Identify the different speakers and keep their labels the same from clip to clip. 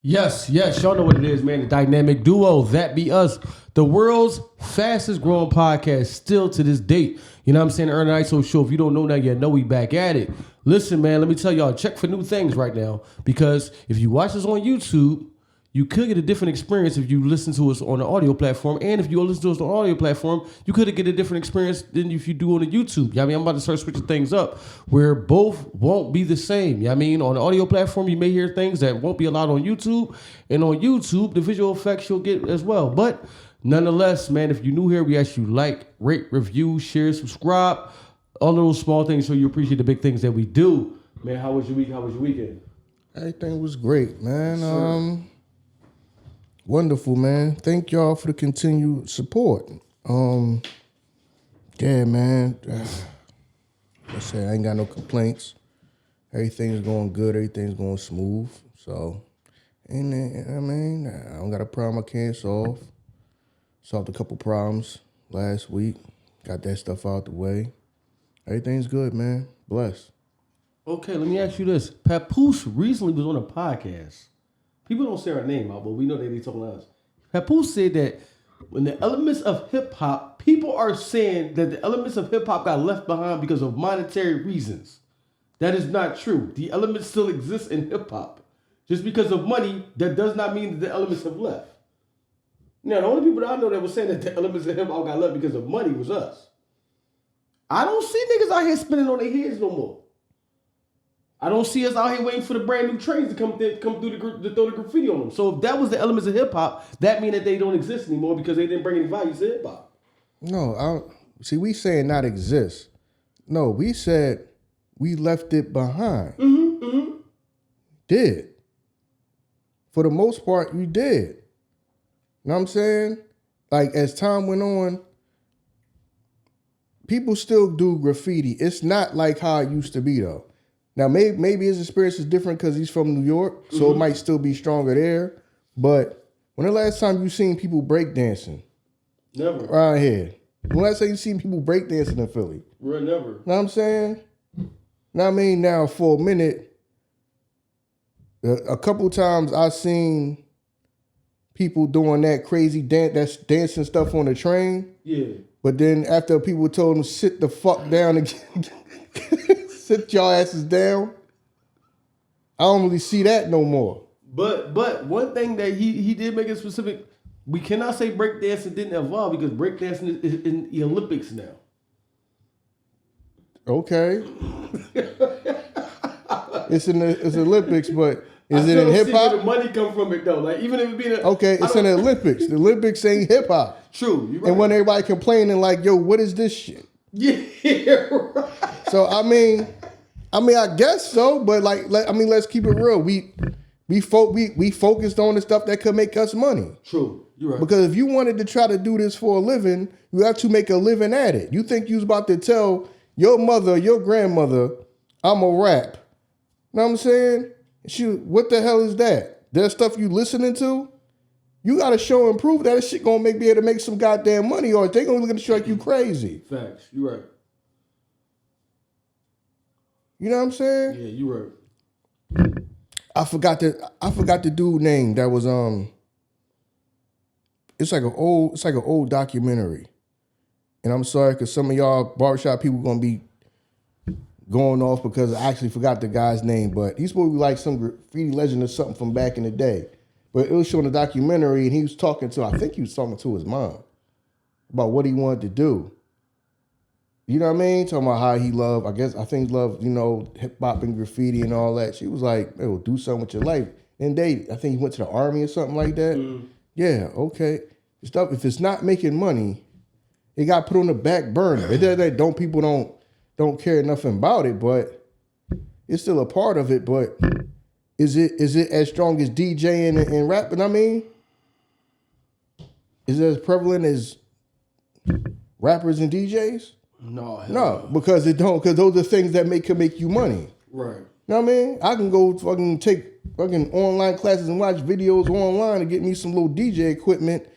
Speaker 1: Yes, yes, y'all know what it is, man. The dynamic duo, that be us, the world's fastest growing podcast, still to this date. You know what I'm saying? Earn ISO show. If you don't know that yet, know we back at it. Listen, man, let me tell y'all, check for new things right now because if you watch us on YouTube, you could get a different experience if you listen to us on the audio platform. And if you listen to us on the audio platform, you could get a different experience than if you do on the YouTube. I mean, I'm about to start switching things up where both won't be the same. I mean, on the audio platform, you may hear things that won't be allowed on YouTube. And on YouTube, the visual effects you'll get as well. But nonetheless, man, if you're new here, we ask you like, rate, review, share, subscribe. All of those small things so you appreciate the big things that we do. Man, how was your week? How was your weekend?
Speaker 2: Everything was great, man. Wonderful, man. Thank y'all for the continued support. Yeah, man. I say I ain't got no complaints. Everything's going good. Everything's going smooth. So, and I mean, I don't got a problem I can't solve. Solved a couple problems last week. Got that stuff out the way. Everything's good, man. Blessed.
Speaker 1: Okay, let me ask you this. Papoose recently was on a podcast. People don't say our name out, but we know that they talking to us. Papoose said that when the elements of hip hop, people are saying that the elements of hip hop got left behind because of monetary reasons. That is not true. The elements still exist in hip hop. Just because of money, that does not mean that the elements have left. Now, the only people that I know that were saying that the elements of hip hop got left because of money was us. I don't see niggas out here spinning on their heads no more. I don't see us out here waiting for the brand new trains to come through to throw the graffiti on them. So if that was the elements of hip hop, that means that they don't exist anymore because they didn't bring any value to hip hop.
Speaker 2: No, see, we saying not exist. No, we said we left it behind. Did. For the most part, you did. You know what I'm saying? Like, as time went on, people still do graffiti. It's not like how it used to be, though. Now, maybe his experience is different because he's from New York, so it might still be stronger there. But when the last time you seen people breakdancing?
Speaker 1: Never.
Speaker 2: Around here. When last time you seen people breakdancing in Philly?
Speaker 1: Never.
Speaker 2: Know what I'm saying? Now, I mean, now for a minute, a couple times I seen people doing that crazy that's dancing stuff on the train.
Speaker 1: Yeah.
Speaker 2: But then after people told them sit the fuck down and sit y'all asses down, I don't really see that no more.
Speaker 1: But one thing that he did make it specific, we cannot say breakdancing didn't evolve because breakdancing is in the Olympics now.
Speaker 2: Okay. It's Olympics, but is it in hip hop?
Speaker 1: Where the money come from it though. Like even if it be
Speaker 2: okay, it's in the Olympics. The Olympics ain't hip hop.
Speaker 1: True, you're right.
Speaker 2: And when everybody complaining like, "Yo, what is this shit?"
Speaker 1: Yeah, right.
Speaker 2: So I mean, I guess so. But let's keep it real. We focused on the stuff that could make us money.
Speaker 1: True, you're right.
Speaker 2: Because if you wanted to try to do this for a living, you have to make a living at it. You think you was about to tell your mother, your grandmother, I'm a rap. Know what I'm saying? What the hell is that? There's stuff you listening to? You got to show and prove that shit gonna be able to make some goddamn money, or they gonna look at you like you crazy.
Speaker 1: Facts, you right.
Speaker 2: You know what I'm saying?
Speaker 1: Yeah, you right.
Speaker 2: I forgot the dude name that was It's like an old documentary, and I'm sorry because some of y'all barbershop people gonna be going off because I actually forgot the guy's name, but he's supposed to be like some graffiti legend or something from back in the day. But it was showing a documentary, and he was talking to his mom about what he wanted to do. You know what I mean? Talking about how he loved, I think he loved, hip hop and graffiti and all that. She was like, "Hey, well, do something with your life." And I think he went to the army or something like that. Mm. Yeah, okay. Stuff, if it's not making money, it got put on the back burner. It does that. People don't care nothing about it, but it's still a part of it. But is it as strong as DJing and rapping? I mean, is it as prevalent as rappers and DJs? No, because it don't. Because those are things that could make you money.
Speaker 1: Right.
Speaker 2: You know what I mean? I can go fucking take fucking online classes and watch videos online and get me some little DJ equipment,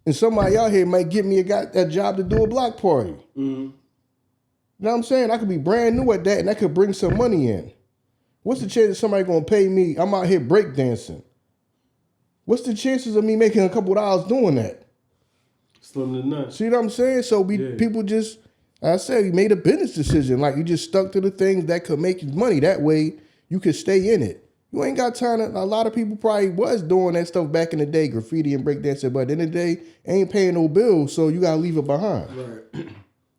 Speaker 2: and somebody out here might give me a job to do a block party. Mm-hmm. You know what I'm saying? I could be brand new at that, and that could bring some money in. What's the chance that somebody gonna pay me? I'm out here breakdancing. What's the chances of me making a couple dollars doing that?
Speaker 1: Slim to none.
Speaker 2: See what I'm saying? So people just, I said, you made a business decision. Like you just stuck to the things that could make you money. That way you could stay in it. You ain't got time to, a lot of people probably was doing that stuff back in the day, graffiti and breakdancing, but at the end of the day, ain't paying no bills, so you gotta leave it behind.
Speaker 1: Right.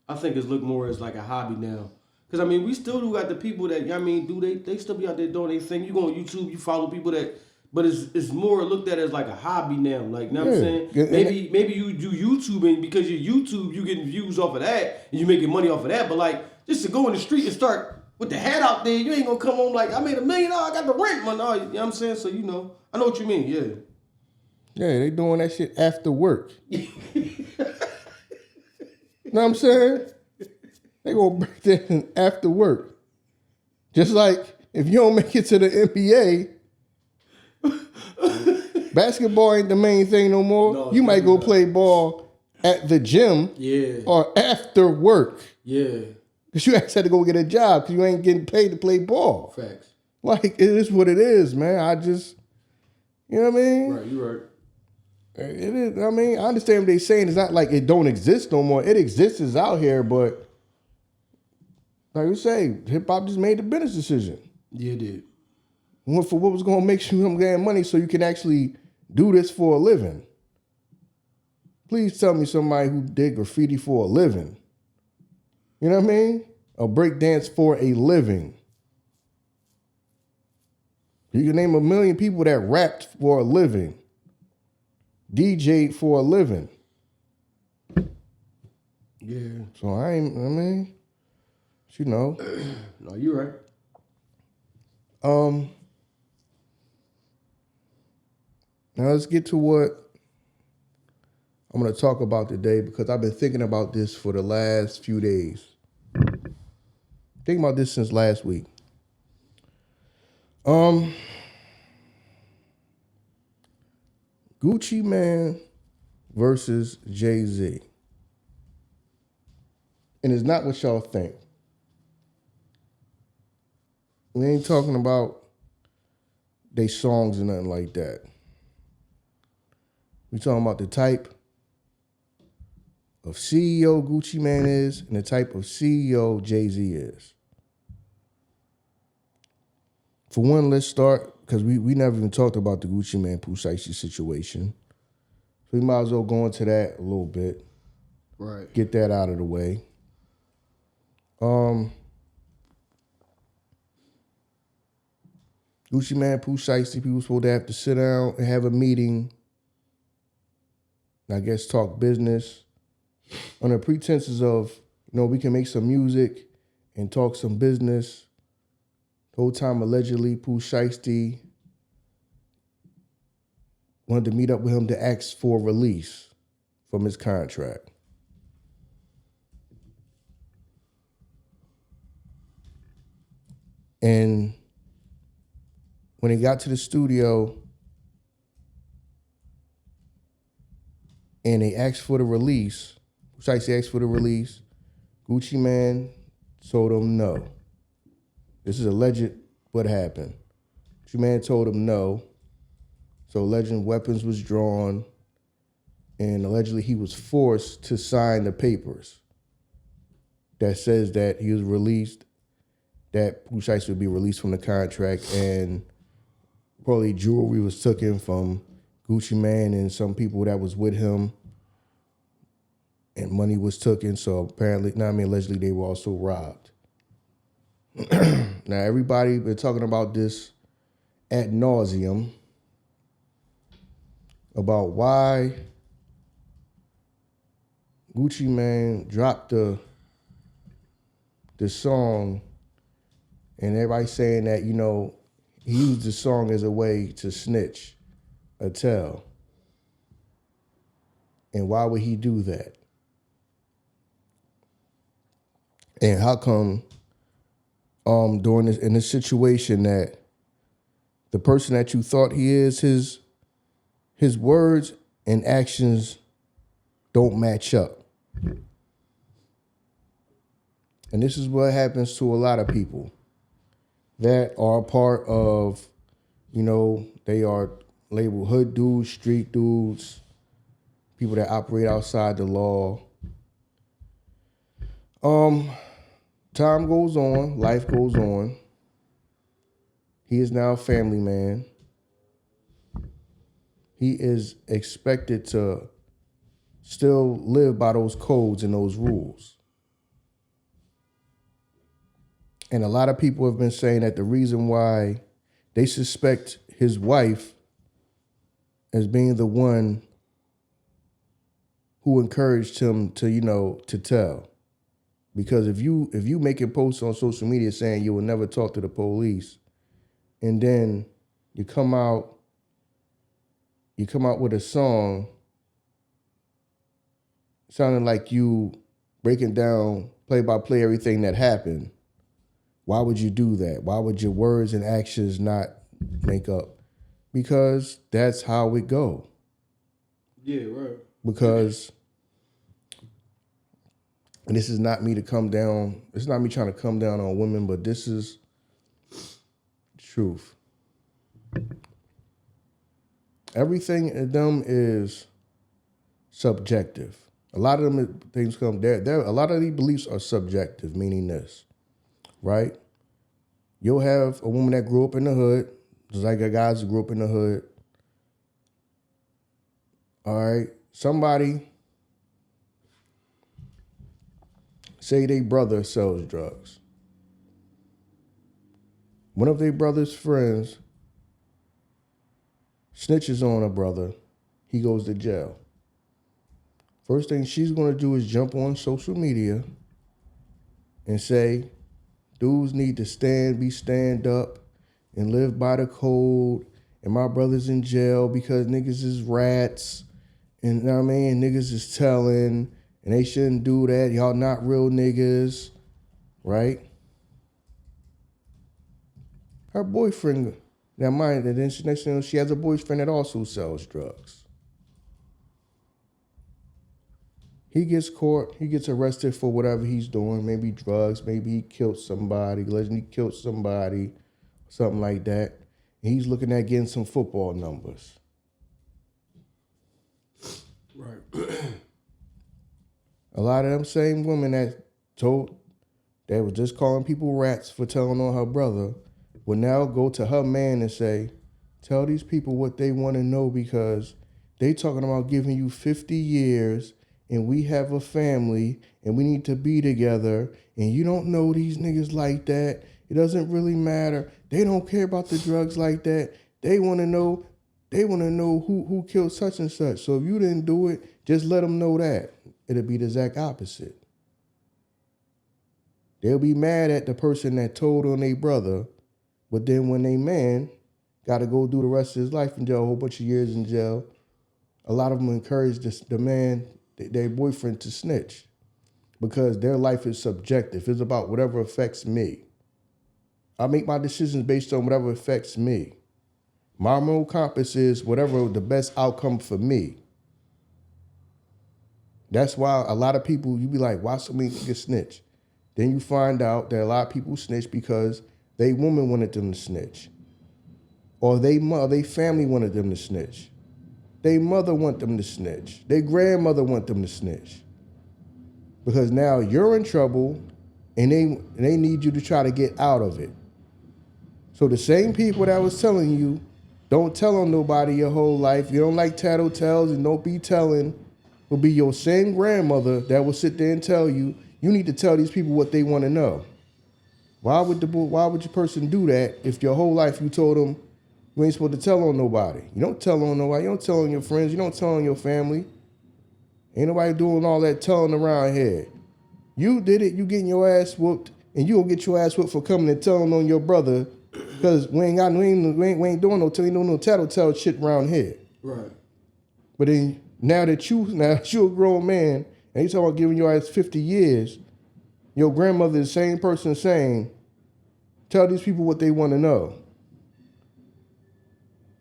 Speaker 1: I think it's looked more as like a hobby now. Cause I mean, we still do got the people that, I mean, they still be out there doing their thing. You go on YouTube, you follow people that, but it's more looked at as like a hobby now. Like, you know what I'm saying? Maybe you do YouTube and because you're YouTube, you getting views off of that and you making money off of that. But like, just to go in the street and start with the hat out there, you ain't gonna come home like, I made $1 million, I got the rent, man. You know what I'm saying? So, you know, I know what you mean, yeah.
Speaker 2: Yeah, they doing that shit after work. You know what I'm saying? They gonna break that after work. Just like if you don't make it to the NBA, basketball ain't the main thing no more. No, you might go play ball at the gym or after work.
Speaker 1: Yeah.
Speaker 2: Because you actually had to go get a job because you ain't getting paid to play ball.
Speaker 1: Facts.
Speaker 2: Like, it is what it is, man. I just, you know what I mean?
Speaker 1: Right, you're right.
Speaker 2: It is, I mean, I understand what they're saying. It's not like it don't exist no more. It exists, it's out here, but like you say, hip-hop just made the business decision.
Speaker 1: Yeah, it did.
Speaker 2: Went for what was going to make you some damn money so you can actually do this for a living. Please tell me somebody who did graffiti for a living. You know what I mean? Or break dance for a living. You can name 1 million people that rapped for a living. DJ'd for a living.
Speaker 1: Yeah.
Speaker 2: So you know.
Speaker 1: No, you're right.
Speaker 2: Now let's get to what I'm going to talk about today because I've been thinking about this for the last few days. Thinking about this since last week. Gucci Mane versus Jay-Z. And it's not what y'all think. We ain't talking about they songs or nothing like that. We talking about the type of CEO Gucci Mane is and the type of CEO Jay-Z is. For one, let's start, because we never even talked about the Gucci Mane Pooh Shiesty situation. So we might as well go into that a little bit.
Speaker 1: Right.
Speaker 2: Get that out of the way. Gucci Mane Pooh Shiesty, people supposed to have to sit down and have a meeting. I guess talk business on the pretenses of, we can make some music and talk some business. The whole time, allegedly, Pooh Shiesty wanted to meet up with him to ask for release from his contract. And when he got to the studio and they asked for the release, Shiesty asked for the release, Gucci Mane told him no. This is alleged what happened. Gucci Mane told him no. So alleged weapons was drawn and allegedly he was forced to sign the papers that says that he was released, that Pooh Shiesty would be released from the contract, and probably jewelry was taken from Gucci Mane and some people that was with him, and money was taken. So apparently, allegedly they were also robbed. Now everybody been talking about this ad nauseum about why Gucci Mane dropped the song, and everybody saying that, he used the song as a way to snitch or tell. And why would he do that? And how come during this, in this situation, that the person that you thought he is, his words and actions don't match up? And this is what happens to a lot of people that are a part of, they are labeled hood dudes, street dudes, people that operate outside the law. Time goes on, life goes on. He is now a family man. He is expected to still live by those codes and those rules. And a lot of people have been saying that the reason why they suspect his wife as being the one who encouraged him to, to tell. Because if you making posts on social media saying you will never talk to the police, and then you come out with a song sounding like you breaking down play by play everything that happened, why would you do that? Why would your words and actions not make up? Because that's how it go.
Speaker 1: Yeah, right.
Speaker 2: Because, and this is not me to come down, it's not me trying to come down on women, but this is truth. Everything in them is subjective. A lot of them things come there. A lot of these beliefs are subjective, meaning this, right? You'll have a woman that grew up in the hood, just like a guys who grew up in the hood. All right, somebody say their brother sells drugs. One of their brother's friends snitches on a brother. He goes to jail. First thing she's going to do is jump on social media and say, dudes need to stand up and live by the code. And my brother's in jail because niggas is rats. And you know what I mean? Niggas is telling and they shouldn't do that. Y'all not real niggas, right? Her boyfriend, now mind that then next thing she has a boyfriend that also sells drugs. He gets caught, he gets arrested for whatever he's doing, maybe drugs, maybe he killed somebody, allegedly killed somebody, something like that. And he's looking at getting some football numbers.
Speaker 1: Right.
Speaker 2: A lot of them same women that was just calling people rats for telling on her brother will now go to her man and say, tell these people what they want to know because they talking about giving you 50 years and we have a family and we need to be together and you don't know these niggas like that. It doesn't really matter. They don't care about the drugs like that. They want to know who killed such and such. So if you didn't do it, just let them know that. It'll be the exact opposite. They'll be mad at the person that told on their brother, but then when they man got to go do the rest of his life in jail, a whole bunch of years in jail, a lot of them encourage the man, their boyfriend, to snitch because their life is subjective. It's about whatever affects me. I make my decisions based on whatever affects me. My moral compass is whatever the best outcome for me. That's why a lot of people, you be like, why so many niggas snitch? Then you find out that a lot of people snitch because they woman wanted them to snitch. Or they family wanted them to snitch. They mother want them to snitch. Their grandmother want them to snitch. Because now you're in trouble and they need you to try to get out of it. So the same people that was telling you, don't tell on nobody your whole life, you don't like tattletales and don't be telling, will be your same grandmother that will sit there and tell you, you need to tell these people what they want to know. Why would your person do that if your whole life you told them you ain't supposed to tell on nobody? You don't tell on nobody. You don't tell on your friends. You don't tell on your family. Ain't nobody doing all that telling around here. You did it. You getting your ass whooped, and you gonna get your ass whooped for coming and telling on your brother because we ain't doing no tattletale shit around here.
Speaker 1: Right.
Speaker 2: But then now that you're a grown man and you talking about giving your ass 50 years, your grandmother is the same person saying, tell these people what they want to know.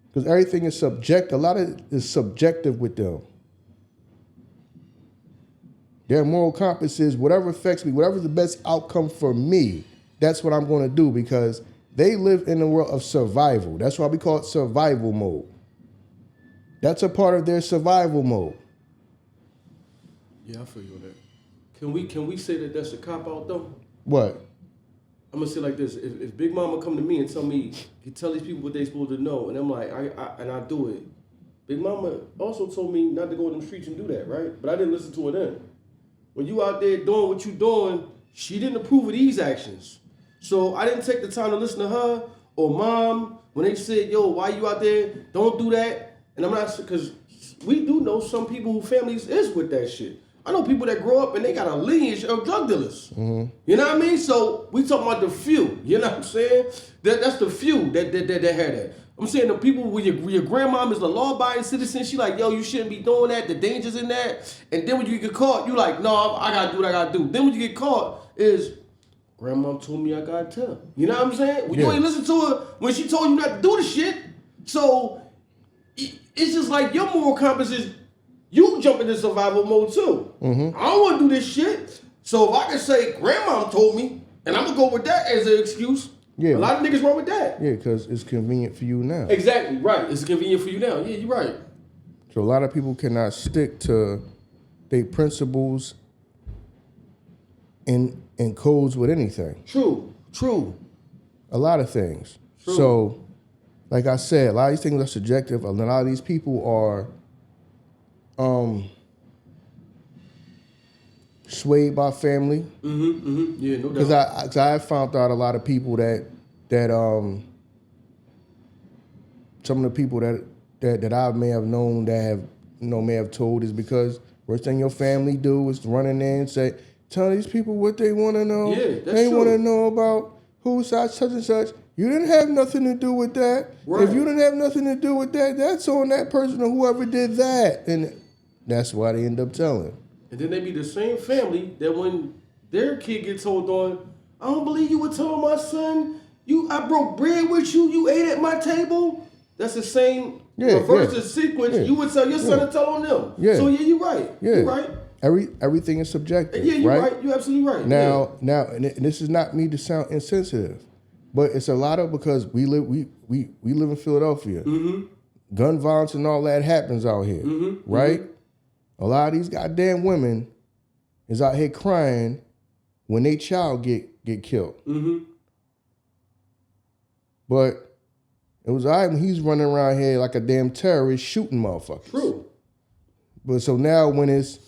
Speaker 2: Because everything is subjective. A lot of it is subjective with them. Their moral compass is whatever affects me, whatever's the best outcome for me, that's what I'm going to do because they live in a world of survival. That's why we call it survival mode. That's a part of their survival mode.
Speaker 1: Yeah, I feel you on that. Can we say that that's a cop out though?
Speaker 2: What?
Speaker 1: I'm gonna say it like this: if Big Mama come to me and tell these people what they supposed to know, and I'm like, I do it. Big Mama also told me not to go in them streets and do that, right? But I didn't listen to her then. When you out there doing what you doing, she didn't approve of these actions. So I didn't take the time to listen to her or Mom when they said, yo, why you out there? Don't do that. And I'm not, because we do know some people who families is with that shit. I know people that grow up and they got a lineage of drug dealers. Mm-hmm. You know what I mean? So we talking about the few. You know what I'm saying? That's the few that had that. I'm saying the people where your grandmom is a law-abiding citizen, she like, yo, you shouldn't be doing that, the dangers in that. And then when you get caught, you like, no, I gotta do what I gotta do. Then when you get caught is, grandmom told me I gotta tell. You know what I'm saying? Well, you ain't listen to her when she told you not to do the shit. So it's just like your moral compass is, you jump into survival mode too. Mm-hmm. I don't want to do this shit. So if I can say, grandma told me, and I'm going to go with that as an excuse, a lot of niggas run with that.
Speaker 2: Yeah, because it's convenient for you now.
Speaker 1: Exactly, right. It's convenient for you now. Yeah, you're right.
Speaker 2: So a lot of people cannot stick to their principles and codes with anything.
Speaker 1: True.
Speaker 2: A lot of things.
Speaker 1: True.
Speaker 2: So, like I said, a lot of these things are subjective. A lot of these people are swayed by family.
Speaker 1: Yeah, no doubt.
Speaker 2: Because I found out a lot of people that some of the people that I may have known that have may have told is because worst thing your family do is run in there and say, tell these people what they want to know.
Speaker 1: Yeah, that's
Speaker 2: they
Speaker 1: true.
Speaker 2: want to know about who's such and such. You didn't have nothing to do with that.
Speaker 1: Right.
Speaker 2: If you didn't have nothing to do with that, that's on that person or whoever did that. And that's why they end up telling.
Speaker 1: And then they be the same family that when their kid gets told on, I don't believe you would tell my son, I broke bread with you, you ate at my table. That's the same reverse the sequence. You would tell your son to tell on them. Yeah. So you're right.
Speaker 2: Yeah.
Speaker 1: You're right.
Speaker 2: Everything is subjective.
Speaker 1: Yeah, you're right. You're absolutely right.
Speaker 2: Now, and this is not me to sound insensitive, but it's a lot of because we live in Philadelphia. Mm-hmm. Gun violence and all that happens out here, right? Mm-hmm. A lot of these goddamn women is out here crying when their child get killed. Mm-hmm. But it was all right when he's running around here like a damn terrorist shooting motherfuckers.
Speaker 1: True.
Speaker 2: But so now when it's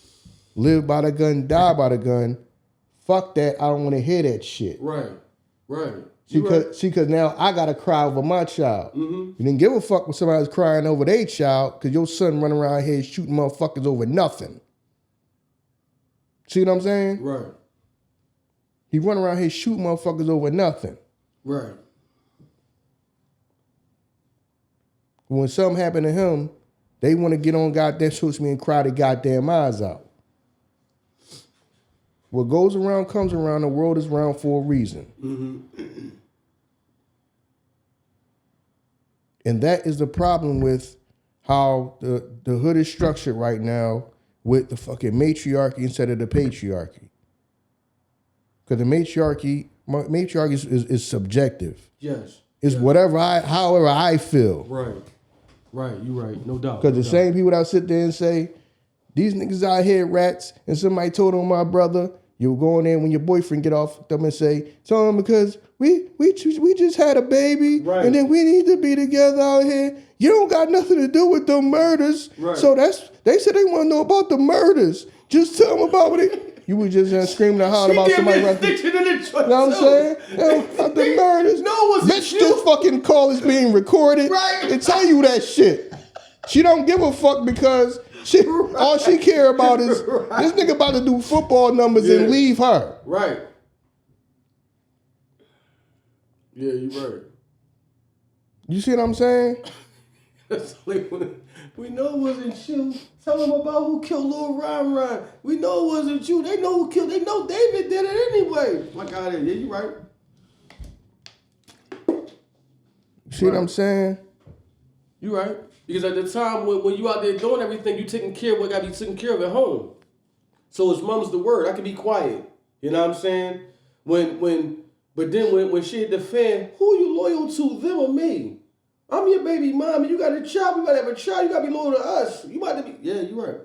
Speaker 2: live by the gun, die by the gun, fuck that. I don't want to hear that shit.
Speaker 1: Right.
Speaker 2: Because now I got to cry over my child. Mm-hmm. You didn't give a fuck when somebody's crying over their child because your son running around here shooting motherfuckers over nothing. See what I'm saying?
Speaker 1: Right.
Speaker 2: He running around here shooting motherfuckers over nothing.
Speaker 1: Right.
Speaker 2: When something happened to him, they want to get on goddamn social media and cry their goddamn eyes out. What goes around comes around. The world is round for a reason. Mm-hmm. And that is the problem with how the hood is structured right now with the fucking matriarchy instead of the patriarchy. Because the matriarchy is subjective.
Speaker 1: Yes.
Speaker 2: It's however I feel.
Speaker 1: Right. Right, you're right. No doubt.
Speaker 2: Because same people that sit there and say, these niggas out here rats, and somebody told on my brother, you'll go in there when your boyfriend get off them and say, tell him because we just had a baby, right, and then we need to be together out here. You don't got nothing to do with the murders. Right. So they said they want to know about the murders. Just tell them about it. You were just screaming and hollering about somebody. You know what I'm saying? About the murders. Bitch, this fucking call is being recorded.
Speaker 1: Right.
Speaker 2: And tell you that shit. She don't give a fuck because all she care about is this nigga about to do football numbers and leave her.
Speaker 1: Right. Yeah, you're right.
Speaker 2: You see what I'm saying?
Speaker 1: We know it wasn't you. Tell them about who killed Lil Ryan. We know it wasn't you. They know who killed. They know David did it anyway. Like out there. Yeah, you right.
Speaker 2: See what I'm saying?
Speaker 1: You right. Because at the time when you out there doing everything, you taking care of what got to be taken care of at home. So it's mum's the word. I can be quiet. You know what I'm saying? But then when she hit the fan, who are you loyal to, them or me? I'm your baby mama. You got a child. We gotta have a child. You gotta be loyal to us. You about to be. Yeah, you're right.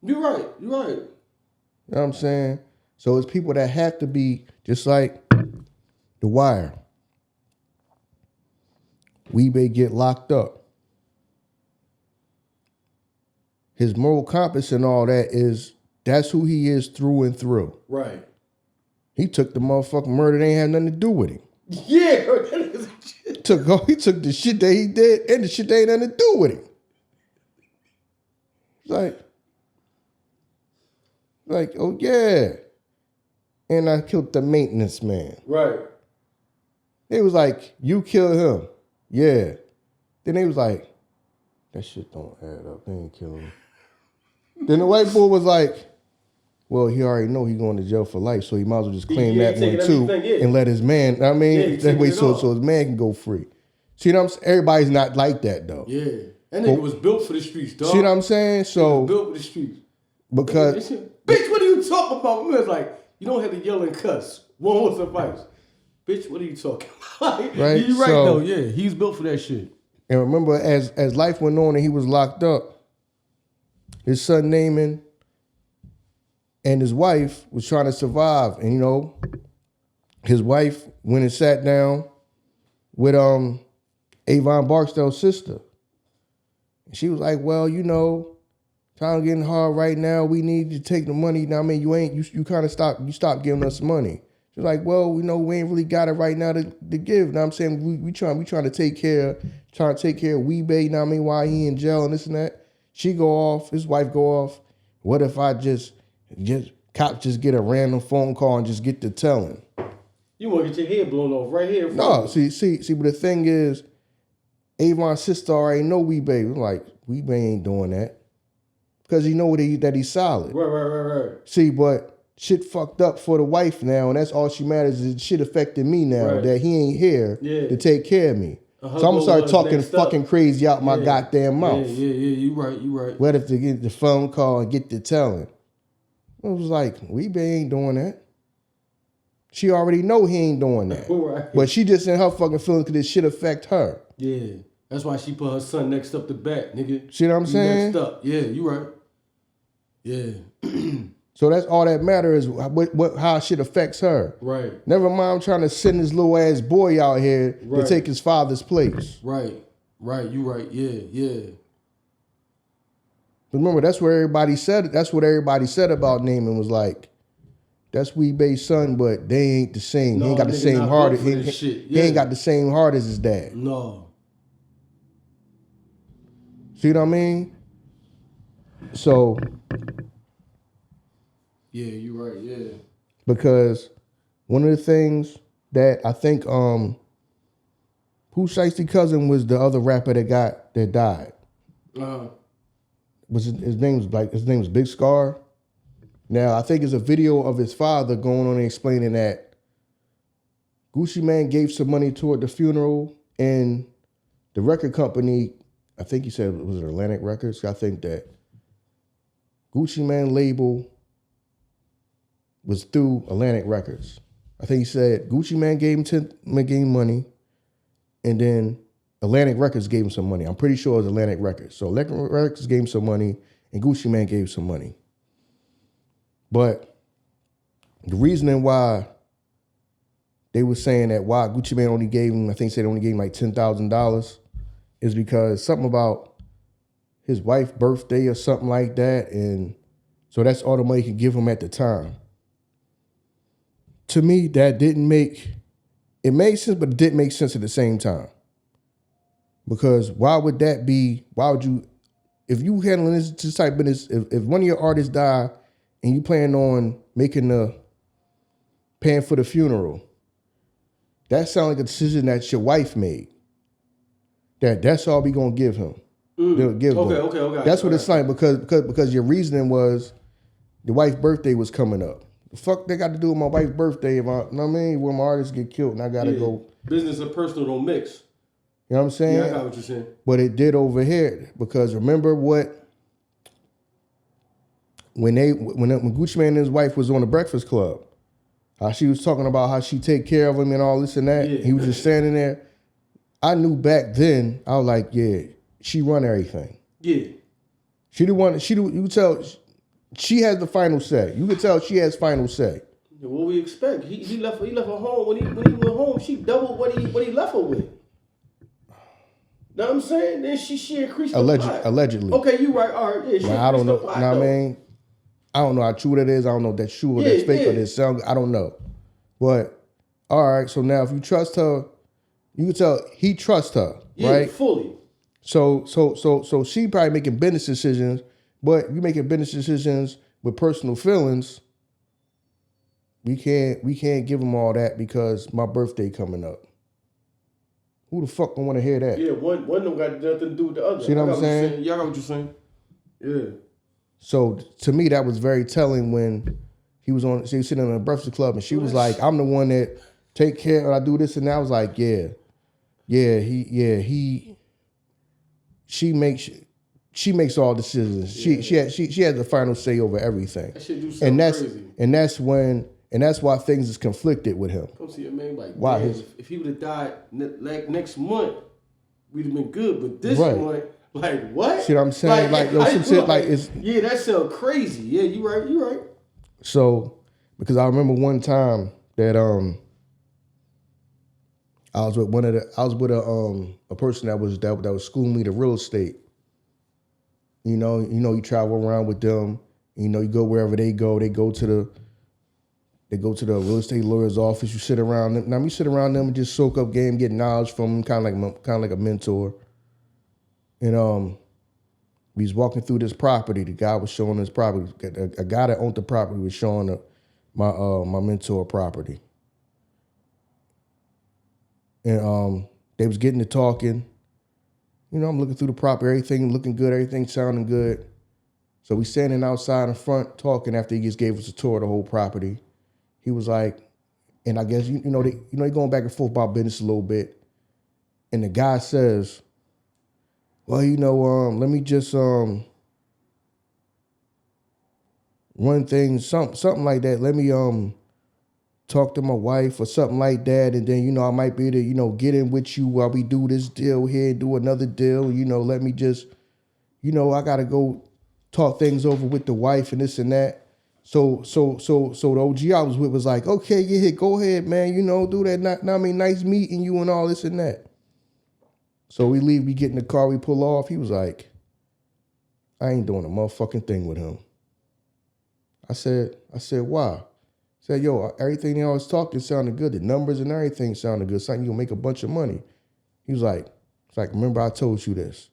Speaker 1: You're right. You're right.
Speaker 2: You know what I'm saying? So it's people that have to be just like The Wire. Weebay get locked up. His moral compass and all that that's who he is through and through.
Speaker 1: Right.
Speaker 2: He took the motherfucking murder that ain't had nothing to do with him.
Speaker 1: Yeah.
Speaker 2: He took the shit that he did and the shit that ain't nothing to do with him. Like, oh yeah. And I killed the maintenance man.
Speaker 1: Right.
Speaker 2: They was like, you killed him. Yeah. Then they was like, that shit don't add up. They ain't killing him. Then the white boy was like, well, he already know he going to jail for life, so he might as well just claim that one too and let his man, that way so his man can go free. See what I'm saying? Everybody's not like that though.
Speaker 1: Yeah. That nigga was built for the streets, dog.
Speaker 2: See what I'm saying? So
Speaker 1: built for the streets.
Speaker 2: Because
Speaker 1: bitch, what are you talking about? Man, it's like, you don't have to yell and cuss. One will suffice. Bitch, what are you talking about?
Speaker 2: Right?
Speaker 1: You're right though, yeah. He's built for that shit.
Speaker 2: And remember, as life went on and he was locked up, his son Naaman and his wife was trying to survive. And, you know, his wife went and sat down with Avon Barksdale's sister. And she was like, well, you know, time getting hard right now. We need to take the money. Now, I mean, you kind of stopped giving us money. She's like, well, you know, we ain't really got it right now to give. Now I'm saying we trying to take care of Weebay, you know what I mean, while he in jail and this and that. She go off, his wife go off. What if I just cops just get a random phone call and just get to telling?
Speaker 1: You want to get your head blown off right here.
Speaker 2: No, see, but the thing is, Avon's sister already know Weebay. We're like, Weebay ain't doing that. Because he know that he's solid.
Speaker 1: Right.
Speaker 2: See, but shit fucked up for the wife now, and that's all she matters is shit affecting me now, that he ain't here to take care of me. So I'm going to start talking fucking crazy out my goddamn mouth.
Speaker 1: Yeah, you right.
Speaker 2: What if they get the phone call and get the telling? I was like, Weebay ain't doing that. She already know he ain't doing that.
Speaker 1: Right.
Speaker 2: But she just in her fucking feelings because this shit affect her.
Speaker 1: Yeah. That's why she put her son next up the bat, nigga.
Speaker 2: See what I'm saying?
Speaker 1: Next up. Yeah, you right. Yeah.
Speaker 2: So that's all that matters is how shit affects her.
Speaker 1: Right.
Speaker 2: Never mind I'm trying to send this little ass boy out here to take his father's place.
Speaker 1: Right. You right. Yeah.
Speaker 2: But remember, that's what everybody said about Naaman was like, that's Weebay's son, but they ain't the same. He ain't got the same heart. He ain't got the same heart as his dad.
Speaker 1: No.
Speaker 2: See what I mean? So.
Speaker 1: Yeah, you're right, yeah.
Speaker 2: Because one of the things that I think Pooh Shiesty cousin was the other rapper that died. Was his name was Big Scar. Now I think it's a video of his father going on and explaining that Gucci Mane gave some money toward the funeral and the record company, I think he said was it Atlantic Records? I think that Gucci Mane label was through Atlantic Records. I think he said Gucci Mane gave him money, and then Atlantic Records gave him some money. I'm pretty sure it was Atlantic Records. So Atlantic Records gave him some money, and Gucci Mane gave some money. But the reasoning why they were saying that why Gucci Mane only gave him, I think he said only gave him like $10,000, is because something about his wife's birthday or something like that, and so that's all the money he could give him at the time. To me, that it made sense, but it didn't make sense at the same time. Because why would you, if you handling this type of business, if one of your artists die and you plan on paying for the funeral, that sounds like a decision that your wife made. That's all we gonna give him. Okay. That's what it's like because your reasoning was the wife's birthday was coming up. The fuck they got to do with my wife's birthday if when my artists get killed and I gotta go.
Speaker 1: Business and personal don't mix.
Speaker 2: You know what I'm saying?
Speaker 1: Yeah, I got what you're saying.
Speaker 2: But it did over here because remember when Gucci Mane and his wife was on the Breakfast Club, how she was talking about how she take care of him and all this and that. Yeah. He was just standing there. I knew back then, I was like, yeah, she run everything.
Speaker 1: Yeah.
Speaker 2: She the one, you could tell she has the final say. You could tell she has final say.
Speaker 1: What we expect? He left her home. When he went home, she doubled what he left her with. Know what I'm saying? Then she increased the pot.
Speaker 2: Allegedly.
Speaker 1: Okay, you right. All right, yeah. She
Speaker 2: I don't know.
Speaker 1: Pot,
Speaker 2: know what I mean? I don't know how true that is. I don't know if that's true or that's fake or that's sound. I don't know. But all right, so now if you trust her, you can tell he trusts her, right?
Speaker 1: Fully.
Speaker 2: So she probably making business decisions, but you making business decisions with personal feelings. We can't give them all that because my birthday coming up. Who the fuck don't want to hear that?
Speaker 1: Yeah, one of them got nothing to do with the other.
Speaker 2: See what I'm saying?
Speaker 1: Y'all got what you're saying? Yeah.
Speaker 2: So to me, that was very telling when he was sitting in a Breakfast Club and she was like, "I'm the one that take care. I do this and that." I was like, She makes all decisions. Yeah. She has the final say over everything.
Speaker 1: That shit do something crazy.
Speaker 2: And that's why things is conflicted with him.
Speaker 1: Come see, man, like,
Speaker 2: why?
Speaker 1: If he would have died like next month, we'd have been good. But this month, like what?
Speaker 2: See what I'm saying? Like some shit like it's.
Speaker 1: Yeah, that sound crazy. Yeah, you right.
Speaker 2: So because I remember one time that I was with a person that was schooling me to real estate. You know, you travel around with them. You know, you go wherever they go. They go to the real estate lawyer's office. You sit around them. Now you sit around them and just soak up game, get knowledge from them, kind of like a mentor. And we was walking through this property. The guy was showing us property. A guy that owned the property was showing my mentor property. And they was getting to talking. You know, I'm looking through the property, everything looking good, everything sounding good. So we standing outside in front talking after he just gave us a tour of the whole property. He was like, and I guess they going back and forth about business a little bit. And the guy says, "Well, let me just run things, something like that. Let me talk to my wife or something like that, and then I might be able to get in with you while we do this deal here, do another deal. Let me just, I gotta go talk things over with the wife and this and that." So the OG I was with was like, "Okay, yeah, go ahead, man. Do that. I mean, nice meeting you and all this and that." So we leave, we get in the car, we pull off. He was like, "I ain't doing a motherfucking thing with him." I said, "Why?" He said, "Yo, everything I was talking sounded good. The numbers and everything sounded good. Something you'll make a bunch of money." He was like, "Remember I told you this.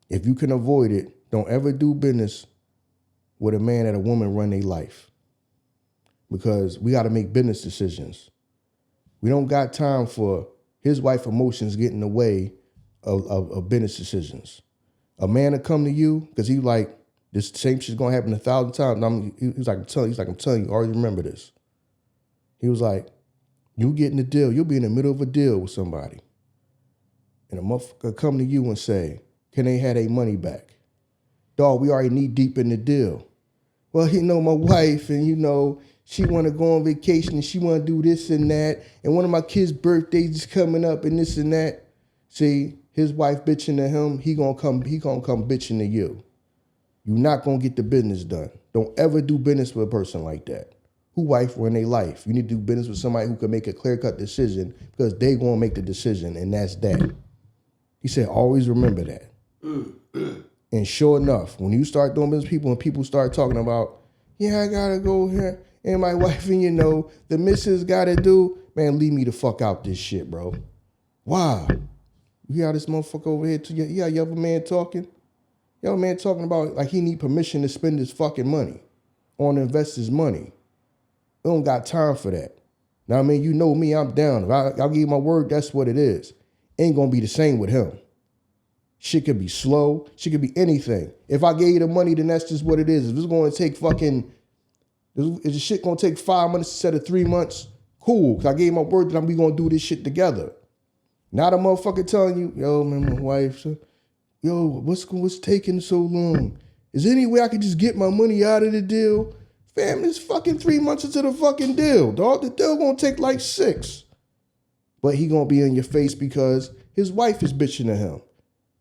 Speaker 2: If you can avoid it, don't ever do business with a man and a woman run their life. Because we got to make business decisions. We don't got time for his wife emotions getting in the way of business decisions. A man to come to you, because he like, this same shit's going to happen 1,000 times. He was like, I'm telling you, always remember this." He was like, "You get in the deal, you'll be in the middle of a deal with somebody. And a motherfucker come to you and say, can they have their money back? Dog, we already knee deep in the deal. Well, my wife, and she want to go on vacation and she want to do this and that. And one of my kids' birthdays is coming up and this and that." See, his wife bitching to him, he gonna come bitching to you. You're not gonna get the business done. Don't ever do business with a person like that. Who wife run their life? You need to do business with somebody who can make a clear-cut decision because they gonna make the decision, and that's that. He said, always remember that. And sure enough, when you start doing business with people and people start talking about, "Yeah, I gotta go here, and my wife, and the missus gotta do," man, leave me the fuck out this shit, bro. Why? You hear this motherfucker over here? You have a man talking? You have a man talking about like he need permission to spend his fucking money on the investor's money. We don't got time for that. Now, I mean, you know me, I'm down. If I'll give you my word, that's what it is. Ain't gonna be the same with him. Shit could be slow. Shit could be anything. If I gave you the money, then that's just what it is. If it's going to take if the shit going to take 5 months instead of 3 months, cool. Because I gave my word that we going to do this shit together. Not a motherfucker telling you, "Yo, man, my wife, yo, what's taking so long? Is there any way I could just get my money out of the deal?" Fam, it's fucking 3 months into the fucking deal, dog. The deal going to take like 6. but he gonna be in your face because his wife is bitching at him.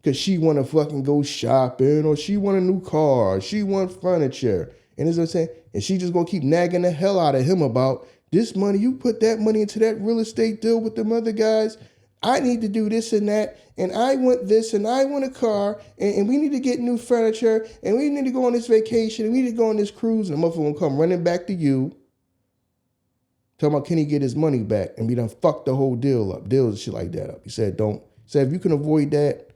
Speaker 2: Cause she wanna fucking go shopping, or she want a new car, or she want furniture. And as I'm saying, and she just gonna keep nagging the hell out of him about this money. You put that money into that real estate deal with them other guys. I need to do this and that, and I want this, and I want a car, and we need to get new furniture, and we need to go on this vacation, and we need to go on this cruise, and the motherfucker gonna come running back to you, talking about can he get his money back, and we done fucked the whole deal up, deals and shit like that up. He said, don't. He said, if you can avoid that,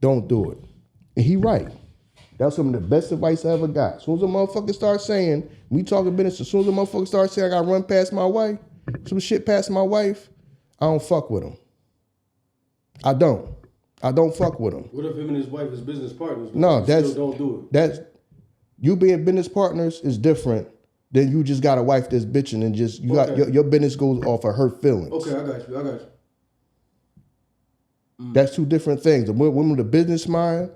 Speaker 2: don't do it. And he right. That's some of the best advice I ever got. As soon as a motherfucker start saying, we talking business, as soon as a motherfucker start saying I gotta run past my wife, some shit past my wife, I don't fuck with him. I don't fuck with him.
Speaker 1: What if him and his wife is business partners?
Speaker 2: No,
Speaker 1: don't do it.
Speaker 2: That's you being business partners is different than you just got a wife that's bitching and just you got your business goes off of her feelings.
Speaker 1: Okay, I got you.
Speaker 2: That's two different things. The woman with a business mind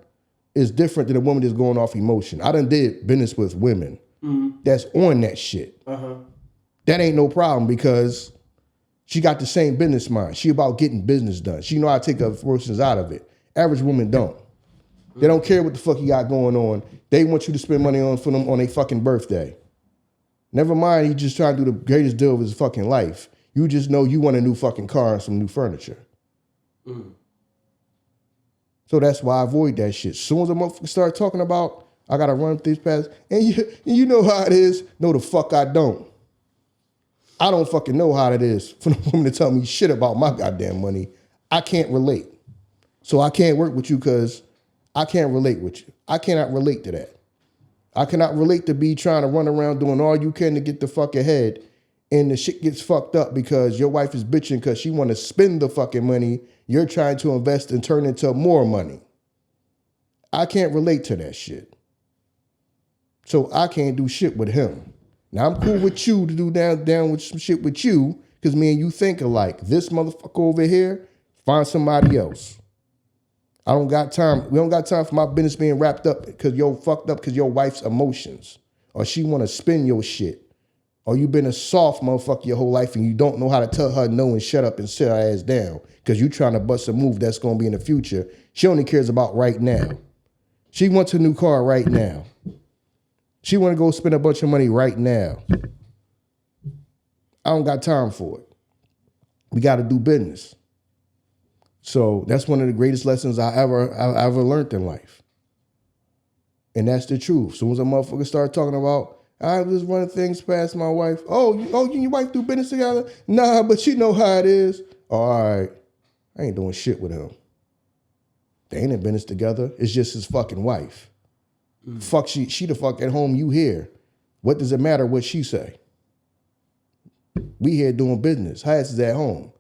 Speaker 2: is different than a woman that's going off emotion. I done did business with women that's on that shit. That ain't no problem because she got the same business mind. She about getting business done. She know how to take her emotions out of it. Average women don't. They don't care what the fuck you got going on. They want you to spend money on for them on their fucking birthday. Never mind, he just trying to do the greatest deal of his fucking life. You just know you want a new fucking car and some new furniture. So that's why I avoid that shit. As soon as a motherfucker start talking about, I gotta run these past, and you know how it is. No, the fuck I don't. I don't fucking know how it is for the woman to tell me shit about my goddamn money. I can't relate. So I can't work with you because I can't relate with you. I cannot relate to that. I cannot relate to be trying to run around doing all you can to get the fuck ahead, and the shit gets fucked up because your wife is bitching because she want to spend the fucking money you're trying to invest and turn into more money. I can't relate to that shit. So I can't do shit with him. Now I'm cool with you to do down with some shit with you because me and you think alike. This motherfucker over here, find somebody else. I don't got time. We don't got time for my business being wrapped up because you're fucked up because your wife's emotions, or she want to spin your shit, or you been a soft motherfucker your whole life and you don't know how to tell her no and shut up and sit her ass down because you trying to bust a move that's going to be in the future. She only cares about right now. She wants a new car right now. She want to go spend a bunch of money right now. I don't got time for it. We got to do business. So that's one of the greatest lessons I ever learned in life. And that's the truth. As soon as a motherfucker start talking about, I was just running things past my wife. You and your wife do business together? Nah, but you know how it is. All right. I ain't doing shit with him. They ain't in business together. It's just his fucking wife. Fuck, she the fuck at home, you here. What does it matter what she say? We here doing business. Her ass is at home.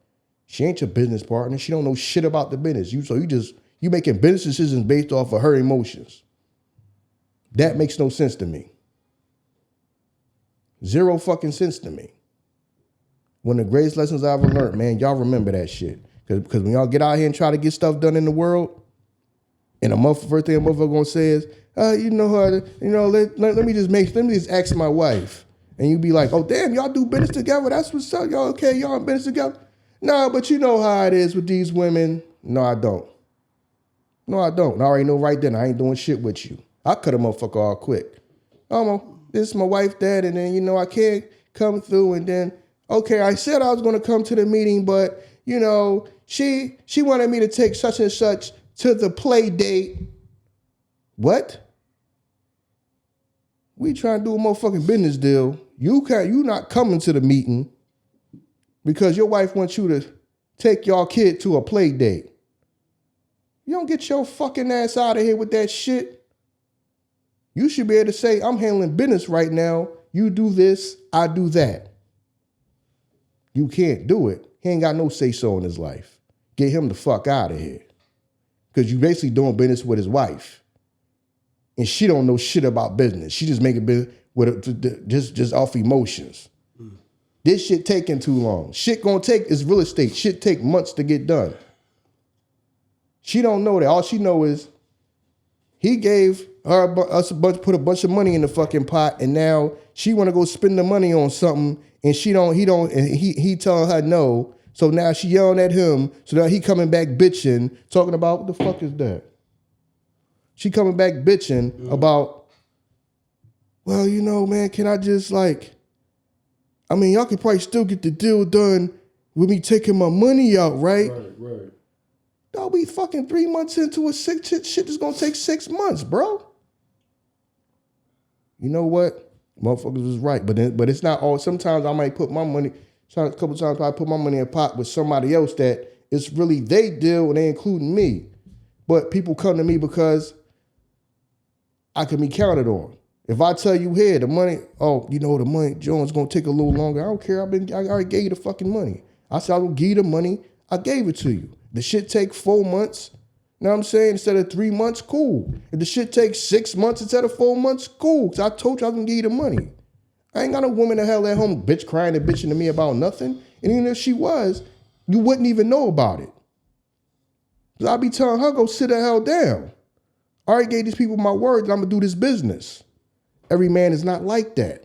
Speaker 2: She ain't your business partner. She don't know shit about the business. You making business decisions based off of her emotions. That makes no sense to me. Zero fucking sense to me. One of the greatest lessons I ever learned, man, y'all remember that shit. Because when y'all get out here and try to get stuff done in the world, and first thing a motherfucker gonna say is, you know how to, let me just ask my wife. And you be like, oh damn, y'all do business together? That's what's up. Y'all okay, y'all in business together? No, but you know how it is with these women. No, I don't. I already know right then I ain't doing shit with you. I cut a motherfucker all quick. This is my wife, dad, and then, I can't come through, and then, okay, I said I was going to come to the meeting, but, she wanted me to take such and such to the play date. What? We trying to do a motherfucking business deal. You not coming to the meeting because your wife wants you to take your kid to a play date. You don't get your fucking ass out of here with that shit. You should be able to say, I'm handling business right now. You do this, I do that. You can't do it. He ain't got no say-so in his life. Get him the fuck out of here. Because you basically doing business with his wife. And she don't know shit about business. She just making business with just off emotions. This shit taking too long. Shit gonna take is real estate. Shit take months to get done. She don't know that. All she know is he gave us put a bunch of money in the fucking pot, and now she want to go spend the money on something, and he telling her no. So now she yelling at him. So now he coming back bitching, talking about what the fuck is that? She coming back bitching about, well, you know, man, can I just like, I mean, y'all could probably still get the deal done with me taking my money out, right?
Speaker 1: Right.
Speaker 2: Y'all be fucking 3 months into a shit that's gonna take 6 months, bro. You know what? Motherfuckers was right, but it's not all. Sometimes I might put my money. A couple times I put my money in a pot with somebody else that it's really they deal and they including me. But people come to me because I can be counted on. If I tell you here the money, the money, Jones gonna take a little longer. I don't care. I already gave you the fucking money. I said I will give you the money. I gave it to you. The shit take 4 months. You know what I'm saying? Instead of 3 months, cool. If the shit takes 6 months instead of 4 months, cool. Cause I told you I was gonna give you the money. I ain't got no woman the hell at home bitch crying and bitching to me about nothing. And even if she was, you wouldn't even know about it. Cause I'd be telling her, go sit the hell down. I already gave these people my word that I'm gonna do this business. Every man is not like that.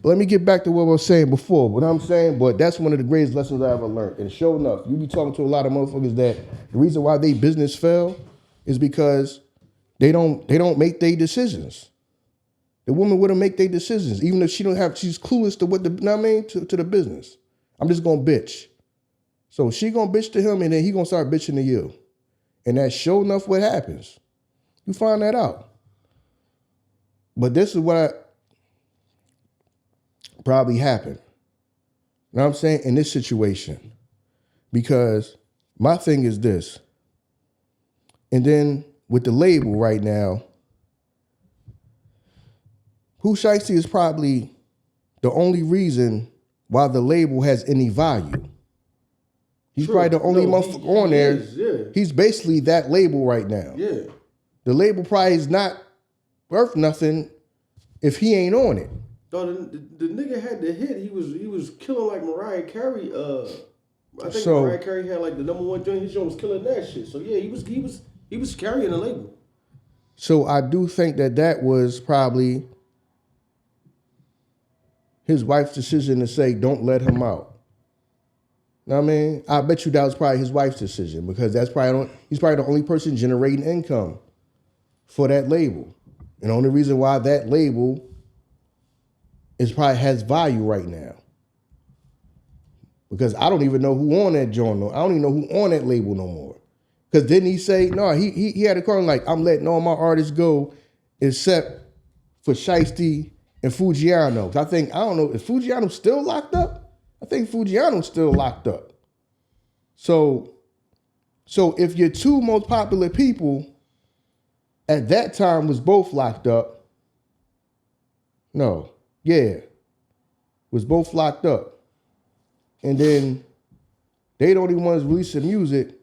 Speaker 2: But let me get back to what I was saying before. What I'm saying, but that's one of the greatest lessons I ever learned. And sure enough, you be talking to a lot of motherfuckers that the reason why they business fell is because they don't make their decisions. The woman wouldn't make their decisions, even if she's clueless to what to the business. I'm just gonna bitch. So she gonna bitch to him and then he gonna start bitching to you. And that's sure enough what happens. You find that out. But this is what probably happened. You know what I'm saying? In this situation. Because my thing is this. And then with the label right now, Pooh Shiesty is probably the only reason why the label has any value. He's probably the only motherfucker on there.
Speaker 1: Yeah.
Speaker 2: He's basically that label right now.
Speaker 1: Yeah.
Speaker 2: The label probably is not worth nothing if he ain't on it.
Speaker 1: No, the nigga had the hit. He was killing like Mariah Carey. I think Mariah Carey had like the #1 joint. His joint was killing that shit. So yeah, he was carrying the label.
Speaker 2: So I do think that was probably his wife's decision to say, don't let him out. You know what I mean? I bet you that was probably his wife's decision because he's probably the only person generating income for that label. And the only reason why that label probably has value right now. Because I don't even know who on that joint. I don't even know who on that label no more. Because didn't he say, no, he had a call like, I'm letting all my artists go except for Shiesty and Fujiano. I don't know, is Fujiano still locked up? I think Fujiano's still locked up. So if your two most popular people at that time was both locked up, was both locked up. And then they don't even want to release the music.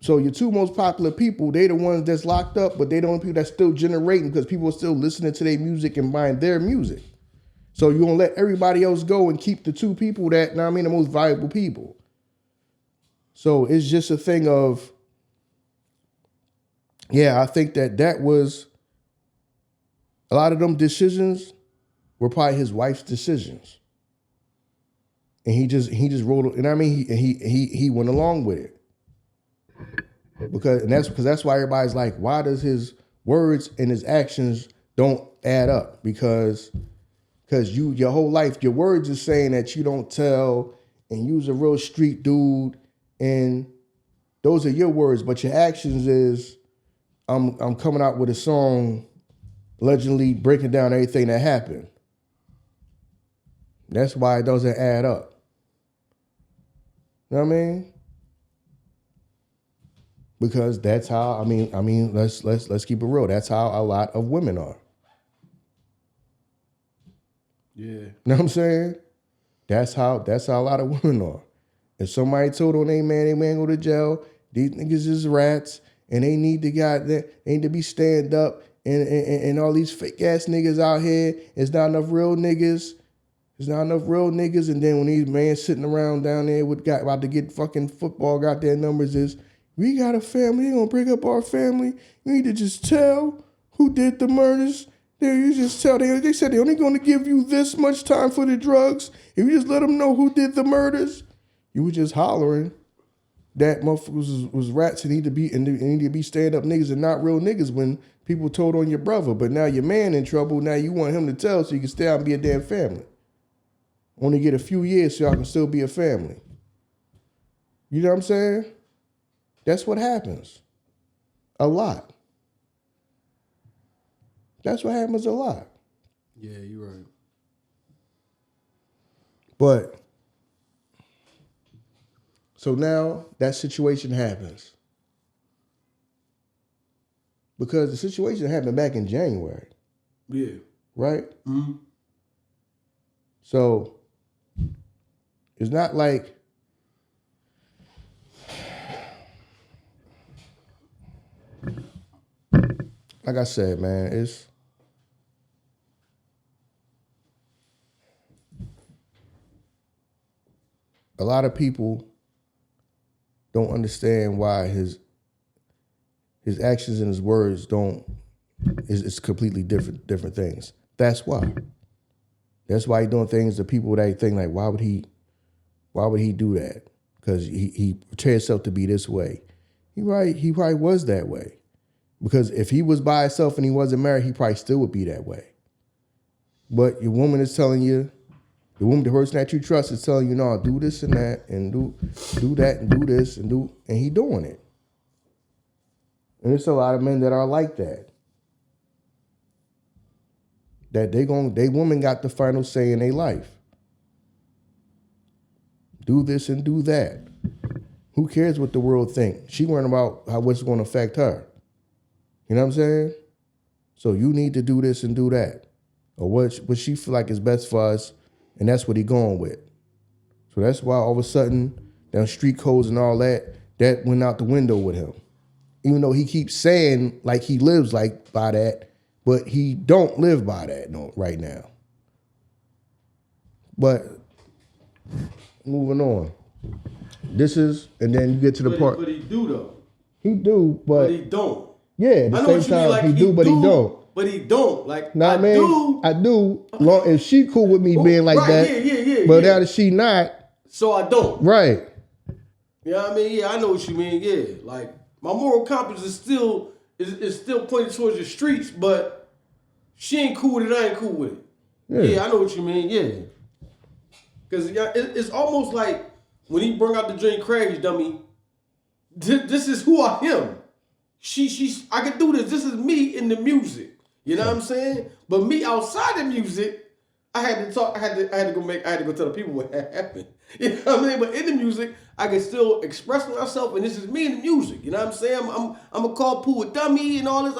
Speaker 2: So your two most popular people, they the ones that's locked up, but they the only people that's still generating because people are still listening to their music and buying their music. So you're going to let everybody else go and keep the two people that, the most valuable people. So it's just a thing of, I think that was, a lot of them decisions were probably his wife's decisions. And he just rolled, he went along with it. Because that's why everybody's like, why does his words and his actions don't add up? Because your whole life, your words is saying that you don't tell and you's a real street dude, and those are your words, but your actions is I'm coming out with a song allegedly breaking down everything that happened. That's why it doesn't add up. You know what I mean? Because that's how, let's keep it real. That's how a lot of women are.
Speaker 1: Yeah.
Speaker 2: You know what I'm saying? That's how a lot of women are. If somebody told on they man go to jail, these niggas is rats, and they need to be stand up, and all these fake ass niggas out here, it's not enough real niggas. There's not enough real niggas, and then when these men sitting around down there about to get fucking football, got their numbers is, we got a family, they gonna break up our family. You need to just tell who did the murders. You just tell they said they're only going to give you this much time for the drugs. If you just let them know who did the murders, you were just hollering that motherfuckers was rats and need to be stand up niggas and not real niggas when people told on your brother. But now your man in trouble. Now you want him to tell so you can stay out and be a damn family. Only get a few years so y'all can still be a family. You know what I'm saying? That's what happens. A lot. That's what happens a lot.
Speaker 1: Yeah, you're right.
Speaker 2: But so now that situation happens. Because the situation happened back in January.
Speaker 1: Yeah.
Speaker 2: Right?
Speaker 1: Mm-hmm.
Speaker 2: So it's not like I said, man, it's a lot of people don't understand why his actions and his words it's completely different things. That's why. That's why he's doing things to people that think like, why would he do that? Because he portrayed himself to be this way. He probably was that way. Because if he was by himself and he wasn't married, he probably still would be that way. But your woman is telling you, the person that you trust is telling you, no, do this and that, and do that and do this and he doing it. And there's a lot of men that are like that. That they woman got the final say in their life. Do this and do that. Who cares what the world thinks? She worrying about what's going to affect her. You know what I'm saying? So you need to do this and do that. Or what she feel like is best for us, and that's what he going with. So that's why all of a sudden, them street codes and all that went out the window with him. Even though he keeps saying like he lives like by that, but he don't live by that right now. But moving on. And then you get to the part.
Speaker 1: But he do though.
Speaker 2: He do, but
Speaker 1: he don't.
Speaker 2: Yeah, at the same time, like, he do, but he don't.
Speaker 1: But he don't. Like,
Speaker 2: nah, I do. Long if she cool with me being like that.
Speaker 1: Yeah.
Speaker 2: But now that she not.
Speaker 1: So I don't.
Speaker 2: Right.
Speaker 1: You know what I mean? Yeah, I know what you mean. Yeah. Like, my moral compass is still pointed towards the streets, but she ain't cool with it, I ain't cool with it. Yeah, I know what you mean. Yeah. Because it's almost like when he brought out the drink crash dummy, this is who I am. I can do this. This is me in the music. You know what I'm saying? But me outside the music, I had to talk. I had to go tell the people what happened. You know what I mean? But in the music, I can still express myself, and this is me in the music. You know what I'm saying? I'm gonna call Pooh a dummy and all this,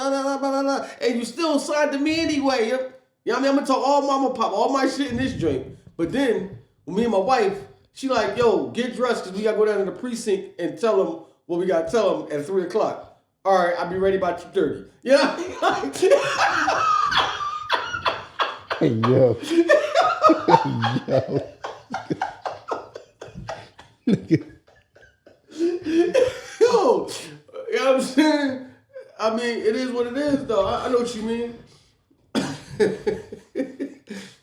Speaker 1: and you still signed to me anyway. You know what I mean? I'm gonna talk all mama pop, all my shit in this drink. But then, with me and my wife, she like, yo, get dressed because we gotta go down to the precinct and tell them what we gotta tell them at 3:00. All right, I'll be ready by 2:30. You know?
Speaker 2: Hey, yo. Yo.
Speaker 1: Yo, you know what I'm saying? I mean, it is what it is, though. I know what you mean. Yeah,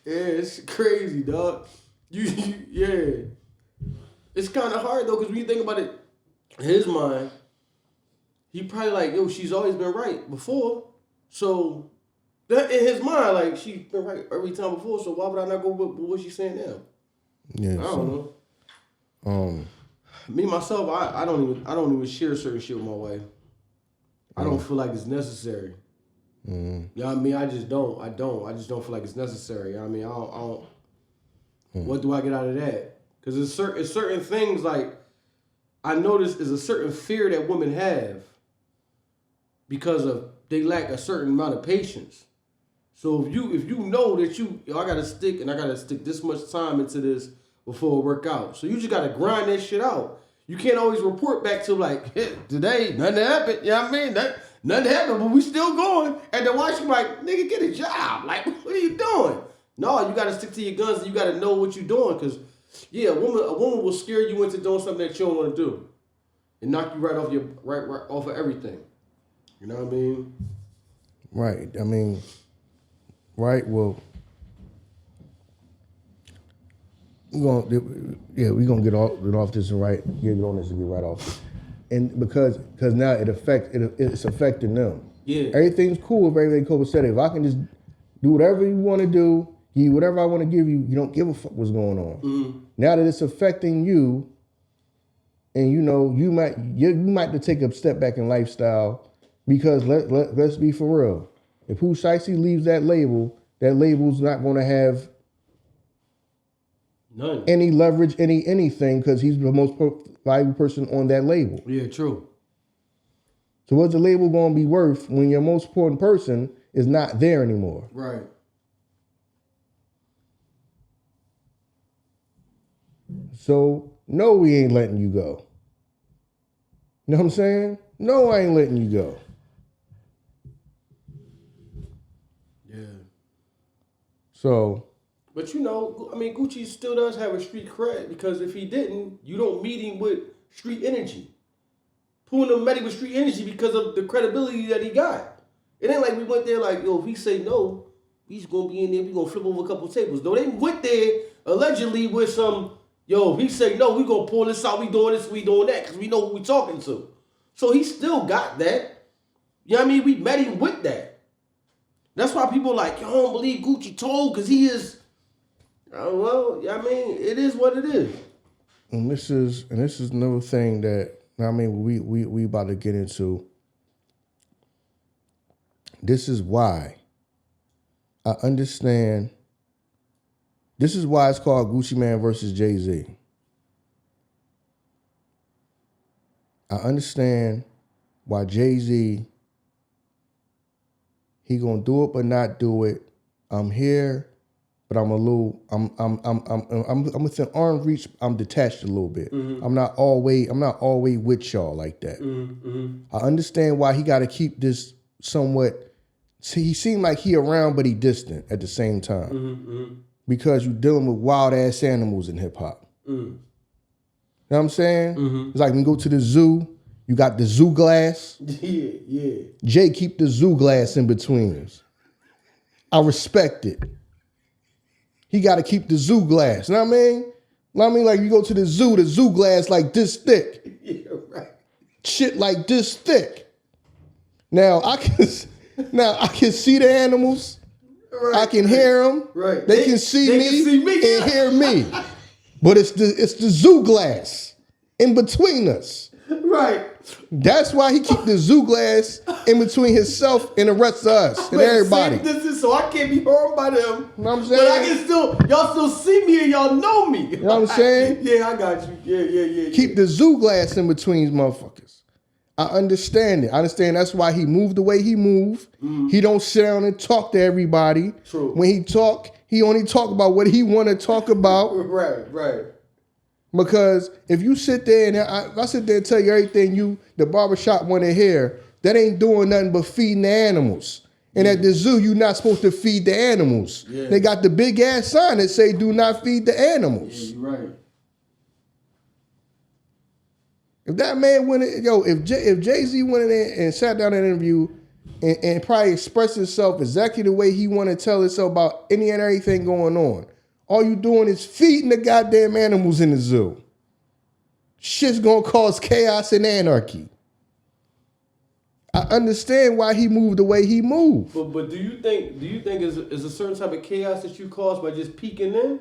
Speaker 1: it's crazy, dog. Yeah. It's kind of hard, though, because when you think about it, in his mind, he probably like, yo, she's always been right before. So, that in his mind, like, she's been right every time before, so why would I not go with what she's saying now?
Speaker 2: Yeah,
Speaker 1: I don't know. Me, myself, I don't even share certain shit with my wife. I don't feel like it's necessary. You know what I mean? I just don't. I just don't feel like it's necessary. You know what I mean? I don't what do I get out of that? Because it's certain things, like, I notice is a certain fear that women have because of they lack a certain amount of patience. So if you know that I gotta stick this much time into this before it work out. So you just gotta grind that shit out. You can't always report back to like, hey, today nothing happened. You know what I mean? Nothing happened, but we still going. And then watch you like, nigga, get a job. Like, what are you doing? No, you gotta stick to your guns and you gotta know what you're doing. Cause yeah, a woman will scare you into doing something that you don't want to do. And knock you right off of everything. You know what I mean?
Speaker 2: Right. I mean, right? Well, we're gonna get off this and get on this and get right off. And because now it's affecting them.
Speaker 1: Yeah.
Speaker 2: Everything's cool if everything copacetic. If I can just do whatever you want to do, give you whatever I want to give you, you don't give a fuck what's going on. Mm-hmm. Now that it's affecting you, and you might have to take a step back in lifestyle, because let's be for real. If Pooh Shiesty leaves that label's not going to have
Speaker 1: none,
Speaker 2: any leverage, anything, because he's the most valuable person on that label.
Speaker 1: Yeah, true.
Speaker 2: So what's the label going to be worth when your most important person is not there anymore?
Speaker 1: Right.
Speaker 2: So no, we ain't letting you go. You know what I'm saying? No, I ain't letting you go.
Speaker 1: Yeah.
Speaker 2: So.
Speaker 1: But Gucci still does have a street cred, because if he didn't, you don't meet him with street energy. Pooh and them met him with street energy because of the credibility that he got. It ain't like we went there like, yo, if he say no, he's going to be in there, we going to flip over a couple tables. No, they went there allegedly with some, yo, if he say no, we going to pull this out, we doing this, we doing that, because we know who we talking to. So he still got that. You know what I mean? We met him with that. That's why people like, yo, I don't believe Gucci told, because he is... well, I mean, it is what it is.
Speaker 2: And this is another thing that we about to get into. This is why I understand. This is why it's called Gucci Man versus Jay-Z. I understand why Jay-Z, he gonna do it but not do it. I'm here. But I'm within arm's reach. I'm detached a little bit. Mm-hmm. I'm not always with y'all like that. Mm-hmm. I understand why he got to keep this somewhat. See, he seemed like he around, but he distant at the same time. Mm-hmm. Because you're dealing with wild ass animals in hip hop. Mm. You know what I'm saying? Mm-hmm. It's like when you go to the zoo, you got the zoo glass.
Speaker 1: Yeah.
Speaker 2: Jay keep the zoo glass in between us. I respect it. He got to keep the zoo glass. You know what I mean? Like you go to the zoo glass like this thick.
Speaker 1: Yeah, right.
Speaker 2: Shit like this thick. Now I can see the animals. Right, I can hear them.
Speaker 1: Right.
Speaker 2: They can see me and hear me. But it's the zoo glass in between us.
Speaker 1: Right.
Speaker 2: That's why he keep the zoo glass in between himself and the rest of us and everybody.
Speaker 1: So I can't be harmed by them.
Speaker 2: You know what I'm saying?
Speaker 1: But I can y'all still see me and y'all know me.
Speaker 2: You know what I'm saying?
Speaker 1: Yeah, I got you. Yeah.
Speaker 2: Keep the zoo glass in between these motherfuckers. I understand it. I understand that's why he moved the way he moved. Mm. He don't sit down and talk to everybody.
Speaker 1: True.
Speaker 2: When he talk, he only talk about what he want to talk about.
Speaker 1: Right.
Speaker 2: Because if you sit there and I sit there and tell you everything the barbershop want to hear, that ain't doing nothing but feeding the animals. And at the zoo, you're not supposed to feed the animals. Yeah. They got the big ass sign that say "Do not feed the animals."
Speaker 1: Yeah, you're right.
Speaker 2: If that man went in, if Jay-Z went in there and sat down in an interview and probably expressed himself exactly the way he want to tell himself about any and everything going on, all you doing is feeding the goddamn animals in the zoo. Shit's gonna cause chaos and anarchy. I understand why he moved the way he moved.
Speaker 1: But do you think is a certain type of chaos that you cause by just peeking in,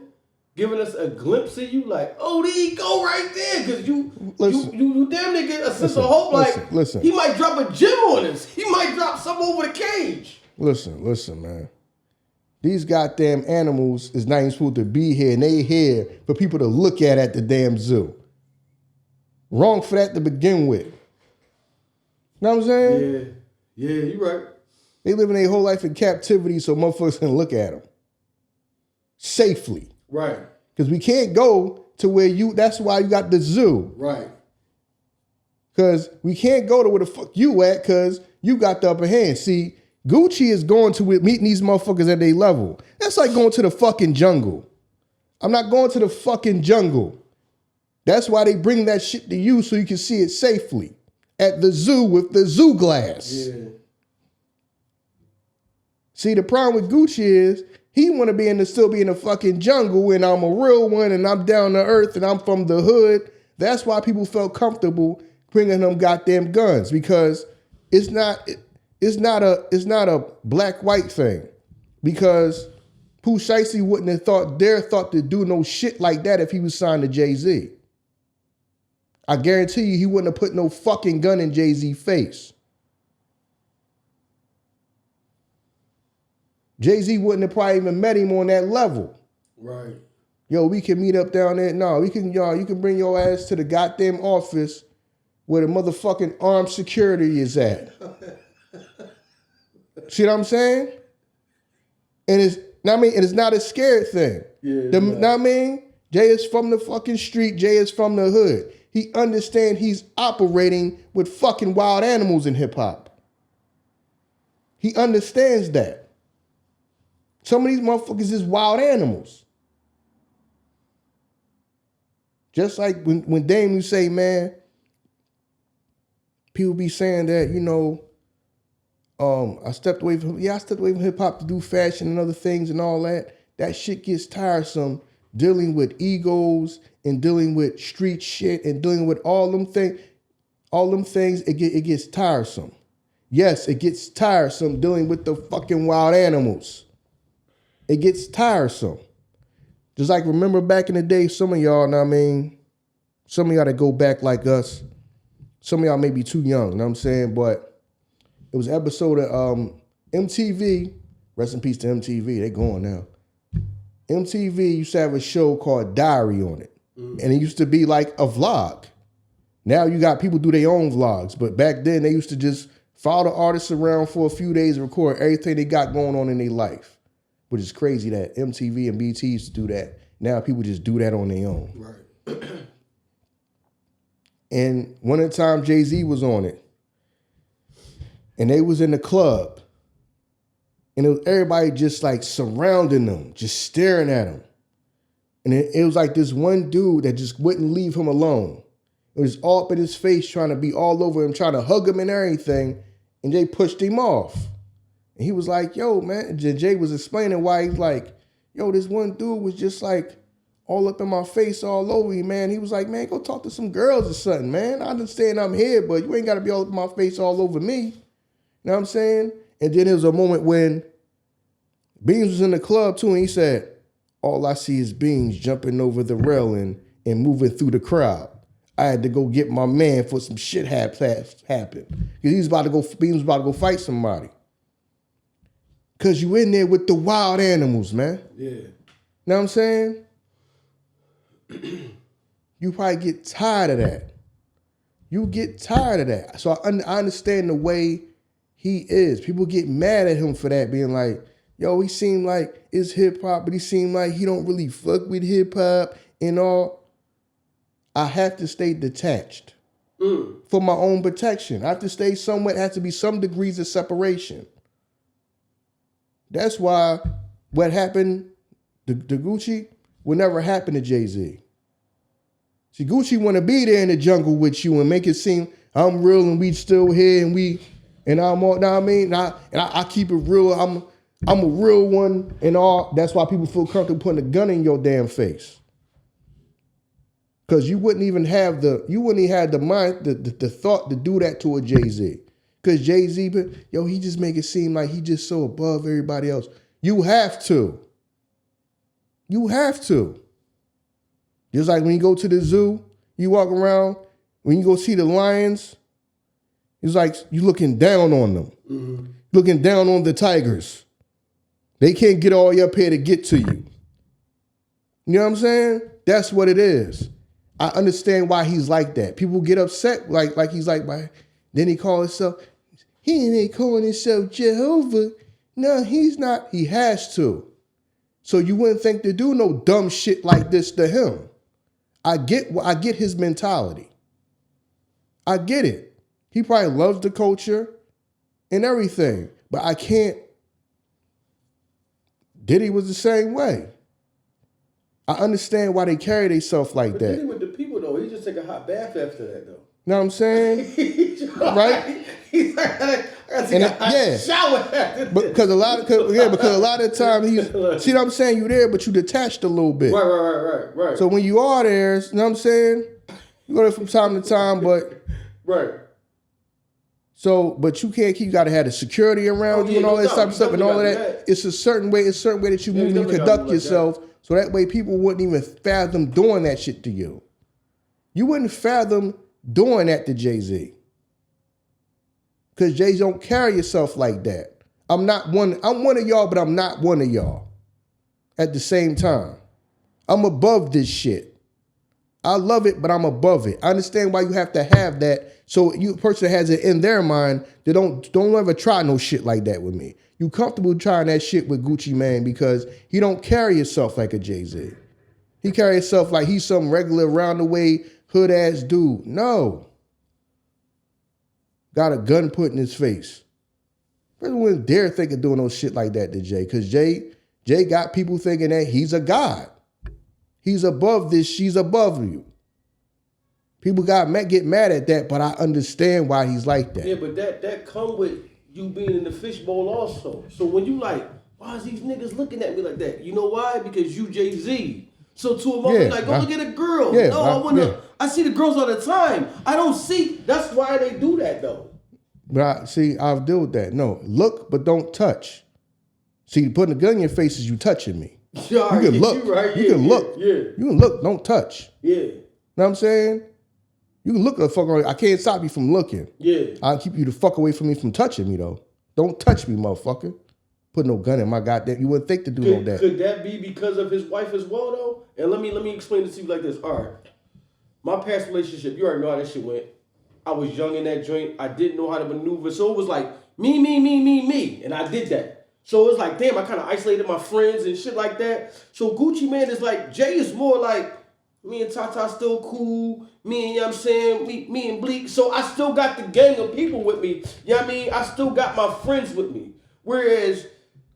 Speaker 1: giving us a glimpse of you, like, oh, there you go right there, because you damn near get a sense of hope, like he might drop a gem on us, he might drop something over the cage.
Speaker 2: Listen, man. These goddamn animals is not even supposed to be here, and they here for people to look at the damn zoo. Wrong for that to begin with. You know what I'm saying?
Speaker 1: Yeah, you're right.
Speaker 2: They living their whole life in captivity so motherfuckers can look at them. Safely.
Speaker 1: Right.
Speaker 2: Because we can't go to where that's why you got the zoo.
Speaker 1: Right.
Speaker 2: Because we can't go to where the fuck you at because you got the upper hand. See, Gucci is going to meeting these motherfuckers at their level. That's like going to the fucking jungle. I'm not going to the fucking jungle. That's why they bring that shit to you so you can see it safely. At the zoo with the zoo glass.
Speaker 1: Yeah.
Speaker 2: See, the problem with Gucci is he want to still be in the fucking jungle, and I'm a real one, and I'm down to earth, and I'm from the hood. That's why people felt comfortable bringing them goddamn guns, because it's not a black-white thing. Because Pooh Shiesty wouldn't have thought to do no shit like that if he was signed to Jay-Z. I guarantee you he wouldn't have put no fucking gun in Jay-Z's face. Jay-Z wouldn't have probably even met him on that level.
Speaker 1: Right.
Speaker 2: Yo, we can meet up down there. No, you can bring your ass to the goddamn office where the motherfucking armed security is at. See what I'm saying? And it's not a scared thing. Yeah. Know what I mean? Jay is from the fucking street. Jay is from the hood. He understands he's operating with fucking wild animals in hip hop. He understands that. Some of these motherfuckers is wild animals. Just like when Dame you say, man, people be saying that, I stepped away from hip hop to do fashion and other things and all that. That shit gets tiresome, dealing with egos and dealing with street shit and dealing with all them things, it gets tiresome. Yes, it gets tiresome dealing with the fucking wild animals. It gets tiresome. Just like, remember back in the day, some of y'all, some of y'all that go back like us, some of y'all may be too young, know what I'm saying? But it was an episode of MTV, rest in peace to MTV, they gone now. MTV used to have a show called Diary on it. And it used to be like a vlog. Now you got people do their own vlogs, but back then they used to just follow the artists around for a few days and record everything they got going on in their life. Which is crazy that MTV and BT used to do that. Now people just do that on their own. Right. And one of the times Jay-Z was on it, and they was in the club, and it was everybody just like surrounding them, just staring at him. And it was like this one dude that just wouldn't leave him alone. It was all up in his face, trying to be all over him, trying to hug him and everything, and Jay pushed him off. And he was like, yo, man, Jay was explaining why he's like, yo, this one dude was just like all up in my face, all over me, man. He was like, man, go talk to some girls or something, man. I understand I'm here, but you ain't got to be all up in my face, all over me. You know what I'm saying? And then there was a moment when Beans was in the club too, and he said, all I see is Beans jumping over the railing and moving through the crowd. I had to go get my man for some shit happened. Because Beans was about to go fight somebody. Because you in there with the wild animals, man. Yeah. Know what I'm saying? You probably get tired of that. You get tired of that. So I understand the way he is. People get mad at him for that, being like, yo, he seemed like it's hip-hop, but he seemed like he don't really fuck with hip-hop and all. I have to stay detached for my own protection. I have to stay somewhere. It has to be some degrees of separation. That's why what happened to Gucci will never happen to Jay-Z. See, Gucci want to be there in the jungle with you and make it seem I'm real and we still here and I'm all, know what I mean? I keep it real. I'm a real one and all. That's why people feel comfortable putting a gun in your damn face. Because you wouldn't even have the mind, the thought to do that to a Jay-Z. Because Jay-Z, he just make it seem like he just so above everybody else. You have to. You have to. Just like when you go to the zoo, you walk around, when you go see the lions, it's like you looking down on them. Mm-hmm. Looking down on the tigers. They can't get all the way up here to get to you. You know what I'm saying? That's what it is. I understand why he's like that. People get upset like he's like, then he call himself, he ain't calling himself Jehovah. No, he's not. He has to. So you wouldn't think to do no dumb shit like this to him. I get his mentality. I get it. He probably loves the culture and everything, but I can't. Diddy was the same way. I understand why they carry themselves like that.
Speaker 1: Diddy with the people though, he just take a hot bath after that though.
Speaker 2: Know what I'm saying? Right?
Speaker 1: He's like, Shower.
Speaker 2: Because a lot of the time he's see what I'm saying, you there, but you detached a little bit.
Speaker 1: Right.
Speaker 2: So when you are there, you know what I'm saying, you go there from time to time, but
Speaker 1: right.
Speaker 2: So, but you can't keep. You got to have the security around you and all that type of stuff and all of that. It's a certain way. It's a certain way that you move and you conduct yourself. So that way, people wouldn't even fathom doing that shit to you. You wouldn't fathom doing that to Jay-Z. Because Jay-Z don't carry yourself like that. I'm one of y'all, but I'm not one of y'all. At the same time, I'm above this shit. I love it, but I'm above it. I understand why you have to have that. So a person has it in their mind. They don't ever try no shit like that with me. You comfortable trying that shit with Gucci Mane because he don't carry himself like a Jay-Z. He carry himself like he's some regular around the way hood ass dude. No. Got a gun put in his face. Person wouldn't dare think of doing no shit like that to Jay. Because Jay got people thinking that he's a god. He's above this, she's above you. People get mad at that, but I understand why he's like that.
Speaker 1: Yeah, but that come with you being in the fishbowl also. So when you like, why is these niggas looking at me like that? You know why? Because you Jay-Z. So to a moment, like, go look at a girl.
Speaker 2: Yeah,
Speaker 1: no, I see the girls all the time. I don't see. That's why they do that though.
Speaker 2: But I'll deal with that. No, look, but don't touch. See, putting a gun in your face is you touching me. You can look. You can look. Yeah. You can look. Don't touch.
Speaker 1: Yeah.
Speaker 2: Know what I'm saying? You can look the fuck away. I can't stop you from looking.
Speaker 1: Yeah.
Speaker 2: I'll keep you the fuck away from me from touching me though. Don't touch me, motherfucker. Put no gun in my goddamn. You wouldn't think to do no that.
Speaker 1: Could that be because of his wife as well though? And let me explain this to you like this. All right. My past relationship, you already know how that shit went. I was young in that joint. I didn't know how to maneuver. So it was like me. And I did that. So it was like, damn, I kind of isolated my friends and shit like that. So Gucci Mane is like, Jay is more like, me and Tata still cool. Me and, you know what I'm saying, me and Bleak. So I still got the gang of people with me. You know what I mean? I still got my friends with me. Whereas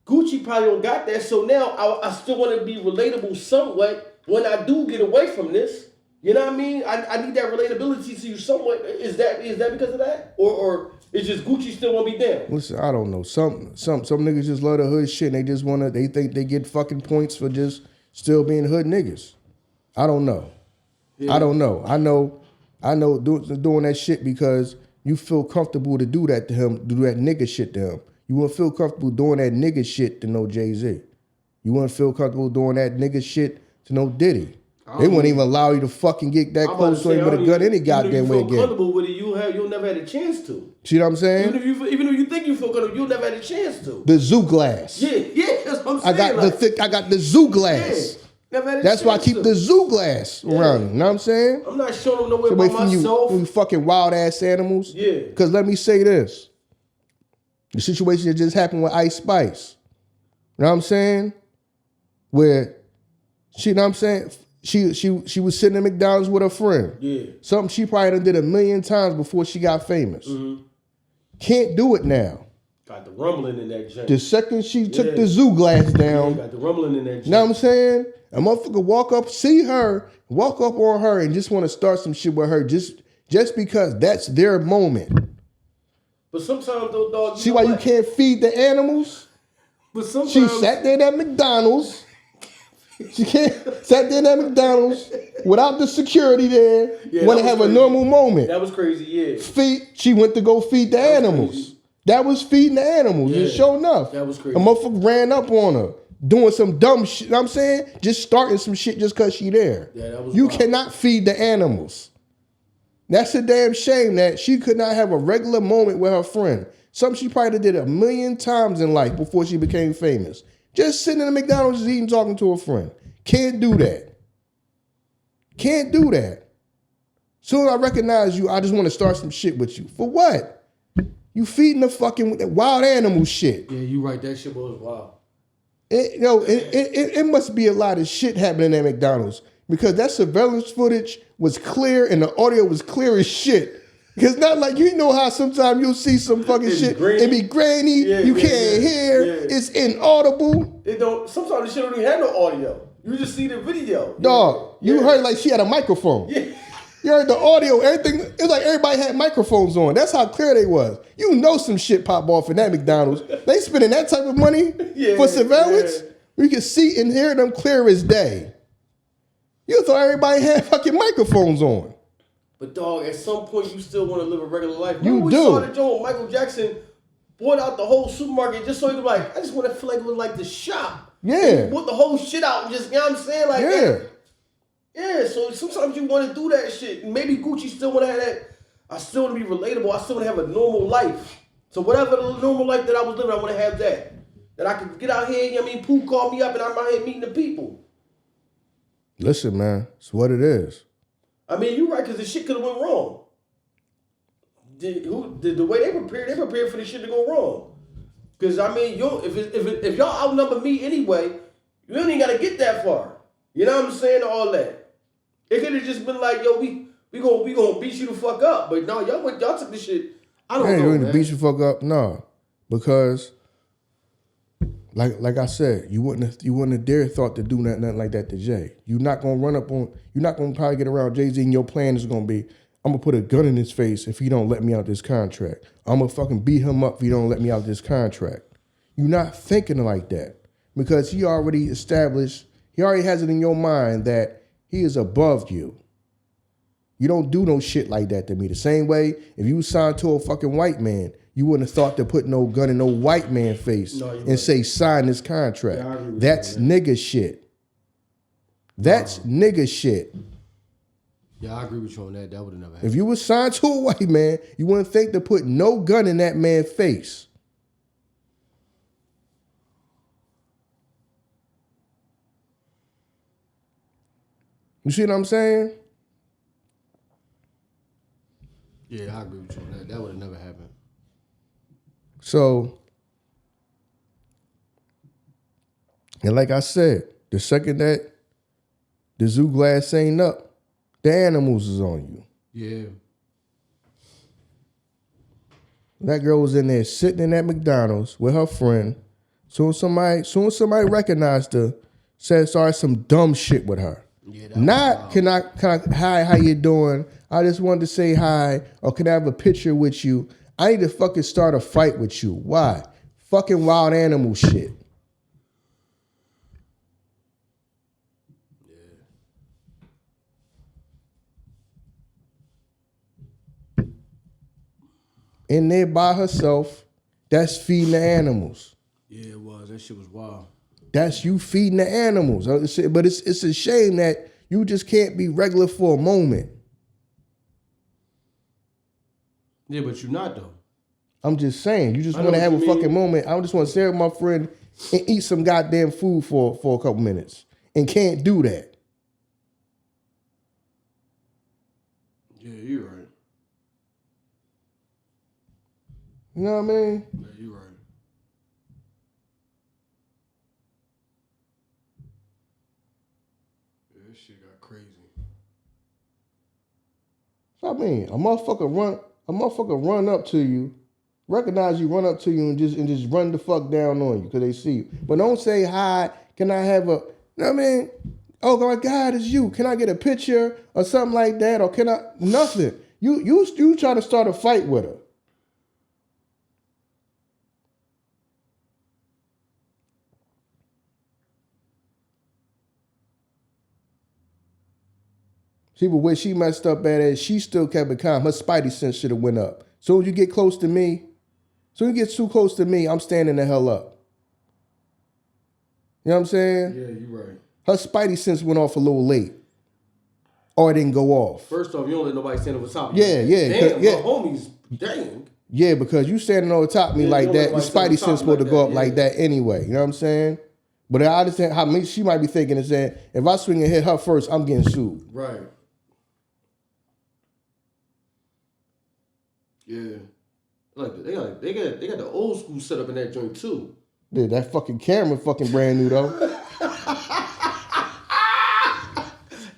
Speaker 1: Gucci probably don't got that. So now I still want to be relatable somewhat when I do get away from this. You know what I mean? I need that relatability to you somewhat. Is that because of that? Or it's just Gucci still won't be down?
Speaker 2: Listen, I don't know. Some niggas just love the hood shit and they think they get fucking points for just still being hood niggas. I don't know. Yeah. I don't know. I know doing that shit because you feel comfortable to do that to him, do that nigga shit to him. You wouldn't feel comfortable doing that nigga shit to no Jay-Z. You wouldn't feel comfortable doing that nigga shit to no Diddy. They wouldn't even allow you to fucking get that close to him with a gun any goddamn way again. If you feel comfortable with it, you'll never had a chance to. See what I'm saying?
Speaker 1: Even if you think you feel comfortable, you'll never had a chance to.
Speaker 2: The zoo glass.
Speaker 1: Yeah, that's what I'm saying.
Speaker 2: I got the zoo glass.
Speaker 1: Yeah, never had a
Speaker 2: That's
Speaker 1: chance
Speaker 2: why I keep the zoo glass around. You know what I'm saying?
Speaker 1: I'm not showing them nowhere by myself.
Speaker 2: You fucking wild ass animals.
Speaker 1: Yeah.
Speaker 2: Because let me say this. The situation that just happened with Ice Spice. You know what I'm saying? Where she, you know what I'm saying? She was sitting at McDonald's with her friend.
Speaker 1: Yeah.
Speaker 2: Something she probably done did 1,000,000 times before she got famous. Mm-hmm. Can't do it now.
Speaker 1: Got the rumbling in that joint.
Speaker 2: The second she took the zoo glass down.
Speaker 1: Got the rumbling in that joint.
Speaker 2: You know what I'm saying? A motherfucker walk up, see her, walk up on her and just want to start some shit with her just because that's their moment.
Speaker 1: But sometimes though, dog,
Speaker 2: see why you can't feed the animals? But sometimes she sat there at McDonald's. She sat there at McDonald's without the security there. Yeah, want to have crazy. A normal moment.
Speaker 1: That was crazy, yeah.
Speaker 2: She went to go feed the animals. Crazy. That was feeding the animals. Yeah. Sure enough.
Speaker 1: That was crazy.
Speaker 2: A motherfucker ran up on her, doing some dumb shit. You know what I'm saying? Just starting some shit just because she there.
Speaker 1: Yeah, that was
Speaker 2: you
Speaker 1: wild.
Speaker 2: Cannot feed the animals. That's a damn shame that she could not have a regular moment with her friend. Something she probably did 1,000,000 times in life before she became famous. Just sitting in the McDonald's just eating, talking to a friend. Can't do that. Can't do that. Soon as I recognize you, I just want to start some shit with you. For what? You feeding the fucking wild animal shit.
Speaker 1: Yeah, you right. That shit was wild.
Speaker 2: It must be a lot of shit happening at McDonald's because that surveillance footage was clear and the audio was clear as shit. Because not like, you know how sometimes you'll see some fucking shit, it be grainy, you can't hear, it's inaudible.
Speaker 1: Sometimes the shit don't even have no audio. You just see the video.
Speaker 2: Dog, you heard like she had a microphone.
Speaker 1: Yeah.
Speaker 2: You heard the audio, everything. It was like everybody had microphones on. That's how clear they was. You know some shit pop off in that McDonald's. They spending that type of money for surveillance. Yeah. We can see and hear them clear as day. You thought everybody had fucking microphones on.
Speaker 1: But dog, at some point you still want to live a regular life.
Speaker 2: You do.
Speaker 1: Saw the joint Michael Jackson bought out the whole supermarket just so he could be like, I just want to feel like it was like the shop.
Speaker 2: Yeah.
Speaker 1: He bought the whole shit out and just, you know what I'm saying? Like,
Speaker 2: yeah.
Speaker 1: Yeah, so sometimes you want to do that shit. Maybe Gucci still want to have that. I still want to be relatable. I still want to have a normal life. So whatever the normal life that I was living, I want to have that. That I could get out here, you know what I mean? Pooh called me up and I'm out here meeting the people.
Speaker 2: Listen, man, it's what it is.
Speaker 1: I mean, you're right, because the shit could have went wrong. The way they prepared for the shit to go wrong. Because, I mean, if y'all outnumber me anyway, you ain't got to get that far. You know what I'm saying? All that. It could have just been like, yo, we gonna beat you the fuck up. But no, y'all took this shit. I don't know, man.
Speaker 2: Beat you the fuck up? No. Because, like I said, you wouldn't have dared thought to do nothing like that to Jay. You're not gonna probably get around Jay-Z, and your plan is gonna be, I'm gonna put a gun in his face if he don't let me out this contract. I'm gonna fucking beat him up if he don't let me out this contract. You're not thinking like that. Because he already has it in your mind that he is above you. You don't do no shit like that to me. The same way, if you was signed to a fucking white man, you wouldn't have thought to put no gun in no white man's face and say, sign this contract. Yeah, that's nigga shit. That's nigga shit.
Speaker 1: Yeah, I agree with you on that. That would have never happened.
Speaker 2: If you was signed to a white man, you wouldn't think to put no gun in that man's face. You see what I'm saying?
Speaker 1: Yeah, I agree with you on that. That would have never happened.
Speaker 2: So, and like I said, the second that the zoo glass ain't up, the animals is on you.
Speaker 1: Yeah.
Speaker 2: That girl was in there sitting in that McDonald's with her friend. Soon as somebody recognized her, said started some dumb shit with her. Yeah, not can I hi, how you doing? I just wanted to say hi, or can I have a picture with you? I need to fucking start a fight with you. Why? Fucking wild animal shit. Yeah. In there by herself, that's feeding the animals.
Speaker 1: Yeah, it was. That shit was wild.
Speaker 2: That's you feeding the animals. But it's a shame that you just can't be regular for a moment.
Speaker 1: Yeah, but you're not, though.
Speaker 2: I'm just saying. You just want to have a fucking moment. I just want to stay with my friend and eat some goddamn food for a couple minutes. And can't do that.
Speaker 1: Yeah, you're right.
Speaker 2: You know what I mean?
Speaker 1: Yeah, you're right. This shit got crazy.
Speaker 2: So I mean, a motherfucker run up to you, recognize you, run up to you, and just run the fuck down on you because they see you. But don't say hi. Can I have a? You know what I mean? Oh my God, it's you. Can I get a picture or something like that? Or can I? Nothing. You try to start a fight with her. See, but where she messed up at is she still kept it calm. Her spidey sense should have went up. So when you get close to me, too close to me, I'm standing the hell up. You know what I'm saying?
Speaker 1: Yeah, you're right.
Speaker 2: Her spidey sense went off a little late. Or it didn't go off.
Speaker 1: First off, you don't let nobody stand over top of
Speaker 2: you. Yeah.
Speaker 1: Damn, my homies, dang.
Speaker 2: Yeah, because you standing over top of me like that, your spidey sense supposed to go up like that anyway. You know what I'm saying? But I understand how she might be thinking and saying, if I swing and hit her first, I'm getting sued.
Speaker 1: Right. Yeah. Like they got the old school setup in that joint too.
Speaker 2: Yeah, that fucking camera fucking brand new though.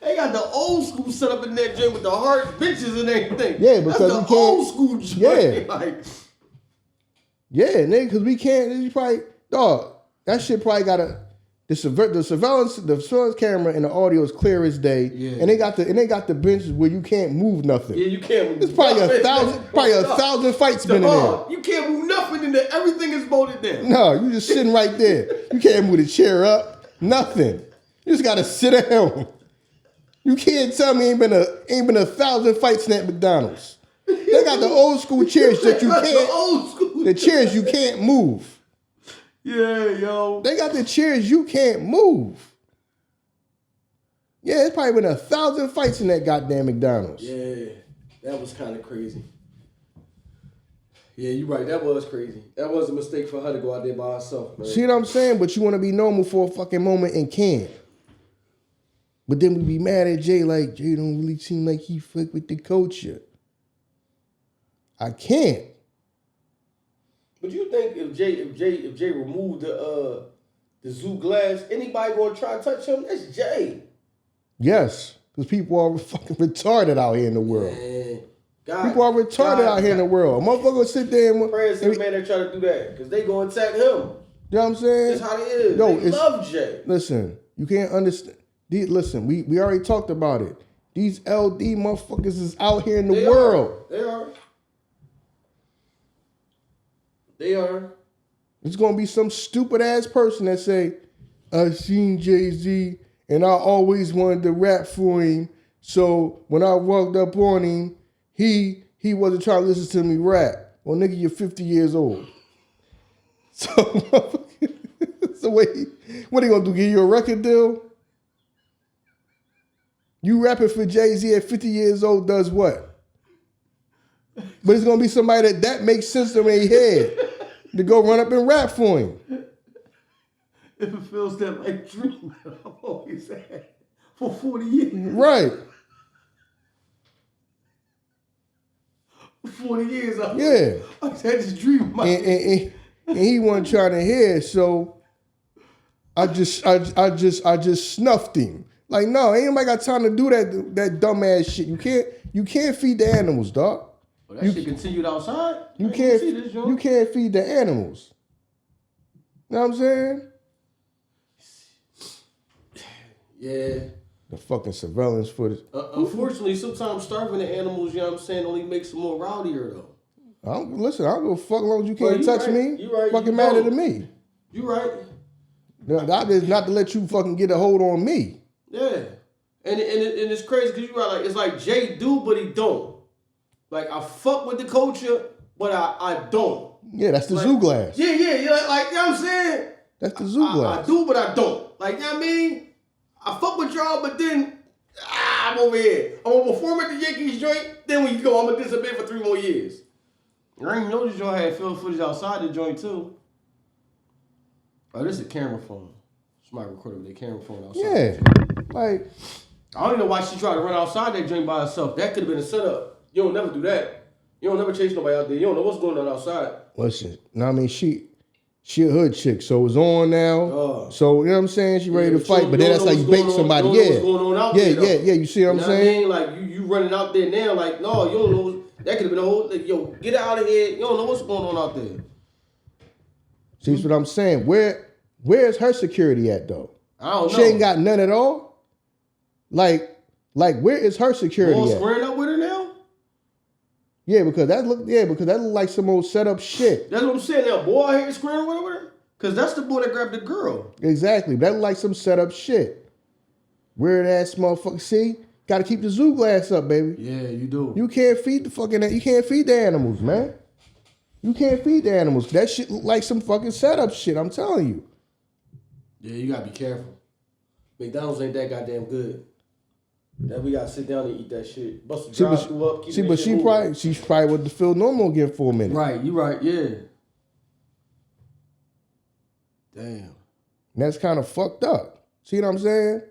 Speaker 1: They got the old school setup in that joint with the hard bitches and everything.
Speaker 2: Yeah, because
Speaker 1: that's the old school joint.
Speaker 2: Yeah.
Speaker 1: Like,
Speaker 2: yeah, nigga, because we can't. You probably, dog. That shit probably got The surveillance camera and the audio is clear as day.
Speaker 1: Yeah.
Speaker 2: And they got the benches where you can't move nothing.
Speaker 1: Yeah, you can't move.
Speaker 2: It's probably a thousand fights been in there.
Speaker 1: You can't move nothing in there. Everything is bolted down.
Speaker 2: No, you just sitting right there. You can't move the chair up. Nothing. You just gotta sit down. You can't tell me ain't been a 1,000 fights in that McDonald's. They got the old school chairs that you can't.
Speaker 1: The old school.
Speaker 2: The chairs you can't move.
Speaker 1: Yeah, yo.
Speaker 2: They got the chairs you can't move. Yeah, it's probably been 1,000 fights in that goddamn McDonald's.
Speaker 1: Yeah, that was kind of crazy. Yeah, you're right. That was crazy. That was a mistake for her to go out there by herself, man.
Speaker 2: See what I'm saying? But you want to be normal for a fucking moment and can't. But then we be mad at Jay like, Jay don't really seem like he fuck with the culture. I can't.
Speaker 1: But you think if Jay removed the zoo glass, anybody gonna try to touch him? That's Jay.
Speaker 2: Yes, because people are fucking retarded out here in the world.
Speaker 1: Man,
Speaker 2: people are retarded out here in the world. A motherfucker sit there and
Speaker 1: prayers to the man that try to do that because they gonna attack him. You know
Speaker 2: what I'm saying?
Speaker 1: That's how they is.
Speaker 2: Yo,
Speaker 1: they love Jay.
Speaker 2: Listen, you can't understand. Listen, we already talked about it. These LD motherfuckers is out here in the world.
Speaker 1: They are.
Speaker 2: It's gonna be some stupid ass person that say, I seen Jay-Z and I always wanted to rap for him. So when I walked up on him, he wasn't trying to listen to me rap. Well, nigga, you're 50 years old. So what are you gonna do? Give you a record deal? You rapping for Jay-Z at 50 years old does what? But it's gonna be somebody that makes sense to their head to go run up and rap for him.
Speaker 1: If it feels that like dream that I've always had for 40 years.
Speaker 2: Right.
Speaker 1: 40 years. I just had this dream.
Speaker 2: And he wasn't trying to hear, so I just snuffed him. Like, no, ain't nobody got time to do that dumbass shit. You can't feed the animals, dog.
Speaker 1: Well, that shit continued outside.
Speaker 2: You can't feed the animals. You know what I'm saying?
Speaker 1: Yeah.
Speaker 2: The fucking surveillance footage.
Speaker 1: Unfortunately, sometimes starving the animals, you know what I'm saying, only makes them more rowdier though.
Speaker 2: I don't give a fuck as long as you can't touch me.
Speaker 1: You right.
Speaker 2: Fucking matter to me.
Speaker 1: You right.
Speaker 2: That is not to let you fucking get a hold on me.
Speaker 1: Yeah. And it's crazy because you right, like it's like Jay do, but he don't. Like I fuck with the culture, but I don't.
Speaker 2: Yeah, that's the zoo glass.
Speaker 1: Yeah, like you know what I'm saying?
Speaker 2: That's the zoo glass.
Speaker 1: I do, but I don't. Like, you know what I mean? I fuck with y'all, but then I'm over here. I'm gonna perform at the Yankees joint, then when you go, I'm gonna disappear for 3 more years. I didn't know this y'all had film footage outside the joint too. Oh, this is a camera phone. Somebody recorded with their camera phone outside.
Speaker 2: Yeah. Like,
Speaker 1: I don't know why she tried to run outside that joint by herself. That could have been a setup. You don't never do that. You don't never chase nobody out there. You don't know what's going on outside.
Speaker 2: Listen, I mean, she a hood chick, so it's on now. So, you know what I'm saying? She ready to fight, but then that's how you bait somebody.
Speaker 1: What's going on out there,
Speaker 2: yeah. You see what I'm saying?
Speaker 1: What I mean? Like, you running out there now, like, no, you don't know. That could have been a whole, like, yo, get out of here. You don't know what's going on out there.
Speaker 2: See what I'm saying? Where's her security at, though?
Speaker 1: I don't know.
Speaker 2: She ain't got none at all? Like where is her security at?
Speaker 1: Squaring up with her now?
Speaker 2: Yeah, because that look like some old setup shit.
Speaker 1: That's what I'm saying. Now, boy out here squaring with her? Because that's the boy that grabbed the girl.
Speaker 2: Exactly. That look like some setup shit. Weird ass motherfucker. See? Got to keep the zoo glass up, baby.
Speaker 1: Yeah, you do.
Speaker 2: You can't feed the animals, man. You can't feed the animals. That shit look like some fucking setup shit, I'm telling you.
Speaker 1: Yeah, you got to be careful. McDonald's ain't that goddamn good. That we got to sit down and eat that shit. Bust the drive-thru up.
Speaker 2: She probably would feel normal again for a minute.
Speaker 1: Right, you right, yeah. Damn.
Speaker 2: And that's kind of fucked up. See what I'm saying?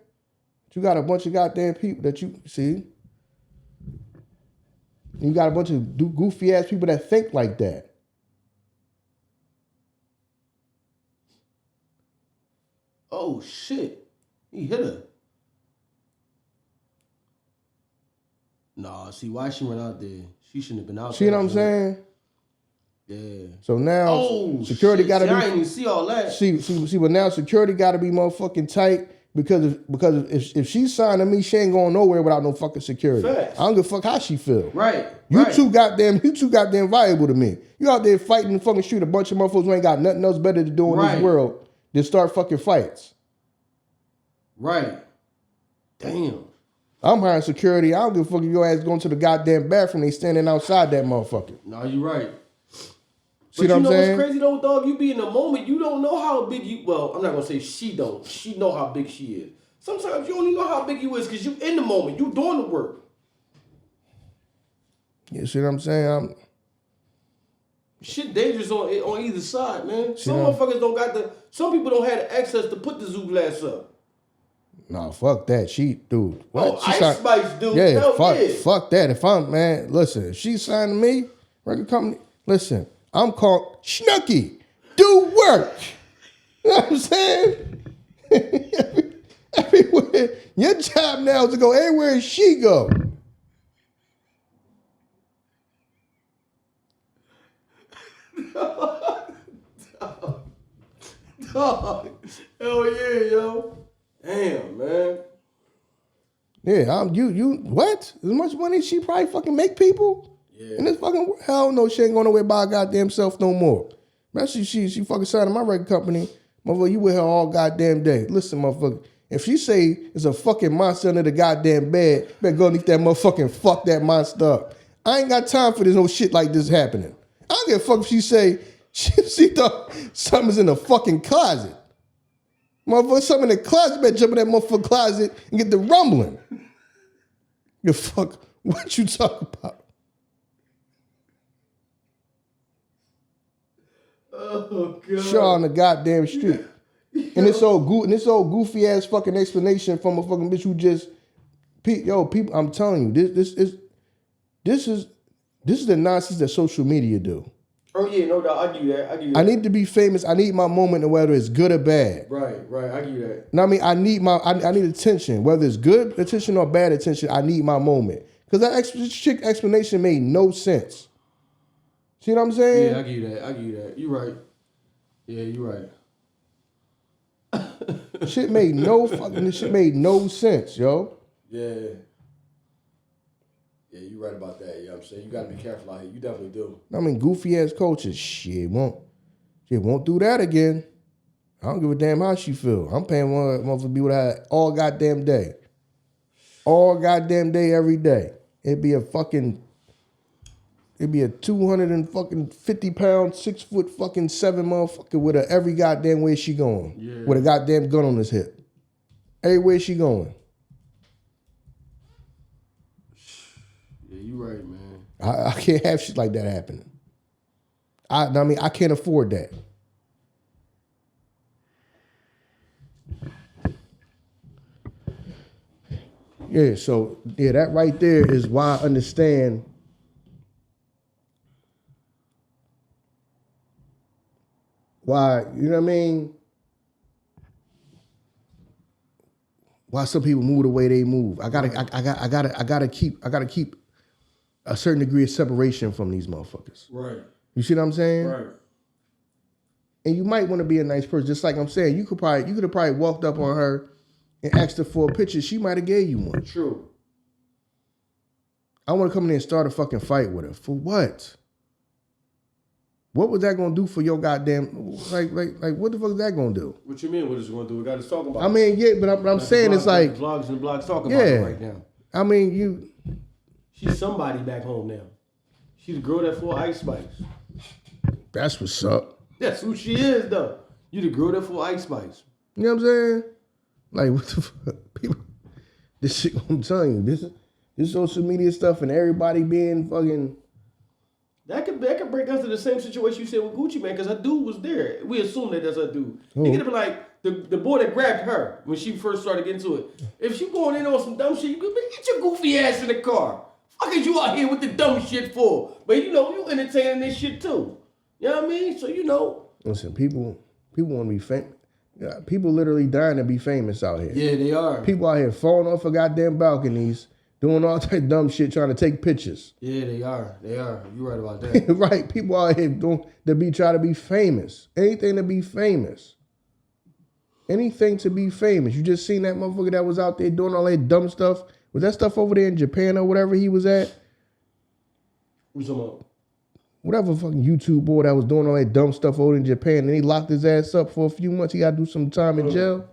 Speaker 2: You got a bunch of goddamn people that you see. You got a bunch of goofy ass people that think like that.
Speaker 1: Oh shit. He hit her. Nah, see why she went out there? She shouldn't have been out there.
Speaker 2: See what I'm saying?
Speaker 1: Yeah.
Speaker 2: So now security got to be.
Speaker 1: I didn't even see all that.
Speaker 2: See, but now security got to be motherfucking tight because if she's signing me, she ain't going nowhere without no fucking security.
Speaker 1: Facts.
Speaker 2: I don't give a fuck how she feel.
Speaker 1: Right.
Speaker 2: You too goddamn valuable to me. You out there fighting in the fucking street, a bunch of motherfuckers who ain't got nothing else better to do in this world than start fucking fights.
Speaker 1: Right. Damn.
Speaker 2: I'm hiring security. I don't give a fuck if your ass going to the goddamn bathroom. They standing outside that motherfucker.
Speaker 1: No, you right.
Speaker 2: See what I'm saying?
Speaker 1: What's crazy though, dog? You be in the moment. You don't know how big you. Well, I'm not gonna say she don't. She know how big she is. Sometimes you don't even know how big you is because you in the moment. You doing the work.
Speaker 2: You see what I'm saying?
Speaker 1: Shit dangerous on either side, man. Some motherfuckers don't got the. Some people don't have the access to put the zoo glass up.
Speaker 2: Nah, fuck that. Dude. What?
Speaker 1: Oh, Ice Spice, dude.
Speaker 2: Yeah, fuck that. If listen, if she signed to me, record company, listen, I'm called Snooky. Do work. You know what I'm saying? Everywhere. Your job now is to go everywhere she go.
Speaker 1: Dog. Hell yeah, yo. Damn, man.
Speaker 2: Yeah, you what? As much money she probably fucking make people? Yeah. In this fucking hell no, she ain't going nowhere by her goddamn self no more. Especially she fucking signed my record company. Motherfucker, you with her all goddamn day. Listen, motherfucker, if she say it's a fucking monster under the goddamn bed, you better go underneath that motherfucking fuck that monster up. I ain't got time for this no shit like this happening. I don't give a fuck if she say she thought something's in the fucking closet. Motherfucker, something in the closet, better jump in that motherfucking closet and get the rumbling. The fuck, what you talking about?
Speaker 1: Oh, God.
Speaker 2: Shaw on the goddamn street. And this old goofy ass fucking explanation from a fucking bitch who just, people, I'm telling you, this is the nonsense that social media do.
Speaker 1: Oh yeah, no doubt. I do that.
Speaker 2: I need to be famous. I need my moment, whether it's good or bad.
Speaker 1: Right. I do that.
Speaker 2: No, I mean, I need attention, whether it's good attention or bad attention. I need my moment because that chick explanation made no sense. See what I'm saying?
Speaker 1: Yeah, I give you that. You right. Yeah, you right.
Speaker 2: Shit made no sense, yo.
Speaker 1: Yeah. Yeah, you right about that. You know what I'm saying? You gotta be careful out here. You definitely do.
Speaker 2: I mean, goofy ass coaches, shit won't do that again. I don't give a damn how she feel. I'm paying one motherfucker to be with her all goddamn day. All goddamn day, every day. It'd be a 250-pound, 6'7" motherfucker with her every goddamn way she going. Yeah. With a goddamn gun on his hip. Everywhere she going.
Speaker 1: Yeah, you right, man.
Speaker 2: I can't have shit like that happening. I can't afford that. Yeah, so that right there is why I understand why, you know what I mean? Why some people move the way they move. I gotta keep a certain degree of separation from these motherfuckers.
Speaker 1: Right.
Speaker 2: You see what I'm saying?
Speaker 1: Right.
Speaker 2: And you might want to be a nice person, just like I'm saying. You could have probably walked up on her and asked her for a picture. She might have gave you one.
Speaker 1: True.
Speaker 2: I want to come in there and start a fucking fight with her. For what? What was that gonna do for your goddamn like what the fuck is that gonna do?
Speaker 1: What you mean? What is it gonna do? We got to talk about.
Speaker 2: I mean, yeah, but I'm saying it's like
Speaker 1: vlogs and blogs talking about it right now.
Speaker 2: I mean,
Speaker 1: she's somebody back home now. She's the girl that fought Ice Spice.
Speaker 2: That's what's up.
Speaker 1: That's who she is, though. You the girl that fought Ice Spice.
Speaker 2: You know what I'm saying? Like, what the fuck? People, this shit, I'm telling you, this social media stuff and everybody being fucking.
Speaker 1: That could break down to the same situation you said with Gucci Mane, because her dude was there. We assume that that's her dude.
Speaker 2: Who?
Speaker 1: He could have been like the boy that grabbed her when she first started getting to it. If she going in on some dumb shit, you could get your goofy ass in the car. Fuck is you out here with the dumb shit for? But you entertaining this shit too. You know what I mean? So
Speaker 2: Listen, people want to be famous. Yeah, people literally dying to be famous out here.
Speaker 1: Yeah, they are.
Speaker 2: People out here falling off of goddamn balconies. doing all type of dumb shit, trying to take pictures.
Speaker 1: Yeah, they are. You're right about that.
Speaker 2: Right? People out here trying to be famous. Anything to be famous. Anything to be famous. You just seen that motherfucker that was out there doing all that dumb stuff. Was that stuff over there in Japan or whatever he was at?
Speaker 1: What's up?
Speaker 2: Whatever fucking YouTube boy that was doing all that dumb stuff over in Japan, and he locked his ass up for a few months. He got to do some time in jail.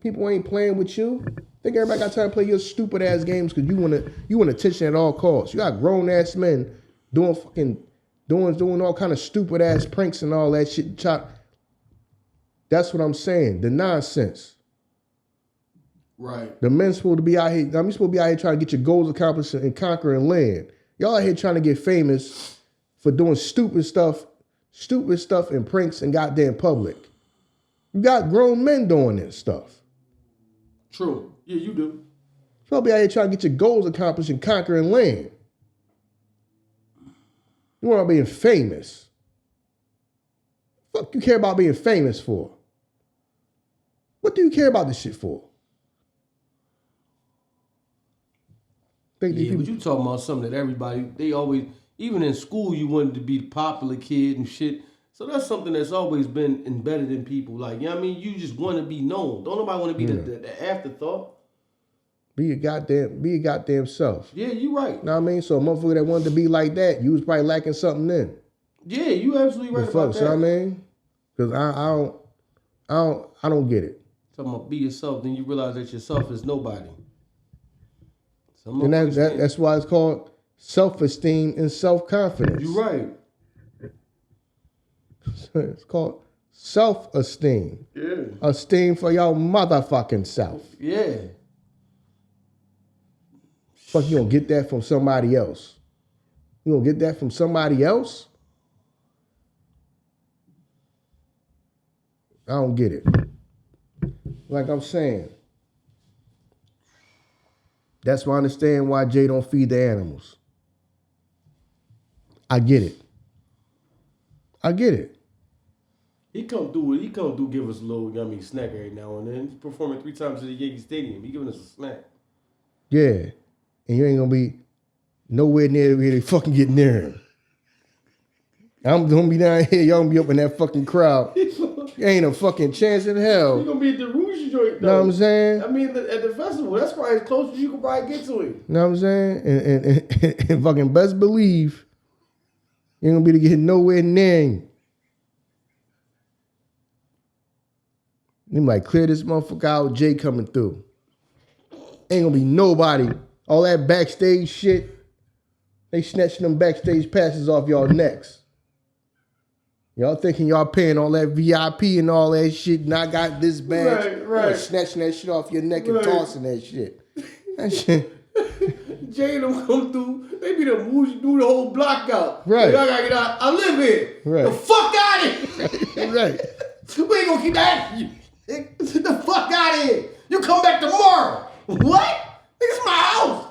Speaker 2: People ain't playing with you. Think everybody got time to play your stupid ass games because you want attention at all costs. You got grown ass men doing all kind of stupid ass pranks and all that shit. That's what I'm saying. The nonsense.
Speaker 1: Right.
Speaker 2: The men's supposed to be out here. I'm supposed to be out here trying to get your goals accomplished and conquering land. Y'all out here trying to get famous for doing stupid stuff and pranks in goddamn public. You got grown men doing this stuff.
Speaker 1: True. Yeah, you do.
Speaker 2: You're supposed to be out here trying to get your goals accomplished and conquering land. You want to be famous. Fuck you care about being famous for? What do you care about this shit for?
Speaker 1: But you talking about something that everybody, they always, even in school, you wanted to be the popular kid and shit. So that's something that's always been embedded in people. Like, you know what I mean? You just want to be known. Don't nobody want to be the afterthought.
Speaker 2: Be your goddamn self.
Speaker 1: Yeah, you right.
Speaker 2: Know what I mean? So a motherfucker that wanted to be like that, you was probably lacking something then.
Speaker 1: Yeah, you absolutely right about that.
Speaker 2: You know what I mean? Because I don't get it.
Speaker 1: Talking about be yourself, then you realize that yourself is nobody.
Speaker 2: And that's why it's called self-esteem and self-confidence.
Speaker 1: You're right.
Speaker 2: It's called self-esteem.
Speaker 1: Yeah.
Speaker 2: Esteem for your motherfucking self.
Speaker 1: Yeah.
Speaker 2: Fuck, you gonna get that from somebody else? You gonna get that from somebody else? I don't get it. Like I'm saying. That's why I understand why Jay don't feed the animals. I get it.
Speaker 1: He come through, give us a little yummy snack every now and then. He's performing 3 times at the Yankee Stadium. He giving us a snack.
Speaker 2: Yeah. And you ain't gonna be nowhere near where they fucking get near him. I'm gonna be down here, y'all gonna be up in that fucking crowd. Ain't a fucking chance in hell.
Speaker 1: You gonna be at the Rouge joint though.
Speaker 2: Know what I'm saying?
Speaker 1: I mean, at the festival, that's probably as close as you can probably get to it.
Speaker 2: Know what I'm saying? And fucking best believe you ain't gonna be to get nowhere near him. You might clear this motherfucker out, Jay coming through. Ain't gonna be nobody. All that backstage shit, they snatching them backstage passes off y'all necks. Y'all thinking y'all paying all that VIP and all that shit, and I got this badge.
Speaker 1: Right.
Speaker 2: Snatching that shit off your neck and tossing that shit. That shit.
Speaker 1: Jay and them come through, they be the moves, do the whole block out.
Speaker 2: Right.
Speaker 1: Y'all gotta get out. I live here.
Speaker 2: Right.
Speaker 1: The fuck out of here.
Speaker 2: Right.
Speaker 1: We ain't gonna keep asking you. The fuck out of here. You come back tomorrow. What? It's my house.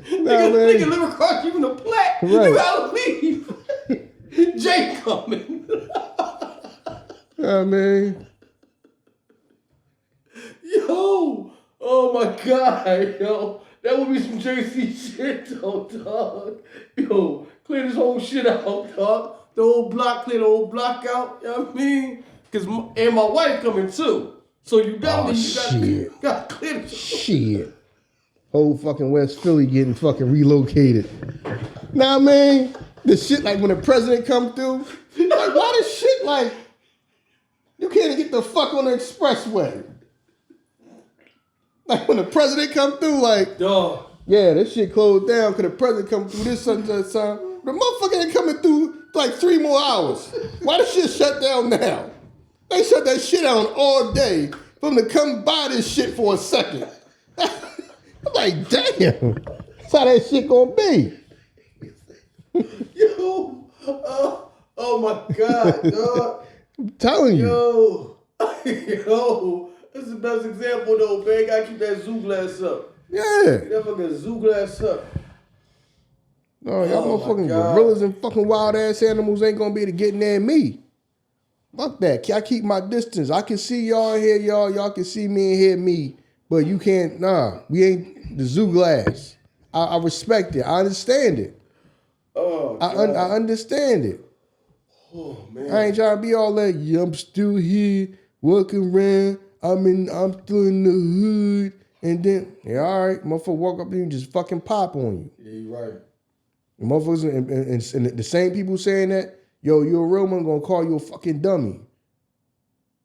Speaker 1: Nigga live across you in the plat.
Speaker 2: Right.
Speaker 1: You gotta leave. Jay coming.
Speaker 2: I mean.
Speaker 1: Yo. Oh my God. Yo. That would be some JC shit though, dog. Yo. Clear this whole shit out, dog. The whole block, clear the whole block out. You know what I mean? And my wife coming too. So you definitely got to clear the
Speaker 2: shit. Whole fucking West Philly getting fucking relocated. Nah, man. The shit like when the president come through. Like, why the shit like you can't get the fuck on the expressway? Like when the president come through, like,
Speaker 1: dog.
Speaker 2: Yeah, this shit closed down because the president come through this such and time. The motherfucker ain't coming through like 3 more hours. Why the shit shut down now? They shut that shit down all day for them to come by this shit for a second. I'm like, damn. That's how that shit gonna be.
Speaker 1: Yo. Oh my God, dog.
Speaker 2: I'm telling you.
Speaker 1: Yo. This is the best example though, man. Gotta keep that zoo glass up.
Speaker 2: Yeah.
Speaker 1: That fucking zoo glass up.
Speaker 2: No, y'all motherfucking gorillas and fucking wild ass animals ain't gonna be able to get near me. Fuck that. I keep my distance. I can see y'all and hear y'all. Y'all can see me and hear me. But you can't, nah. We ain't the zoo glass. I respect it. I understand it.
Speaker 1: Oh,
Speaker 2: I understand it.
Speaker 1: Oh, man.
Speaker 2: I ain't trying to be all that. Yeah, I'm still here, walking around. I'm still in the hood. And then, yeah, all right, motherfucker walk up there and just fucking pop on you.
Speaker 1: Yeah, you right.
Speaker 2: And motherfuckers, and the same people saying that, yo, you a real one, gonna call you a fucking dummy.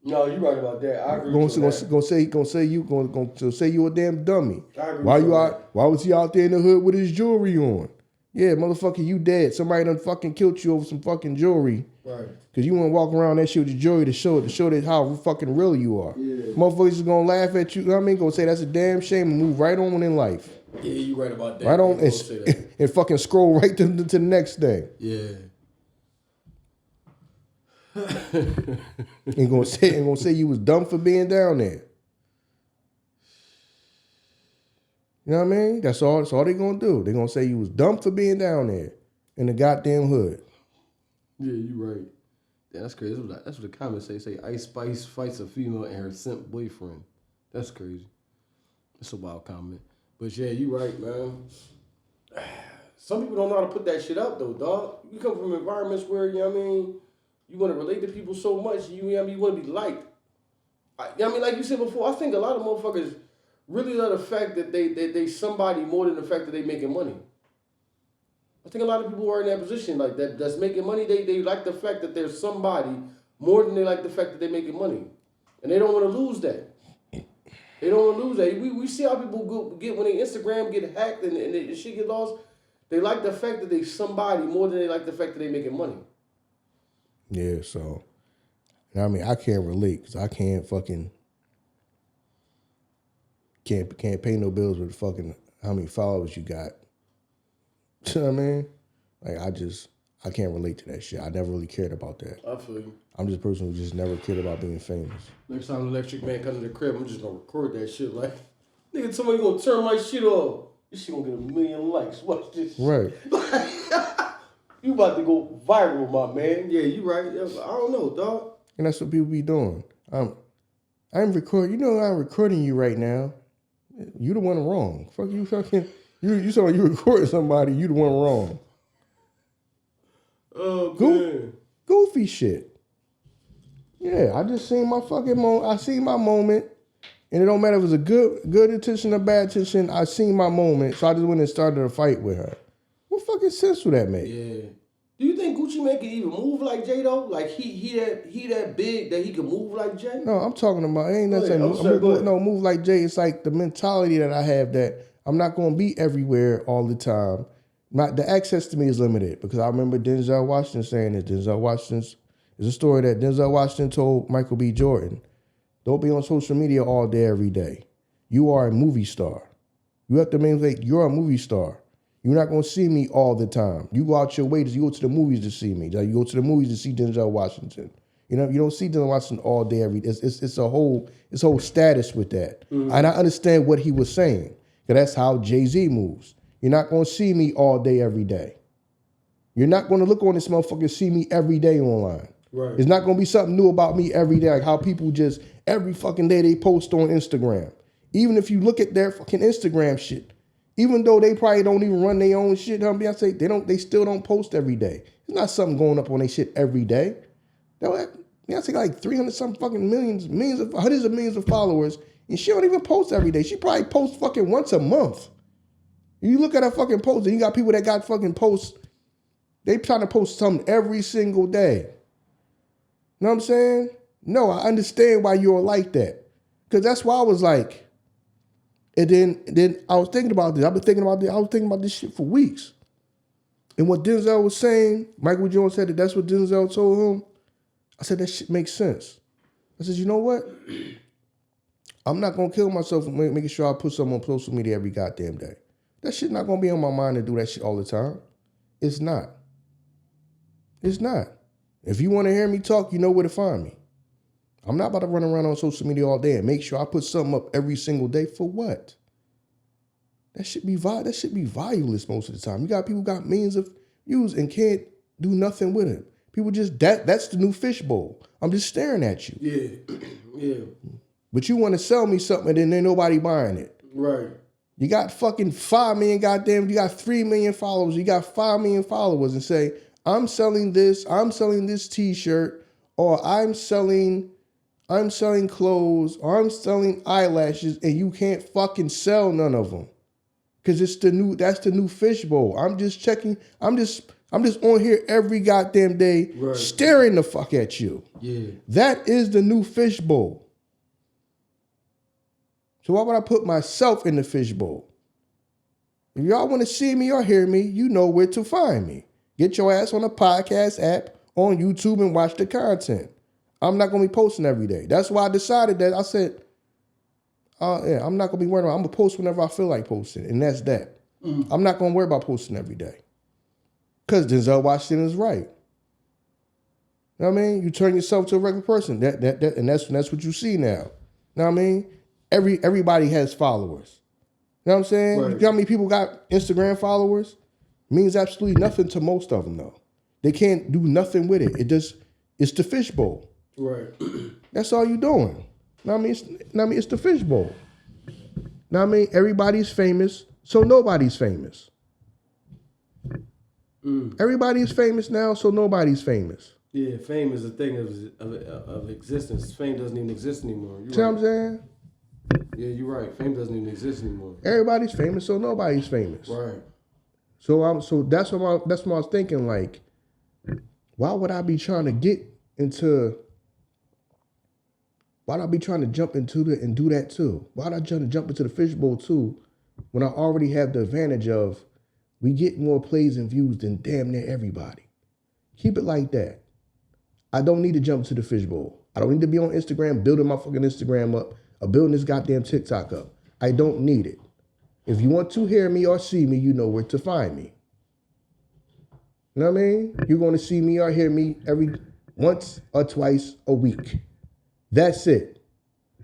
Speaker 1: No, you right about that. I agree with that.
Speaker 2: Gonna say you a damn dummy.
Speaker 1: I agree
Speaker 2: Why
Speaker 1: with
Speaker 2: you
Speaker 1: that.
Speaker 2: out? Why was he out there in the hood with his jewelry on? Yeah, motherfucker, you dead. Somebody done fucking killed you over some fucking jewelry.
Speaker 1: Right.
Speaker 2: Cause you wanna walk around that shit with your jewelry to show that how fucking real you are.
Speaker 1: Yeah.
Speaker 2: Motherfuckers is gonna laugh at you. You know what I mean, gonna say that's a damn shame and move right on in life.
Speaker 1: Yeah, you right about that.
Speaker 2: Right on
Speaker 1: and
Speaker 2: and fucking scroll right to the next thing.
Speaker 1: Yeah.
Speaker 2: And gonna say you was dumb for being down there. You know what I mean? That's all they gonna do. They gonna say you was dumb for being down there in the goddamn hood.
Speaker 1: Yeah, you right. Yeah, that's crazy. That's what the comments say. Say Ice Spice fights a female and her simp boyfriend. That's crazy. That's a wild comment. But yeah, you right, man. Some people don't know how to put that shit up though, dog. You come from environments where, you know what I mean, you want to relate to people so much, you know what I mean, you want to be liked. You know what I mean, like you said before, I think a lot of motherfuckers really love the fact that they somebody more than the fact that they making money. I think a lot of people who are in that position like that's making money, they like the fact that there's somebody more than they like the fact that they're making money. And they don't want to lose that. They don't want to lose that. We see how people get when their Instagram get hacked and the shit get lost. They like the fact that they somebody more than they like the fact that they making money.
Speaker 2: Yeah, so I mean, I can't relate because I can't pay no bills with fucking how many followers you got. You know what I mean? Like I can't relate to that shit. I never really cared about that.
Speaker 1: I feel you.
Speaker 2: I'm just a person who just never cared about being famous.
Speaker 1: Next time the electric man comes to the crib, I'm just gonna record that shit. Like, nigga, somebody gonna turn my shit off. This shit gonna get 1 million likes. Watch this shit.
Speaker 2: Right.
Speaker 1: You about to go viral, my man. Yeah, you right. I don't know, dog.
Speaker 2: And that's what people be doing. I'm recording. You know I'm recording you right now. You the one wrong. Fuck you, fucking. You saw you recording somebody. You the one wrong.
Speaker 1: Oh man.
Speaker 2: Goofy shit. Yeah, I just seen my fucking moment. I seen my moment, and it don't matter if it was a good intention or bad intention. I seen my moment, so I just went and started a fight with her. What fucking sense would that make?
Speaker 1: Yeah. Do you think Gucci Mane can even move like Jay though? Like he that big that he can move like Jay?
Speaker 2: No, I'm talking about ain't
Speaker 1: Go
Speaker 2: nothing.
Speaker 1: ahead.
Speaker 2: Move like Jay. It's like the mentality that I have that I'm not going to be everywhere all the time. The access to me is limited because I remember Denzel Washington saying this. There's a story that Denzel Washington told Michael B. Jordan. Don't be on social media all day, every day. You are a movie star. You have to maintain you're a movie star. You're not going to see me all the time. You go out your way you go to the movies to see me. Like you go to the movies to see Denzel Washington. You know, you don't see Denzel Washington all day, every day. It's a whole status with that. Mm-hmm. And I understand what he was saying. Because that's how Jay-Z moves. You're not going to see me all day, every day. You're not going to look on this motherfucker and see me every day online.
Speaker 1: Right.
Speaker 2: There's not going to be something new about me every day. Like how people just, every fucking day they post on Instagram. Even if you look at their fucking Instagram shit, even though they probably don't even run their own shit, they still don't post every day. There's not something going up on their shit every day. Beyonce got like 300 some fucking hundreds of millions of followers, and she don't even post every day. She probably posts fucking once a month. You look at her fucking posts, and you got people that got fucking posts. They trying to post something every single day. You know what I'm saying? No, I understand why you're like that. Because that's why I was like, and then I was thinking about this. I was thinking about this shit for weeks. And what Denzel was saying, Michael Jones said that's what Denzel told him. I said, that shit makes sense. I said, you know what? I'm not going to kill myself making sure I put something on social media every goddamn day. That shit not going to be on my mind to do that shit all the time. It's not. It's not. If you want to hear me talk, you know where to find me. I'm not about to run around on social media all day and make sure I put something up every single day. For what? That should be valueless most of the time. You got people got millions of views and can't do nothing with it. People just that's the new fishbowl. I'm just staring at you.
Speaker 1: Yeah. Yeah.
Speaker 2: But you want to sell me something and then ain't nobody buying it.
Speaker 1: Right.
Speaker 2: You got fucking 5 million goddamn, you got 3 million followers, you got 5 million followers and say, I'm selling this t-shirt, or I'm selling clothes, or I'm selling eyelashes, and you can't fucking sell none of them. Cause that's the new fishbowl. I'm just on here every goddamn day staring the fuck at you.
Speaker 1: Yeah.
Speaker 2: That is the new fishbowl. So why would I put myself in the fishbowl? If y'all want to see me or hear me, you know where to find me. Get your ass on a podcast app on YouTube and watch the content. I'm not going to be posting every day. That's why I decided that. I said, I'm not going to be worried about it. I'm going to post whenever I feel like posting, and that's that. I'm not going to worry about posting every day. Because Denzel Washington is right. You know what I mean? You turn yourself to a regular person. And that's what you see now. You know what I mean? Everybody has followers. You know what I'm saying?
Speaker 1: Right.
Speaker 2: You know how many people got Instagram followers? Means absolutely nothing to most of them, though. They can't do nothing with it. It's the fishbowl.
Speaker 1: Right.
Speaker 2: That's all you doing. Know what I mean? It's the fishbowl. Know what I mean? Everybody's famous, so nobody's famous. Everybody's famous now, so nobody's famous.
Speaker 1: Yeah, fame is a thing of existence. Fame doesn't even exist anymore.
Speaker 2: See what I'm saying?
Speaker 1: Yeah, you're right. Fame doesn't even exist anymore.
Speaker 2: Everybody's famous, so nobody's famous.
Speaker 1: Right.
Speaker 2: So that's what I was thinking. Like, why would I be trying to get into? Why'd I be trying to jump into and do that too? Why'd I try to jump into the fishbowl too, when I already have the advantage of we get more plays and views than damn near everybody? Keep it like that. I don't need to jump to the fishbowl. I don't need to be on Instagram building my fucking Instagram up or building this goddamn TikTok up. I don't need it. If you want to hear me or see me, you know where to find me. You know what I mean? You're going to see me or hear me every once or twice a week. That's it.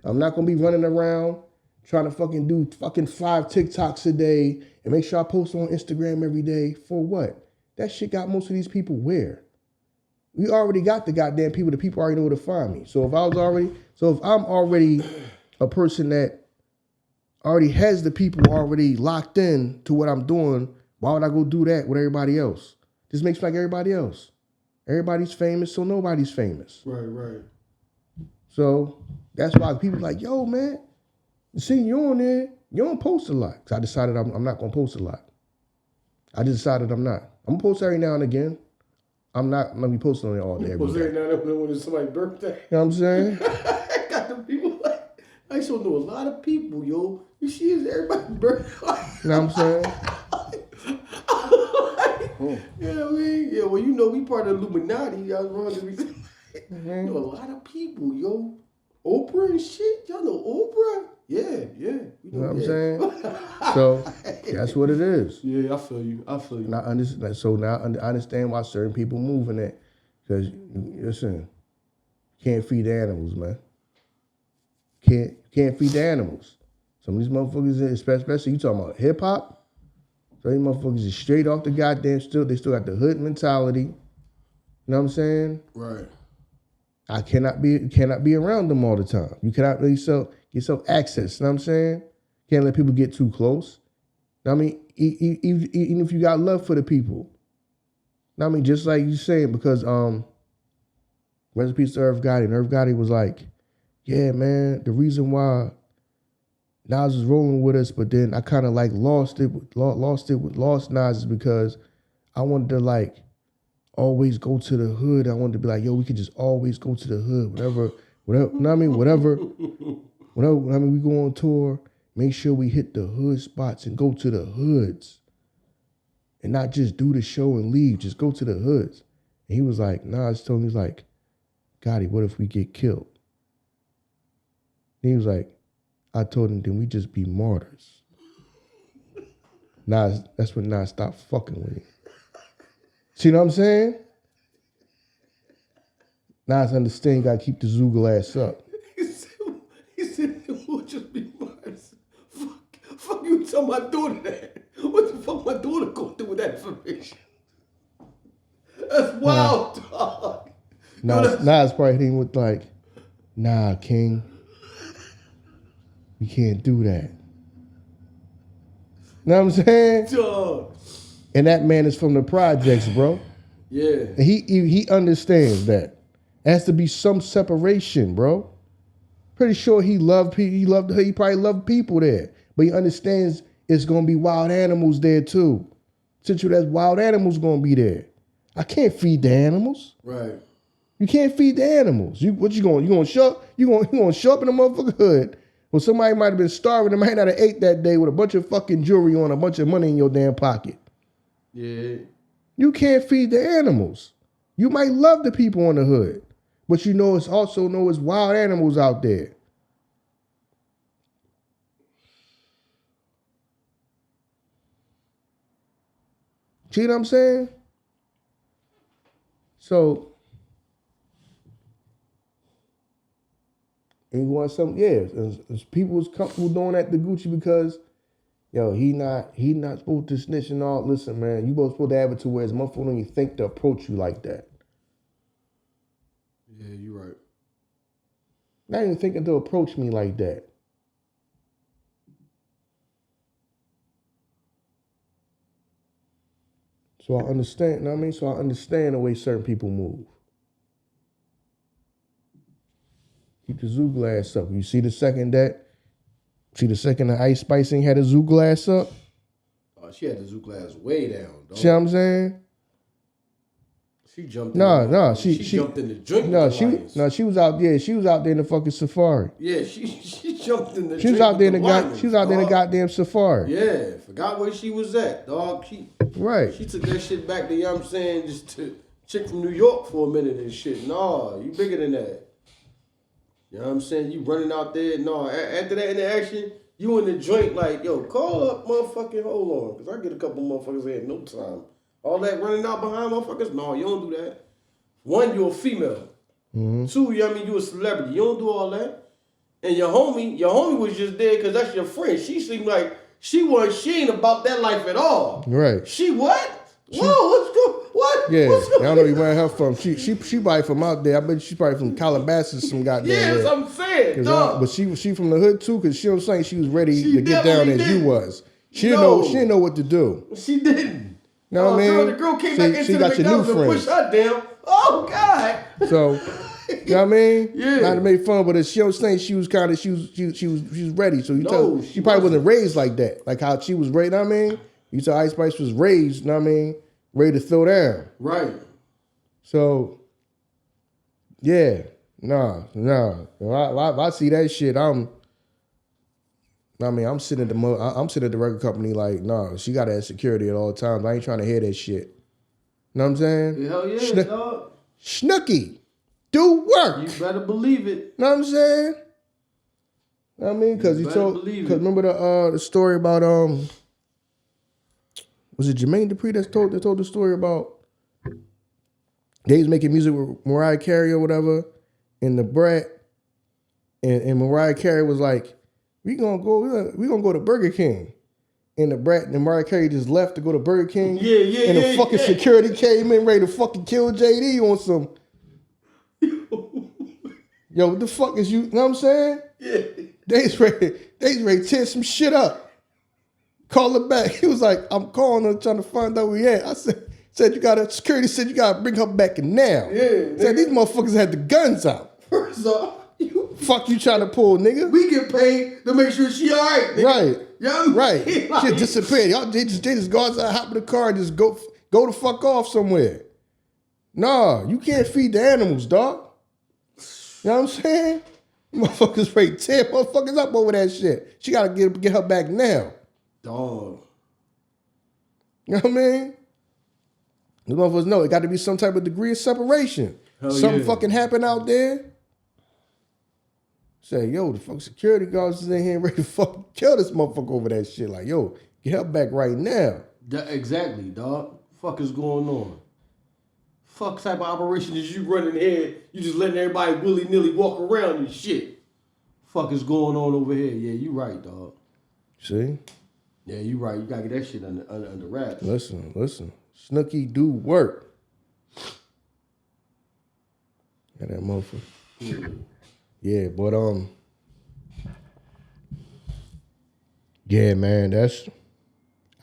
Speaker 2: I'm not going to be running around trying to fucking do fucking 5 TikToks a day and make sure I post on Instagram every day. For what? That shit got most of these people where? We already got the goddamn people. The people already know where to find me. So if I'm already a person that already has the people already locked in to what I'm doing, why would I go do that with everybody else? This makes me like everybody else. Everybody's famous, so nobody's famous.
Speaker 1: Right.
Speaker 2: So that's why people like, yo, man, see you on there, you don't post a lot. Because I decided I'm not going to post a lot. I just decided I'm not. I'm going to post every now and again. I'm not going to be posting on it all day.
Speaker 1: Post every now and then when it's somebody's birthday.
Speaker 2: You know what I'm saying?
Speaker 1: I got the people like, I still know a lot of people, yo. You see, it's everybody's birthday.
Speaker 2: You know what I'm saying?
Speaker 1: You know what I mean? Yeah, well, you know, we part of the Illuminati. Y'all wrong to be you know a lot of people, yo. Oprah and shit. Y'all know Oprah? Yeah.
Speaker 2: You know what I'm saying? So that's what it is.
Speaker 1: Yeah, I feel you.
Speaker 2: Now I understand why certain people move in it. Because, listen, can't feed the animals, man. Can't feed the animals. Some of these motherfuckers, especially you talking about hip hop, so these motherfuckers is straight off the goddamn they still got the hood mentality. You know what I'm saying?
Speaker 1: Right.
Speaker 2: I cannot be around them all the time. You cannot really get some access. You know what I'm saying? Can't let people get too close. You know what I mean? Even if you got love for the people. You know what I mean? Just like you saying, because rest in peace to Irv Gotti. And Irv Gotti was like, yeah, man, the reason why Nas was rolling with us, but then I kind of like lost Nas is because I wanted to like always go to the hood. I wanted to be like, yo, we could just always go to the hood, whatever, you know what I mean? Whatever, we go on tour, make sure we hit the hood spots and go to the hoods and not just do the show and leave, just go to the hoods. And he was like, Nas told me, he's like, Gotti, what if we get killed? And he was like, I told him, then we just be martyrs. Nas, that's when Nas stopped fucking with him. See what I'm saying? Nas understand, you gotta keep the Zoogle ass up.
Speaker 1: He said we'll just be martyrs. Fuck you tell my daughter that. What the fuck my daughter gonna do with that information? That's wild, dog.
Speaker 2: Nas probably hitting with like, nah, King. You can't do that. Know what I'm saying?
Speaker 1: Dog.
Speaker 2: And that man is from the projects, bro.
Speaker 1: Yeah.
Speaker 2: And he understands that. There has to be some separation, bro. Pretty sure he probably loved people there. But he understands it's gonna be wild animals there too. Since there's wild animals gonna be there. I can't feed the animals.
Speaker 1: Right.
Speaker 2: You can't feed the animals. You gonna show up in the motherfucking hood. Well, somebody might have been starving and might not have ate that day with a bunch of fucking jewelry on, a bunch of money in your damn pocket.
Speaker 1: Yeah.
Speaker 2: You can't feed the animals. You might love the people in the hood, but it's wild animals out there. See what I'm saying? So, and you want something? Yeah, people was comfortable doing that to Gucci because, yo, he not supposed to snitch and all. Listen, man, you both supposed to have it to where it's motherfucker don't even think to approach you like that.
Speaker 1: Yeah, you're right.
Speaker 2: Not even thinking to approach me like that. So I understand, you know what I mean? So I understand the way certain people move. Keep the zoo glass up. You see the second the Ice Spice ain't had a zoo glass up?
Speaker 1: Oh, she had the zoo glass way down, dog.
Speaker 2: See what I'm saying?
Speaker 1: She jumped
Speaker 2: She
Speaker 1: jumped in the drink.
Speaker 2: She was out there. She was out there in the fucking safari.
Speaker 1: Yeah, she jumped in the
Speaker 2: She was out there in the goddamn safari.
Speaker 1: Yeah, forgot where she was at, dog. She took that shit back to, you know what I'm saying, just to chick from New York for a minute and shit. No, you bigger than that. You know what I'm saying? You running out there. No, after that interaction, you in the joint like, yo, call up motherfucking, hold on. Because I get a couple motherfuckers here in no time. All that running out behind motherfuckers, no, you don't do that. One, you're a female. Mm-hmm. Two, you know what I mean, you a celebrity. You don't do all that. And your homie was just there because that's your friend. She seemed like she ain't about that life at all.
Speaker 2: Right.
Speaker 1: She what? Whoa, what?
Speaker 2: Yeah,
Speaker 1: what's going
Speaker 2: I don't know where her from. She probably from out there. I bet she's probably from Calabasas, some goddamn.
Speaker 1: Yeah, that's what I'm saying.
Speaker 2: But she from the hood too, because she was saying she was ready to get down as you was. She didn't know what to do.
Speaker 1: She didn't.
Speaker 2: You know what I mean?
Speaker 1: The girl came back into the McDonald's and pushed her down. Oh God.
Speaker 2: So, you know what I mean?
Speaker 1: Yeah.
Speaker 2: Not to make fun, but she was saying she was ready. So she probably wasn't raised like that. Like how she was raised, you know what I mean? You saw Ice Spice was raised, you know what I mean? Ready to throw down.
Speaker 1: Right.
Speaker 2: So, yeah. If I see that shit, I'm sitting at the record company like, she got to have security at all times. I ain't trying to hear that shit. Know what I'm saying?
Speaker 1: Hell yeah, dog.
Speaker 2: Snooki, do work.
Speaker 1: You better believe it.
Speaker 2: Know what I'm saying? Know what I mean? Because remember the story about was it Jermaine Dupri that told the story about they was making music with Mariah Carey or whatever, and the brat and Mariah Carey was like, we gonna go to Burger King. And the brat and Mariah Carey just left to go to Burger King.
Speaker 1: Yeah.
Speaker 2: And the fucking security came in ready to fucking kill JD on some. Yo, what the fuck is you? Know what I'm saying?
Speaker 1: Yeah.
Speaker 2: They's ready to tear some shit up. Call her back. He was like, I'm calling her trying to find out where he at. I said security said you gotta bring her back now.
Speaker 1: Yeah.
Speaker 2: Said these motherfuckers had the guns out.
Speaker 1: First off,
Speaker 2: fuck you trying to pull, nigga.
Speaker 1: We get paid to make sure she all right, nigga.
Speaker 2: Right.
Speaker 1: Yeah,
Speaker 2: right. Shit disappeared. Y'all they just go outside, hop in the car, and just go the fuck off somewhere. Nah, you can't feed the animals, dog. You know what I'm saying? Motherfuckers ready to tear motherfuckers up over that shit. She gotta get her back now.
Speaker 1: Dog.
Speaker 2: You know what I mean? The motherfuckers know it got to be some type of degree of separation. Something fucking happened out there. Say, yo, the fucking security guards is in here ready to fucking kill this motherfucker over that shit. Like, yo, get her back right now.
Speaker 1: Exactly, dog. Fuck is going on? Fuck type of operation is you running here? You just letting everybody willy-nilly walk around and shit. Fuck is going on over here? Yeah, you right, dog.
Speaker 2: See?
Speaker 1: Yeah, you right. You gotta get that shit under wraps.
Speaker 2: Listen. Snooki do work. Had that motherfucker. Yeah, but yeah, man, I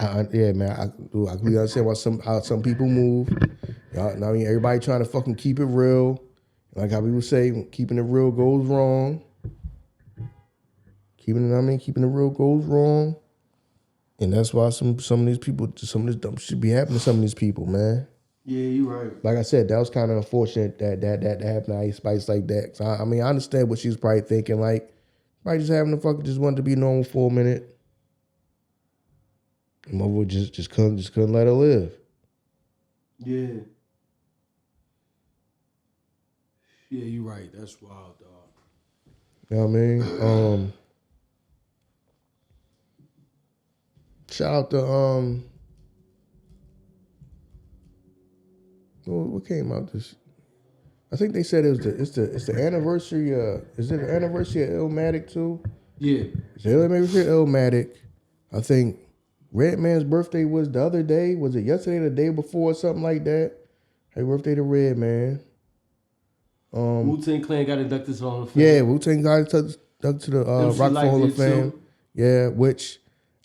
Speaker 2: completely understand how some people move. I mean, everybody trying to fucking keep it real. Like how people say, keeping it real goes wrong. Keeping it real goes wrong. And that's why some of these people, some of this dumb shit be happening to some of these people, man.
Speaker 1: Yeah, you right.
Speaker 2: Like I said, that was kind of unfortunate that happened to Ice Spice like that. So, I mean, I understand what she was probably thinking. Like, probably just having to fucking just wanted to be normal for a minute. And mother just couldn't let her live.
Speaker 1: Yeah. Yeah, you right. That's wild, dog.
Speaker 2: You know what I mean? Shout out to what came out this? I think they said it's the anniversary. Is it the anniversary of Illmatic too?
Speaker 1: Yeah.
Speaker 2: It's the anniversary of Illmatic. I think Redman's birthday was the other day. Was it yesterday or the day before or something like that? Happy birthday to Redman.
Speaker 1: Wu-Tang Clan got inducted to the Hall of Fame.
Speaker 2: Yeah, Wu-Tang got inducted to the Rock Hall of Fame.
Speaker 1: Too.
Speaker 2: Yeah, which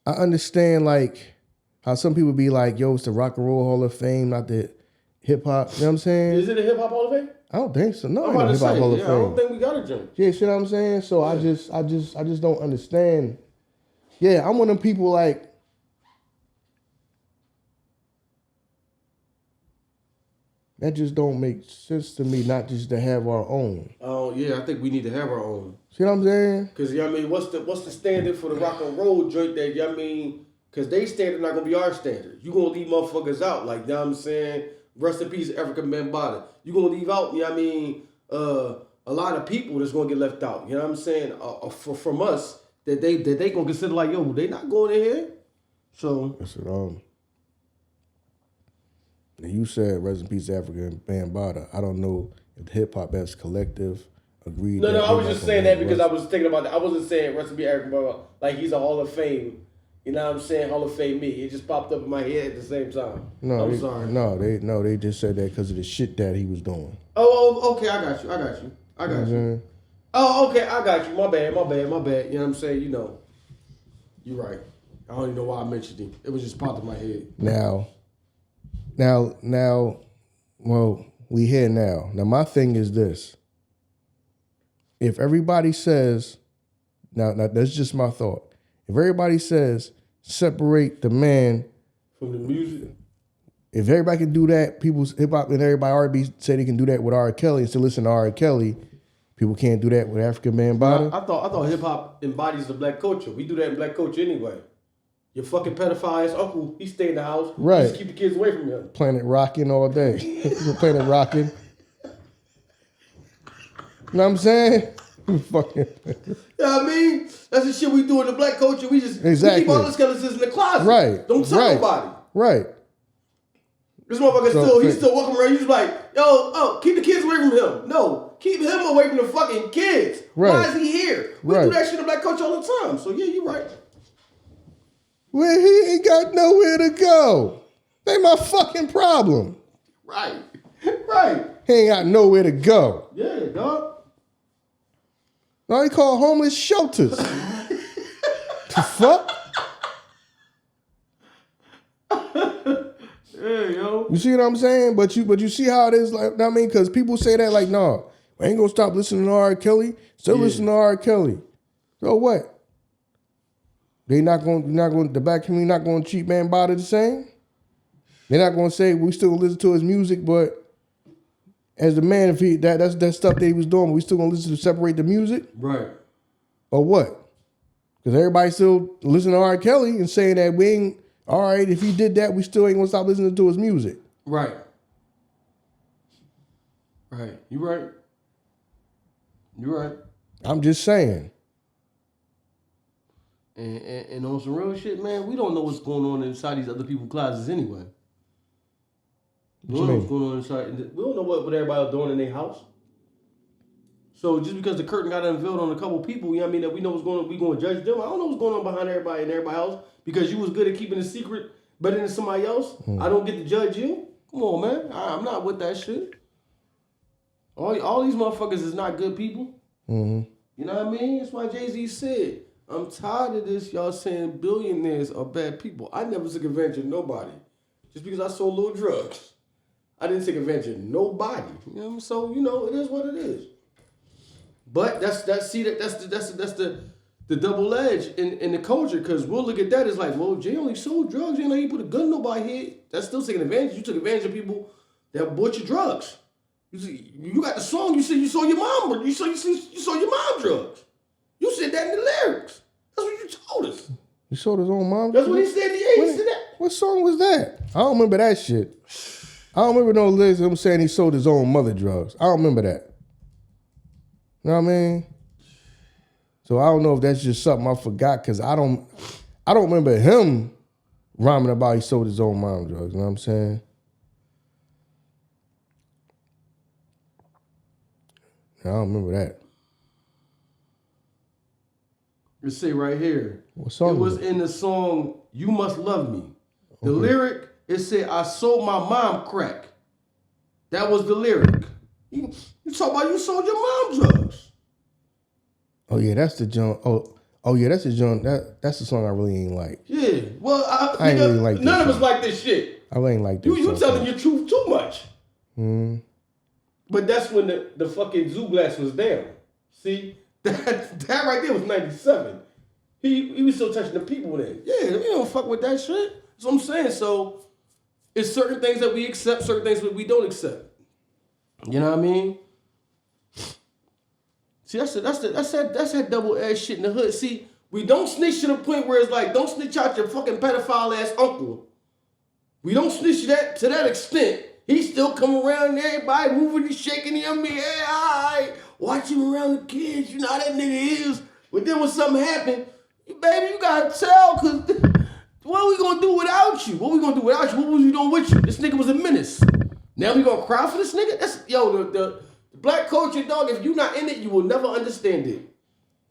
Speaker 2: I understand, like, how some people be like, yo, it's the Rock and Roll Hall of Fame, not the hip hop. You know what I'm saying?
Speaker 1: Is it a hip hop Hall of Fame?
Speaker 2: I don't think so. No,
Speaker 1: I'm about to
Speaker 2: hip hop
Speaker 1: say,
Speaker 2: Hall of
Speaker 1: I
Speaker 2: Fame.
Speaker 1: don't think we got a joint.
Speaker 2: Yeah, see what I'm saying? So I just don't understand. Yeah, I'm one of them people like, that just don't make sense to me, not just to have our own.
Speaker 1: Oh yeah, I think we need to have our own.
Speaker 2: See what I'm saying?
Speaker 1: Because you know what I mean, what's the standard for the rock and roll joint that you know what I mean? Because they standard not gonna be our standard. You gonna leave motherfuckers out, like you know what I'm saying? Rest in peace, African Bambaataa. You gonna leave out, you know what I mean? A lot of people that's gonna get left out. You know what I'm saying? From us that they gonna consider like, yo, they not going in here. So
Speaker 2: That's it. You said rest in peace, African Bambaataa. I don't know if hip hop as collective agreed.
Speaker 1: No, I was just saying that because I was thinking about that. I wasn't saying rest in peace, African Bambaataa like he's a Hall of Fame. You know what I'm saying? Hall of Fame me. It just popped up in my head at the same time.
Speaker 2: No,
Speaker 1: I'm sorry.
Speaker 2: No, they just said that because of the shit that he was doing.
Speaker 1: Oh, okay, I got you. Mm-hmm. Oh, okay, I got you. My bad. You know what I'm saying? You know, you're right. I don't even know why I mentioned him. It was just popped in my head.
Speaker 2: Now, well, we here now. Now, my thing is this. If everybody says, now that's just my thought. If everybody says, separate the man
Speaker 1: from the music.
Speaker 2: If everybody can do that, people's hip hop and everybody R&B say they can do that with R. Kelly and still listen to R. Kelly. People can't do that with African Bambaataa.
Speaker 1: I thought hip hop embodies the black culture. We do that in black culture anyway. Your fucking pedophile ass uncle, he stay in the house.
Speaker 2: Right.
Speaker 1: Just keep the kids away from him.
Speaker 2: Planet rocking all day. Planet rocking. You know what I'm saying? Fucking.
Speaker 1: You know what I mean? That's the shit we do in the black culture. We just we keep all the skeletons in the closet.
Speaker 2: Right.
Speaker 1: Don't tell nobody.
Speaker 2: Right.
Speaker 1: This motherfucker he's still walking around. He's like, keep the kids away from him. No, keep him away from the fucking kids. Right. Why is he here? We do that shit in black culture all the time. So yeah, you're right.
Speaker 2: Well, he ain't got nowhere to go. Ain't my fucking problem.
Speaker 1: Right.
Speaker 2: He ain't got nowhere to go.
Speaker 1: Yeah, dog.
Speaker 2: Now he call homeless shelters. The fuck?
Speaker 1: Yeah, yo.
Speaker 2: You see what I'm saying? But you see how it is, like, I mean, because people say that like, no, we ain't gonna stop listening to R. Kelly. Still listen to R. Kelly. So what? The black community not gonna treat Bambaataa the same? They're not gonna say we still gonna listen to his music, but as the man, if that's stuff that he was doing, we still gonna listen to separate the music?
Speaker 1: Right.
Speaker 2: Or what? Because everybody still listening to R. Kelly and saying that we ain't, all right, if he did that, we still ain't gonna stop listening to his music.
Speaker 1: Right. Right. You right. You're right.
Speaker 2: I'm just saying.
Speaker 1: And on some real shit, man, we don't know what's going on inside these other people's closets anyway. We don't know what's going on inside. We don't know what everybody else doing in their house. So just because the curtain got unveiled on a couple people, you know what I mean, that we know what's going on, we going to judge them. I don't know what's going on behind everybody and everybody else because you was good at keeping a secret better than somebody else. I don't get to judge you. Come on, man. I'm not with that shit. All these motherfuckers is not good people.
Speaker 2: Mm-hmm.
Speaker 1: You know what I mean? That's why Jay-Z said, I'm tired of this, y'all saying billionaires are bad people. I never took advantage of nobody. Just because I sold little drugs. I didn't take advantage of nobody. You know what I mean? So, it is what it is. But that's the double edge in the culture, because we'll look at that as like, well, Jay only sold drugs. You know, he put a gun in nobody's head. That's still taking advantage. You took advantage of people that bought your drugs. You got the song. You said you sold your mom, but you sold your mom drugs. You said that in the lyrics. That's what you told us.
Speaker 2: He sold his own mom.
Speaker 1: That's what he said. He said that.
Speaker 2: What song was that? I don't remember that shit. I don't remember no lyrics of him saying he sold his own mother drugs. I don't remember that. You know what I mean? So I don't know if that's just something I forgot, because I don't remember him rhyming about he sold his own mom drugs. You know what I'm saying? I don't remember that.
Speaker 1: Let's say right here.
Speaker 2: What song?
Speaker 1: It was in the song "You Must Love Me." The lyric, it said, "I sold my mom crack." That was the lyric. You talk about you sold your mom drugs.
Speaker 2: Oh yeah, that's the joint. Oh yeah, that's the joint. That's the song I really ain't like.
Speaker 1: Yeah. Well,
Speaker 2: I ain't really like this
Speaker 1: none of us
Speaker 2: song.
Speaker 1: like this shit.
Speaker 2: I ain't like this.
Speaker 1: You telling your truth too much.
Speaker 2: Mm.
Speaker 1: But that's when the fucking zoo glass was down. See? That right there was 97. He was still touching the people then. Yeah, we don't fuck with that shit. That's what I'm saying. So it's certain things that we accept, certain things that we don't accept. You know what I mean? See, that's that double-edged shit in the hood. See, we don't snitch to the point where it's like, don't snitch out your fucking pedophile-ass uncle. We don't snitch that to that extent. He still come around and everybody moving and shaking him. Hey, all right, watch him around the kids. You know how that nigga is. But then when something happen, baby, you gotta tell, because what are we gonna do without you? What we gonna do without you? What was you doing with you? This nigga was a menace. Now we gonna cry for this nigga? That's, the black culture, dog, if you not in it, you will never understand it.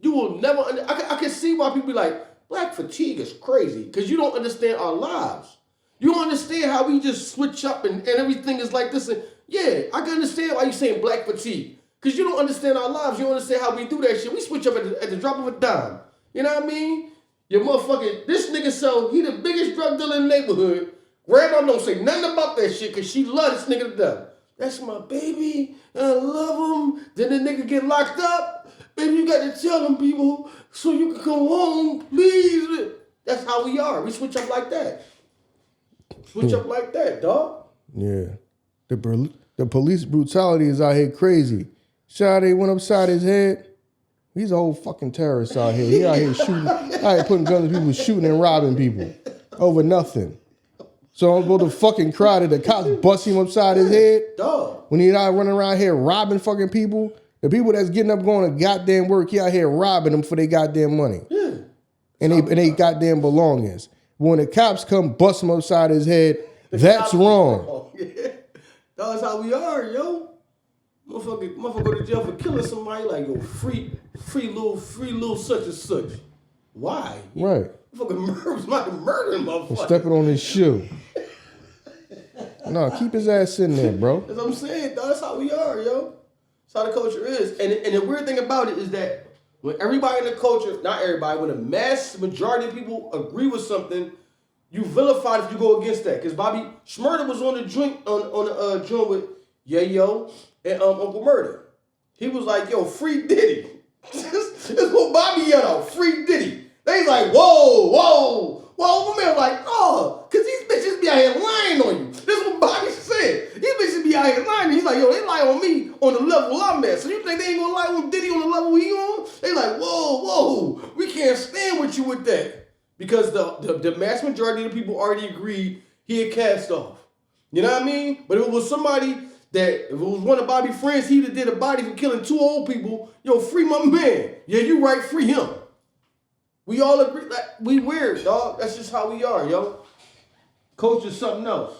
Speaker 1: You will never, I can see why people be like, black fatigue is crazy, because you don't understand our lives. You don't understand how we just switch up and everything is like this. And yeah, I can understand why you saying black fatigue, because you don't understand our lives. You don't understand how we do that shit. We switch up at the drop of a dime. You know what I mean? Your motherfucking, this nigga, he the biggest drug dealer in the neighborhood. Grandma don't say nothing about that shit because she love this nigga to death. That's my baby, and I love him. Then the nigga get locked up. Baby, you got to tell them people so you can come home, please. That's how we are. We switch up like that. Switch up like that, dog. Yeah.
Speaker 2: The police brutality is out here crazy. Shawty went upside his head. He's a whole fucking terrorist out here. He out here shooting, out here putting guns in people, shooting and robbing people over nothing. So I'm going to fucking cry that the cops bust him upside his head.
Speaker 1: Dog.
Speaker 2: When he out running around here robbing fucking people. The people that's getting up going to goddamn work, he out here robbing them for their goddamn money.
Speaker 1: Yeah.
Speaker 2: And they goddamn belongings. When the cops come bust him upside his head, that's wrong.
Speaker 1: Yeah. That's how we are, yo. Motherfucker go to jail for killing somebody, like, yo, free little such and such. Why?
Speaker 2: Right.
Speaker 1: Motherfucker murdering motherfucker.
Speaker 2: Stepping on his shoe. No, keep his ass in there, bro.
Speaker 1: That's what I'm saying, dog. That's how we are, yo. That's how the culture is. And the weird thing about it is that when everybody in the culture, not everybody, when a mass majority of people agree with something, you vilified if you go against that. Because Bobby Shmurda was on the joint with Yayo and Uncle Murda. He was like, yo, free Diddy. This is what Bobby yelled out, free Diddy. They like, whoa. My man like, oh, because these bitches be out here lying on you. This is what Bobby said. These bitches be out here lying. He's like, yo, they lie on me on the level I'm at. So you think they ain't gonna lie on Diddy on the level he on? They like, whoa, we can't stand with you with that. Because the mass majority of the people already agreed he had cast off. You know what I mean? But if it was somebody that, if it was one of Bobby's friends, he did a body for killing 2 old people, yo, free my man. Yeah, you right, free him. We all agree, like, we weird, dog. That's just how we are, yo. Culture's something else.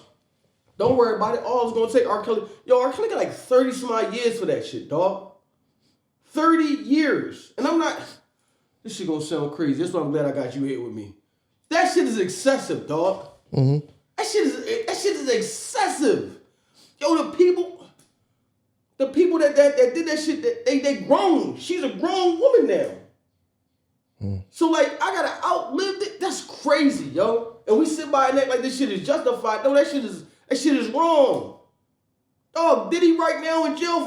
Speaker 1: Don't worry about it. All it's gonna take R. Kelly. Yo, R. Kelly got like 30 some odd years for that shit, dog. 30 years. And I'm not, this shit gonna sound crazy. That's why I'm glad I got you here with me. That shit is excessive, dog.
Speaker 2: Mm-hmm.
Speaker 1: That shit is excessive. Yo, the people that that did that shit, they grown. She's a grown woman now. So like I gotta outlive it. That's crazy, yo. And we sit by and act like this shit is justified. No, that shit is wrong. Dog, Diddy right now in jail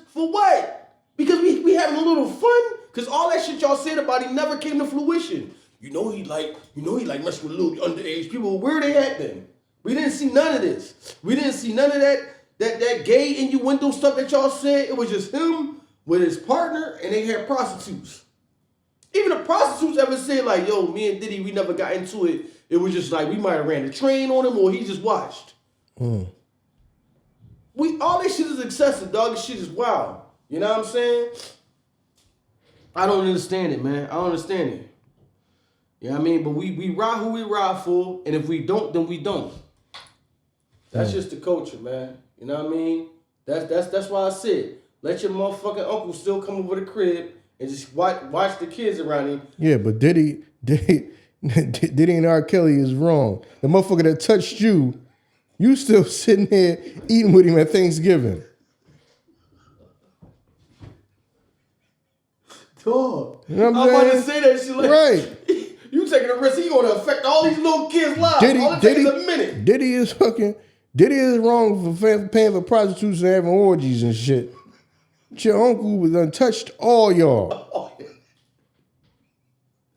Speaker 1: for what? Because we having a little fun? Because all that shit y'all said about him never came to fruition. He like messing with little underage people. Where they at then? We didn't see none of this. We didn't see none of that gay innuendo stuff that y'all said. It was just him with his partner and they had prostitutes. Even the prostitutes ever said like, yo, me and Diddy, we never got into it. It was just like we might have ran the train on him or he just watched. All this shit is excessive, dog. This shit is wild. You know what I'm saying? I don't understand it, man. I don't understand it. You know what I mean? But we ride who we ride for, and if we don't, then we don't. That's just the culture, man. You know what I mean? That's why I said, let your motherfucking uncle still come over the crib and just watch the kids around him.
Speaker 2: Yeah, but Diddy and R. Kelly is wrong. The motherfucker that touched you still sitting there eating with him at Thanksgiving.
Speaker 1: Dog.
Speaker 2: You know what
Speaker 1: I'm about to say that shit like,
Speaker 2: right.
Speaker 1: You taking a risk, he gonna affect all these little kids' lives. All it takes is a minute.
Speaker 2: Diddy is wrong for paying for prostitutes and having orgies and shit. Your uncle was done touched all y'all.
Speaker 1: Oh, yeah.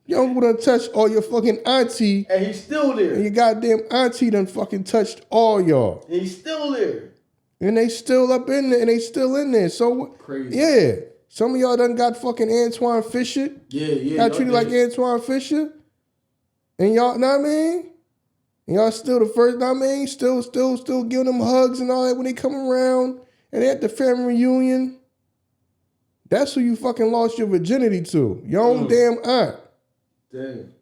Speaker 2: Your uncle done touched all your fucking auntie.
Speaker 1: And he's still there.
Speaker 2: And your goddamn auntie done fucking touched all y'all.
Speaker 1: And he's still there.
Speaker 2: And they still up in there and they still in there. So
Speaker 1: crazy.
Speaker 2: Yeah. Some of y'all done got fucking Antoine Fisher.
Speaker 1: Yeah.
Speaker 2: Got treated like Antoine Fisher. And y'all, know what I mean? And y'all still the first, know what I mean? Still giving them hugs and all that when they come around. And they at the family reunion. That's who you fucking lost your virginity to. Your own damn aunt.
Speaker 1: Damn.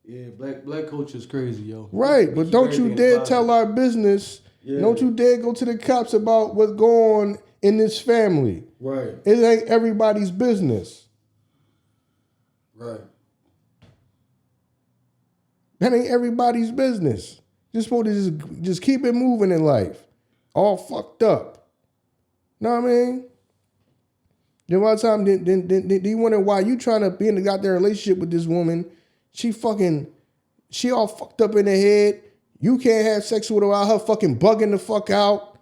Speaker 1: Yeah, black culture is crazy, yo.
Speaker 2: Right, but don't you dare tell our business. Yeah. Don't you dare go to the cops about what's going on in this family.
Speaker 1: Right.
Speaker 2: It ain't everybody's business.
Speaker 1: Right.
Speaker 2: That ain't everybody's business. You're supposed to just keep it moving in life. All fucked up. Know what I mean? Then one time, then you wonder why you trying to be in a goddamn relationship with this woman. She all fucked up in the head. You can't have sex with her without her fucking bugging the fuck out.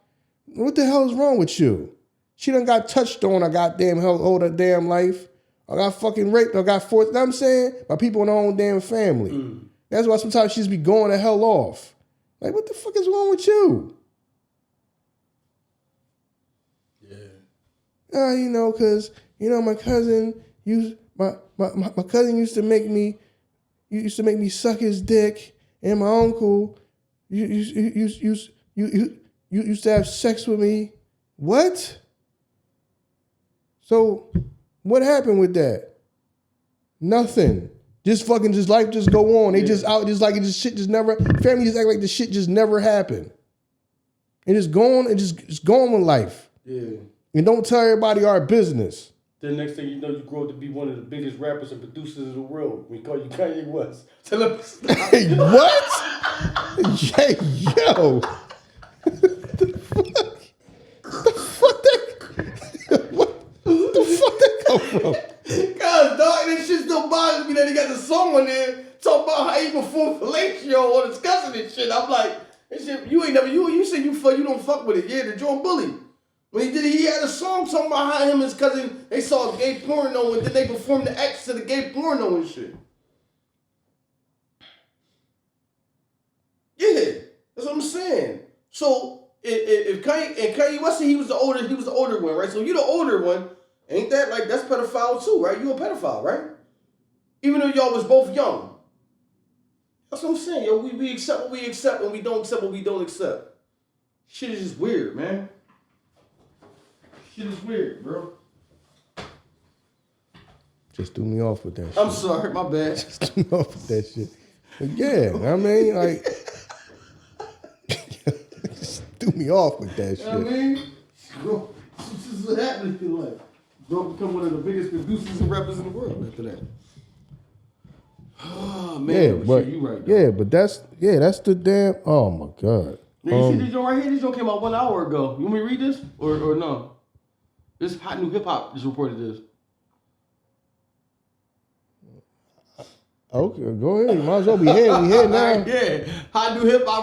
Speaker 2: What the hell is wrong with you? She done got touched on her goddamn whole damn life. I got fucking raped. I got forced. You know what I'm saying? By people in her own damn family. That's why sometimes she just be going the hell off. Like, what the fuck is wrong with you? You know, because, you know, my cousin my cousin used to make me suck his dick, and my uncle used to have sex with me. What? So what happened with that? Nothing. Just life just go on. They just out just like it just shit just never, family just act like the shit just never happened. And it's gone, it's going with life. Yeah. And don't tell everybody our business.
Speaker 1: Then next thing you know, you grow up to be one of the biggest rappers and producers in the world. We call you Kanye West. So let me stop.
Speaker 2: Hey, what? Hey, yo. The fuck that come from?
Speaker 1: God, dog, this shit still bothers me that he got the song on there talking about how he performed fellatio or discussing this shit. I'm like, this shit, you ain't never, you say you don't fuck with it. Yeah, the Joe Bully. When he did it, he had a song talking about how him and his cousin, they saw gay porno and then they performed the acts to the gay porno and shit. Yeah, that's what I'm saying. So if Kanye West said he was the older one, right? So you the older one, ain't that like that's pedophile too, right? You a pedophile, right? Even though y'all was both young. That's what I'm saying, yo. We accept what we accept and we don't accept what we don't accept. Shit is just weird, man. Shit is weird, bro.
Speaker 2: Just threw me off with that shit.
Speaker 1: I'm sorry, my bad.
Speaker 2: Just threw me off with that shit. But yeah, I mean, like, just threw me off with that shit.
Speaker 1: You know what I mean? Bro, this is what happened in life. Bro become one of the biggest producers and rappers in the world after that. Oh, man.
Speaker 2: Yeah, but,
Speaker 1: you right, though.
Speaker 2: yeah, but that's the damn, oh my God.
Speaker 1: Now, you see this joint right here? This joint came out 1 hour ago. You want me to read this? Or no? This Hot New Hip Hop just reported this.
Speaker 2: Okay, go ahead. You might as well be here. We here now.
Speaker 1: Yeah, Hot New Hip Hop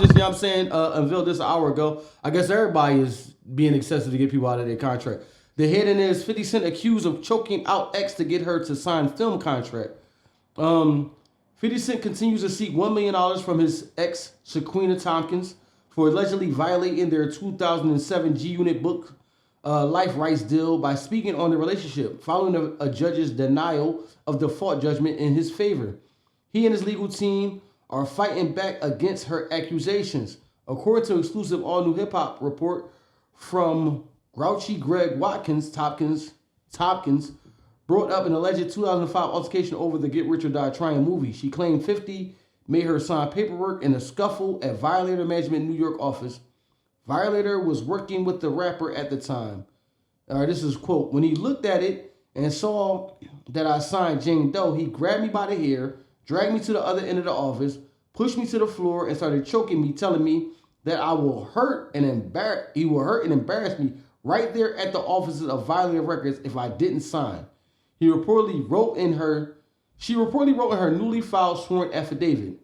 Speaker 1: just, you know what I'm saying, unveiled this an hour ago. I guess everybody is being excessive to get people out of their contract. The heading is 50 Cent accused of choking out ex to get her to sign film contract. 50 Cent continues to seek $1 million from his ex, Shaquina Tompkins, for allegedly violating their 2007 G-Unit book life rights deal by speaking on the relationship following a judge's denial of default judgment in his favor. He and his legal team are fighting back against her accusations. According to exclusive All New Hip Hop report from Grouchy Greg Tompkins brought up an alleged 2005 altercation over the Get Rich or Die Trying movie. She claimed 50 made her sign paperwork in a scuffle at Violator Management New York office. Violator was working with the rapper at the time. All right, this is a quote. When he looked at it and saw that I signed Jane Doe, he grabbed me by the hair, dragged me to the other end of the office, pushed me to the floor, and started choking me, telling me that he will hurt and embarrass me right there at the offices of Violator Records if I didn't sign. She reportedly wrote in her newly filed sworn affidavit.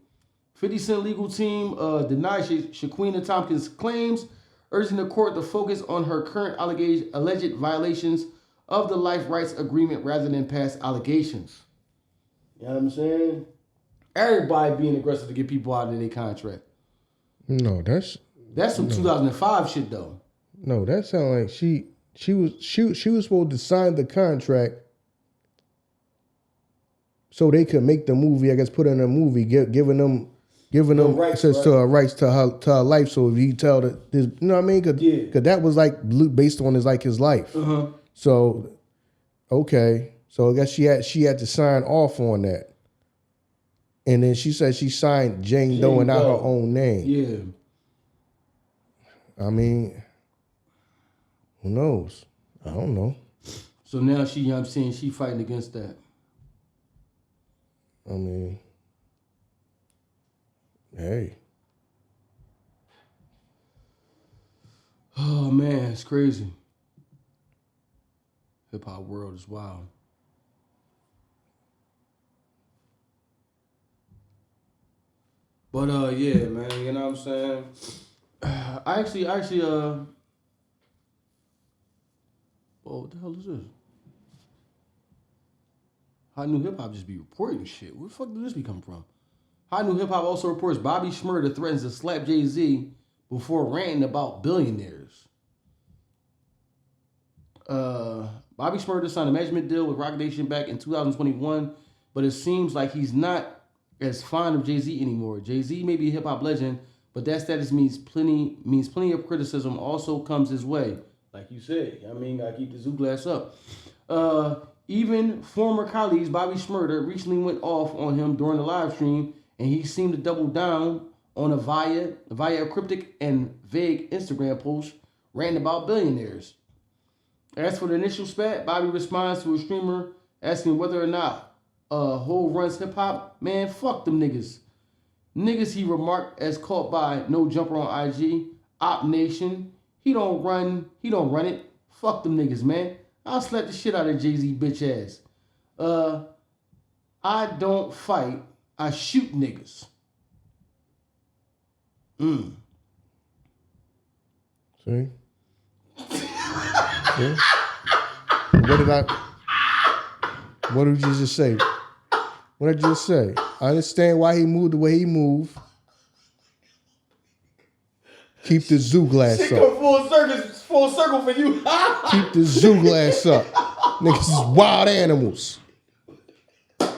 Speaker 1: 50 Cent legal team denied Shaquina Tompkins' claims, urging the court to focus on her current alleged violations of the life rights agreement rather than past allegations. You know what I'm saying? Everybody being aggressive to get people out of their contract.
Speaker 2: No, that's
Speaker 1: some 2005 shit though.
Speaker 2: No, that sounds like she was supposed to sign the contract so they could make the movie. I guess put in a movie, giving them rights, access to her rights to her life. So if you tell that, you know what I mean? Because that was like based on his life.
Speaker 1: Uh-huh.
Speaker 2: So okay, so I guess she had to sign off on that, and then she said she signed Jane Doe and not her own name.
Speaker 1: Yeah.
Speaker 2: I mean, who knows? I don't know.
Speaker 1: So now she, you know what I'm saying, she fighting against that.
Speaker 2: I mean, hey.
Speaker 1: Oh man, it's crazy. Hip hop world is wild. But yeah, man, you know what I'm saying? I actually oh, what the hell is this? Hot New Hip Hop just be reporting shit. Where the fuck did this be coming from? Hot New Hip Hop also reports Bobby Shmurda threatens to slap Jay-Z before ranting about billionaires. Bobby Shmurda signed a management deal with Roc Nation back in 2021, but it seems like he's not as fond of Jay-Z anymore. Jay-Z may be a hip-hop legend, but that status means plenty of criticism also comes his way. Like you said, I mean, gotta keep the zoo glass up. Even former colleagues, Bobby Shmurda, recently went off on him during the live stream, and he seemed to double down on via a cryptic and vague Instagram post ranting about billionaires. As for the initial spat, Bobby responds to a streamer asking whether or not Ho runs hip hop. Man, fuck them niggas. Niggas, he remarked, as caught by No Jumper on IG, Op Nation. He don't run it. Fuck them niggas, man. I'll slap the shit out of Jay-Z bitch ass. I don't fight. I shoot niggas.
Speaker 2: See? Yeah. What did you just say? What did you just say? I understand why he moved the way he moved. Keep the zoo glass
Speaker 1: Shit
Speaker 2: up.
Speaker 1: Come full circle for you.
Speaker 2: Keep the zoo glass up. Niggas is wild animals. Know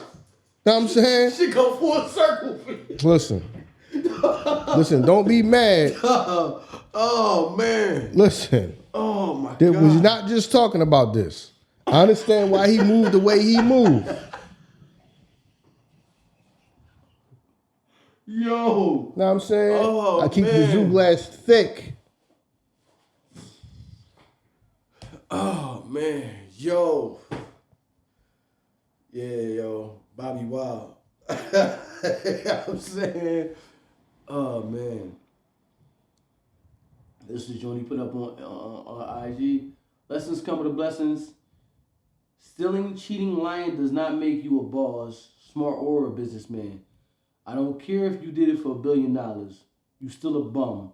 Speaker 2: what I'm saying?
Speaker 1: Shit go full circle for you.
Speaker 2: Listen, don't be mad.
Speaker 1: Oh, man.
Speaker 2: Listen.
Speaker 1: Oh, my God.
Speaker 2: We're not just talking about this. I understand why he moved the way he moved.
Speaker 1: Yo.
Speaker 2: Know what I'm saying?
Speaker 1: Oh,
Speaker 2: I keep the
Speaker 1: man.
Speaker 2: zoo glass thick.
Speaker 1: Oh, man. Yo. Yeah, yo. Bobby Wild. You know what I'm saying? Oh, man. This is Johnny put up on IG. Lessons come with the blessings. Stealing, cheating, lying does not make you a boss, smart, or a businessman. I don't care if you did it for $1 billion. You still a bum.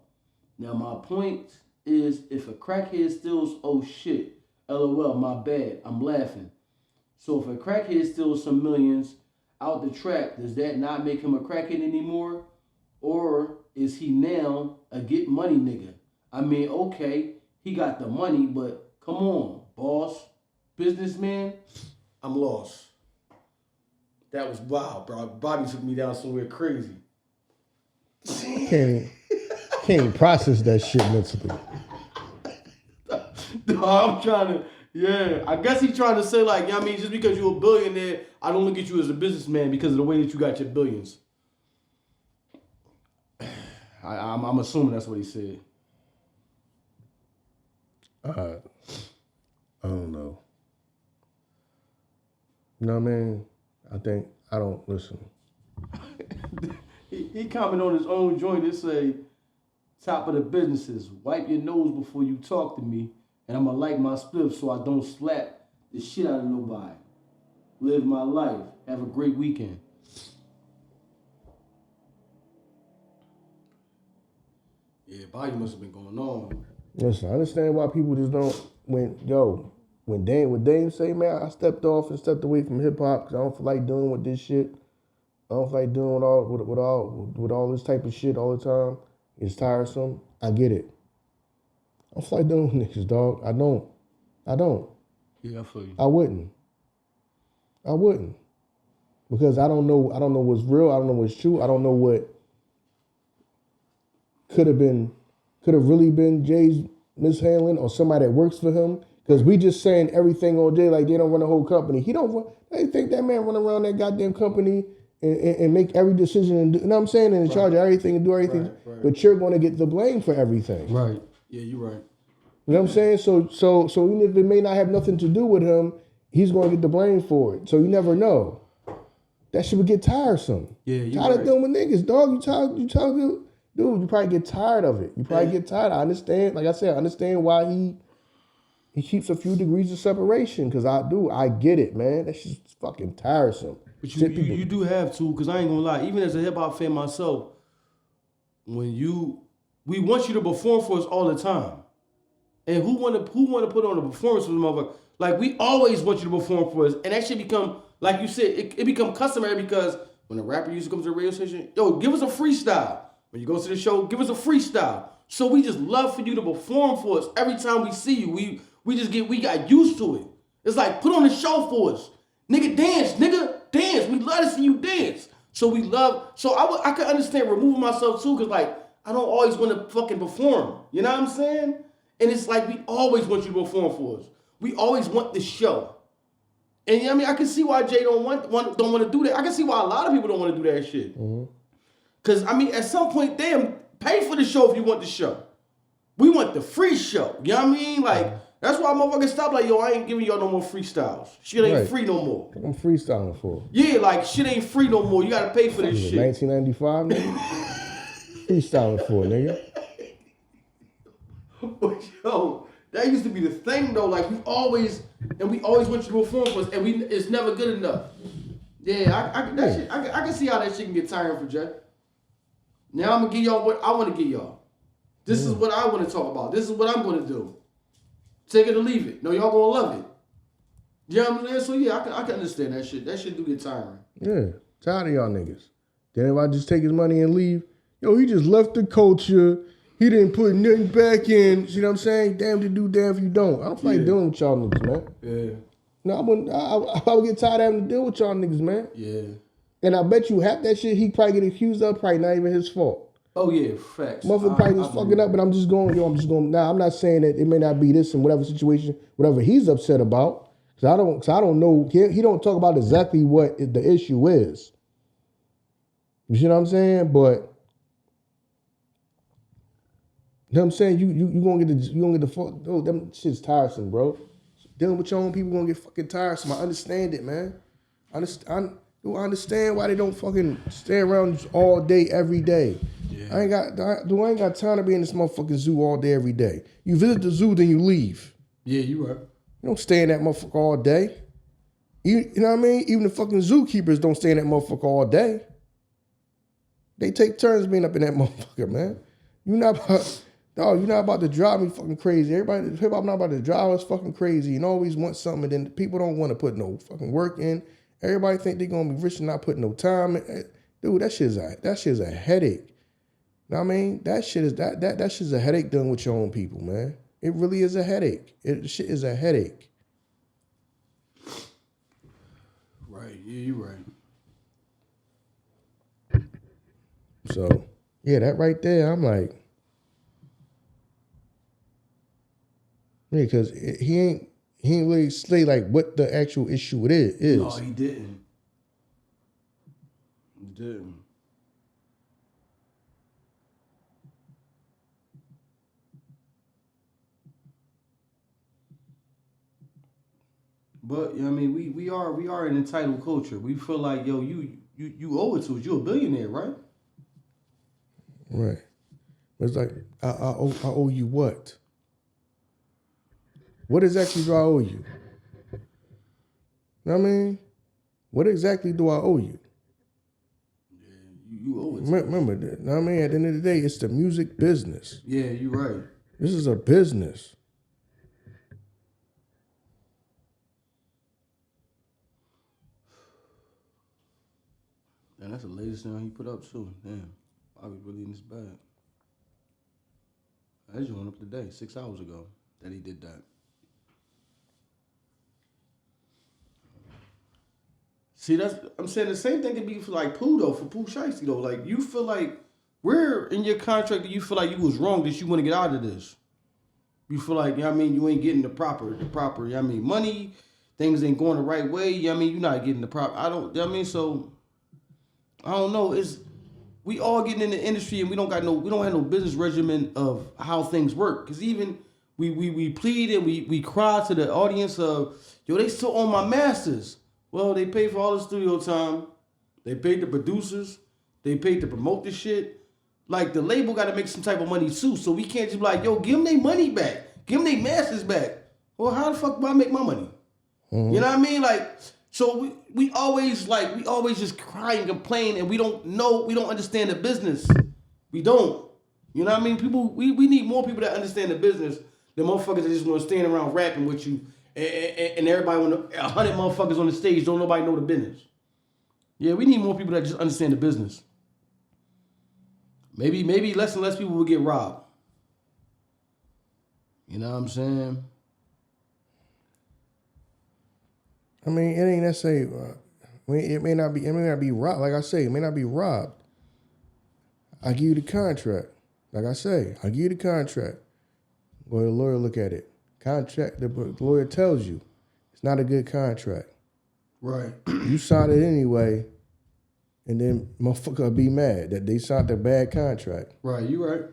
Speaker 1: Now my point is, if a crackhead steals, oh shit, LOL, my bad, I'm laughing. So if a crackhead steals some millions out the track, does that not make him a crackhead anymore? Or is he now a get money nigga? I mean, okay, he got the money, but come on, boss, businessman, I'm lost. That was wild, bro. Bobby took me down somewhere crazy.
Speaker 2: Can't even process that shit mentally.
Speaker 1: No, I'm trying to, yeah. I guess he's trying to say, like, you know what I mean, just because you're a billionaire, I don't look at you as a businessman because of the way that you got your billions. I'm assuming that's what he said.
Speaker 2: I don't know. You know what I mean? I don't listen.
Speaker 1: He commented on his own joint and say, top of the businesses, wipe your nose before you talk to me, and I'm going to light my spliff so I don't slap the shit out of nobody. Live my life. Have a great weekend. Yeah, Bobby must have been going on.
Speaker 2: Listen, I understand why people just don't, when Dame say, man, I stepped off and stepped away from hip hop because I don't feel like dealing with this shit. I don't feel like dealing with all this type of shit all the time. It's tiresome. I get it. I don't feel like dealing with niggas, dog. I don't.
Speaker 1: Yeah, I feel you.
Speaker 2: I wouldn't. Because I don't know what's real. I don't know what's true. I don't know what could have really been Jay's mishandling or somebody that works for him. Because we just saying everything on Jay like they don't run a whole company. They think that man run around that goddamn company and make every decision and do, you know what I'm saying? And in charge of everything and do everything. Right. But you're going to get the blame for everything.
Speaker 1: Right. Yeah, you're right.
Speaker 2: You know what I'm saying? So even if it may not have nothing to do with him, he's going to get the blame for it. So you never know. That shit would get tiresome.
Speaker 1: Yeah, you're
Speaker 2: tired
Speaker 1: right.
Speaker 2: of dealing with niggas, dog. You tired, dude. You probably get tired of it. You probably get tired. I understand. Like I said, I understand why he keeps a few degrees of separation. Because I get it, man. That shit's fucking tiresome.
Speaker 1: But you do have to, because I ain't gonna lie, even as a hip hop fan myself, we want you to perform for us all the time. And who wanna put on a performance for the motherfucker? Like, we always want you to perform for us. And that should become, like you said, it become customary, because when a rapper usually comes to the radio station, yo, give us a freestyle. When you go to the show, give us a freestyle. So we just love for you to perform for us every time we see you. We got used to it. It's like, put on a show for us. Nigga, dance. We love to see you dance. So I could understand removing myself too, because like, I don't always want to fucking perform. You know what I'm saying? And it's like, we always want you to perform for us. We always want the show. And you know what I mean? I can see why Jay don't want to do that. I can see why a lot of people don't want to do that shit. Because, I mean, at some point, damn, pay for the show if you want the show. We want the free show. You know what I mean? Like, that's why motherfuckers stop like, yo, I ain't giving y'all no more freestyles. Shit ain't free no more.
Speaker 2: I'm freestyling for.
Speaker 1: Yeah, like, shit ain't free no more. You got to pay for this shit.
Speaker 2: 1995, nigga? Freestyling for, nigga.
Speaker 1: But, yo, that used to be the thing, though. Like, we always want you to perform for us, and it's never good enough. Yeah, I can see how that shit can get tiring for Jay. Now I'm going to give y'all what I want to give y'all. This is what I want to talk about. This is what I'm going to do. Take it or leave it. No, y'all going to love it. You know what I'm saying? So, yeah, I can understand that shit. That shit do get tiring.
Speaker 2: Yeah, tired of y'all niggas. Then if I just take his money and leave, yo, he just left the culture. He didn't put nothing back in. You know what I'm saying? Damn if you do, damn if you don't. I don't feel like dealing with y'all niggas, man.
Speaker 1: Yeah.
Speaker 2: No, I would get tired of having to deal with y'all niggas, man.
Speaker 1: Yeah.
Speaker 2: And I bet you half that shit he probably get accused of, probably not even his fault.
Speaker 1: Oh, yeah, facts.
Speaker 2: Motherfucker probably just fucking up, but I'm just going, nah, I'm not saying that it may not be this in whatever situation, whatever he's upset about. Cause I don't know, he don't talk about exactly what the issue is. You see what I'm saying? But, you know what I'm saying? You gonna get the fuck, oh, them shit's tiresome, bro. Dealing with your own people gonna get fucking tiresome. I understand it, man. I understand why they don't fucking stay around all day, every day.
Speaker 1: Yeah. Yeah.
Speaker 2: I ain't got time to be in this motherfucking zoo all day, every day. You visit the zoo, then you leave.
Speaker 1: Yeah, you right.
Speaker 2: You don't stay in that motherfucker all day. You know what I mean? Even the fucking zookeepers don't stay in that motherfucker all day. They take turns being up in that motherfucker, man. You're not about to drive me fucking crazy. Everybody, hip hop not about to drive us fucking crazy and always want something, and then people don't want to put no fucking work in. Everybody think they're gonna be rich and not putting no time in. Dude, that shit's a headache. You know what I mean? That shit's a headache done with your own people, man. It really is a headache. Shit is a headache.
Speaker 1: Right. Yeah, you're right.
Speaker 2: So, yeah, that right there, I'm like, yeah, because he ain't really say like what the actual issue it is.
Speaker 1: No, he didn't. He didn't. But I mean, we are an entitled culture. We feel like, yo, you owe it to us. You're a billionaire, right?
Speaker 2: Right. It's like I owe you what? What exactly do I owe you? You know what I mean? What exactly do I owe you?
Speaker 1: Yeah, you owe it.
Speaker 2: Remember that. You know what I mean? At the end of the day, it's the music business.
Speaker 1: Yeah, you're right.
Speaker 2: This is a business.
Speaker 1: And that's the latest thing he put up too. Damn, I was really in this bad. I just went up today, 6 hours ago, that he did that. See, I'm saying the same thing could be for like Pooh though, for Pooh Shiesty though. Like you feel like where in your contract do you feel like you was wrong that you want to get out of this? You feel like, you know what I mean, you ain't getting the proper, you know what I mean, money, things ain't going the right way, you know what I mean, you're not getting the proper, you know what I mean, so I don't know. We all getting in the industry and we don't have no business regimen of how things work. Cause even we plead and we cry to the audience of, yo, they still own my masters. Well, they paid for all the studio time. They paid the producers. They paid to promote the shit. Like the label got to make some type of money too. So we can't just be like, yo, give them their money back. Give them their masters back. Well, how the fuck do I make my money? Mm-hmm. You know what I mean? Like, so we always just cry and complain and we don't understand the business. We don't. You know what I mean? We need more people that understand the business than motherfuckers that just want to stand around rapping with you and everybody, 100 motherfuckers on the stage, don't nobody know the business. Yeah, we need more people that just understand the business. Maybe less and less people will get robbed. You know what I'm saying?
Speaker 2: I mean, it ain't necessarily. It may not be robbed. Like I say, it may not be robbed. I give you the contract. Like I say, I give you the contract. Well, the lawyer look at it. Contract. The lawyer tells you it's not a good contract.
Speaker 1: Right.
Speaker 2: You signed it anyway, and then motherfucker be mad that they signed a bad contract.
Speaker 1: Right. You right.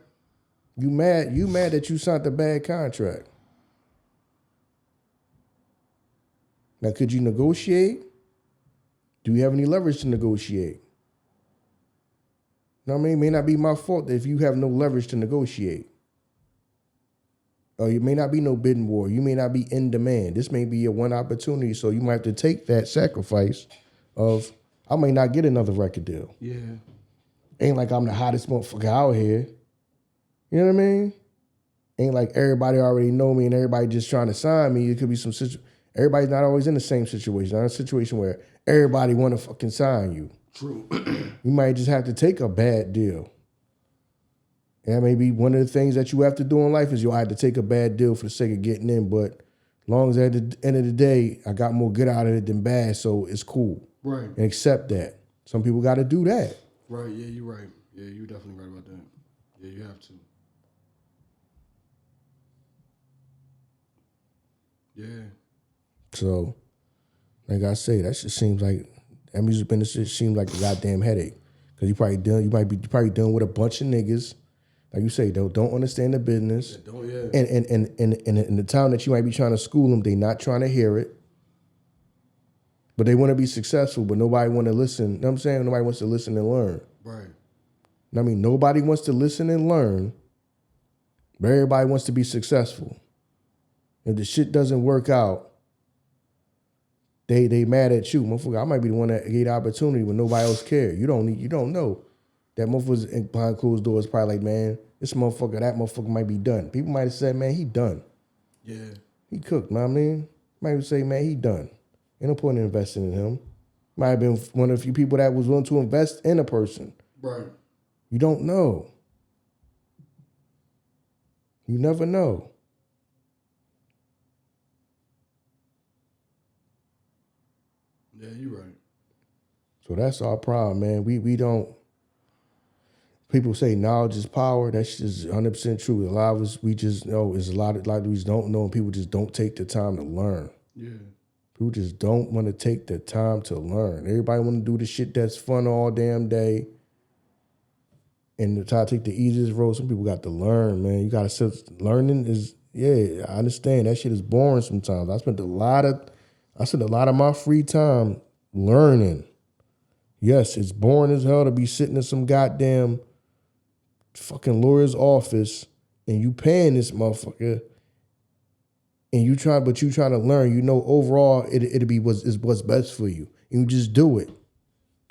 Speaker 2: You mad that you signed a bad contract. Now, could you negotiate? Do you have any leverage to negotiate? You know what I mean? It may not be my fault if you have no leverage to negotiate. Or it may not be no bidding war. You may not be in demand. This may be your one opportunity, so you might have to take that sacrifice of, I may not get another record deal.
Speaker 1: Yeah.
Speaker 2: Ain't like I'm the hottest motherfucker out here. You know what I mean? Ain't like everybody already know me and everybody just trying to sign me. It could be some situation. Everybody's not always in the same situation. Not a situation where everybody want to fucking sign you.
Speaker 1: True.
Speaker 2: You might just have to take a bad deal. And that may be one of the things that you have to do in life is you'll have to take a bad deal for the sake of getting in. But as long as at the end of the day, I got more good out of it than bad, so it's cool.
Speaker 1: Right.
Speaker 2: And accept that. Some people got to do that.
Speaker 1: Right. Yeah, you're right. Yeah, you're definitely right about that. Yeah, you have to. Yeah.
Speaker 2: So, like I say, that shit seems like that music business seems like a goddamn headache. Cause you might be dealing with a bunch of niggas, like you say, don't understand the business.
Speaker 1: Yeah, don't, yeah.
Speaker 2: And in the time that you might be trying to school them, they not trying to hear it. But they want to be successful, but nobody want to listen. You know what I'm saying? Nobody wants to listen and learn.
Speaker 1: Right.
Speaker 2: I mean, nobody wants to listen and learn, but everybody wants to be successful. If the shit doesn't work out, they mad at you. Motherfucker, I might be the one that gave the opportunity when nobody else cared. You don't know. That motherfucker's behind closed doors probably like, man, that motherfucker might be done. People might have said, man, he done.
Speaker 1: Yeah.
Speaker 2: He cooked, know what I mean? Might even say, man, he done. Ain't no point in investing in him. Might have been one of the few people that was willing to invest in a person.
Speaker 1: Right.
Speaker 2: You don't know. You never know.
Speaker 1: Yeah, you're right.
Speaker 2: So that's our problem, man. We don't. People say knowledge is power. That's just 100% true. A lot of us, we just know. There's a lot of we just don't know, and people just don't take the time to learn.
Speaker 1: Yeah.
Speaker 2: People just don't want to take the time to learn. Everybody want to do the shit that's fun all damn day. And to try to take the easiest road, some people got to learn, man. You got to sit. Learning is, yeah, I understand. That shit is boring sometimes. I spent a lot of my free time learning. Yes, it's boring as hell to be sitting in some goddamn fucking lawyer's office and you paying this motherfucker and you trying to learn. You know, overall it'll be what's best for you. And you just do it.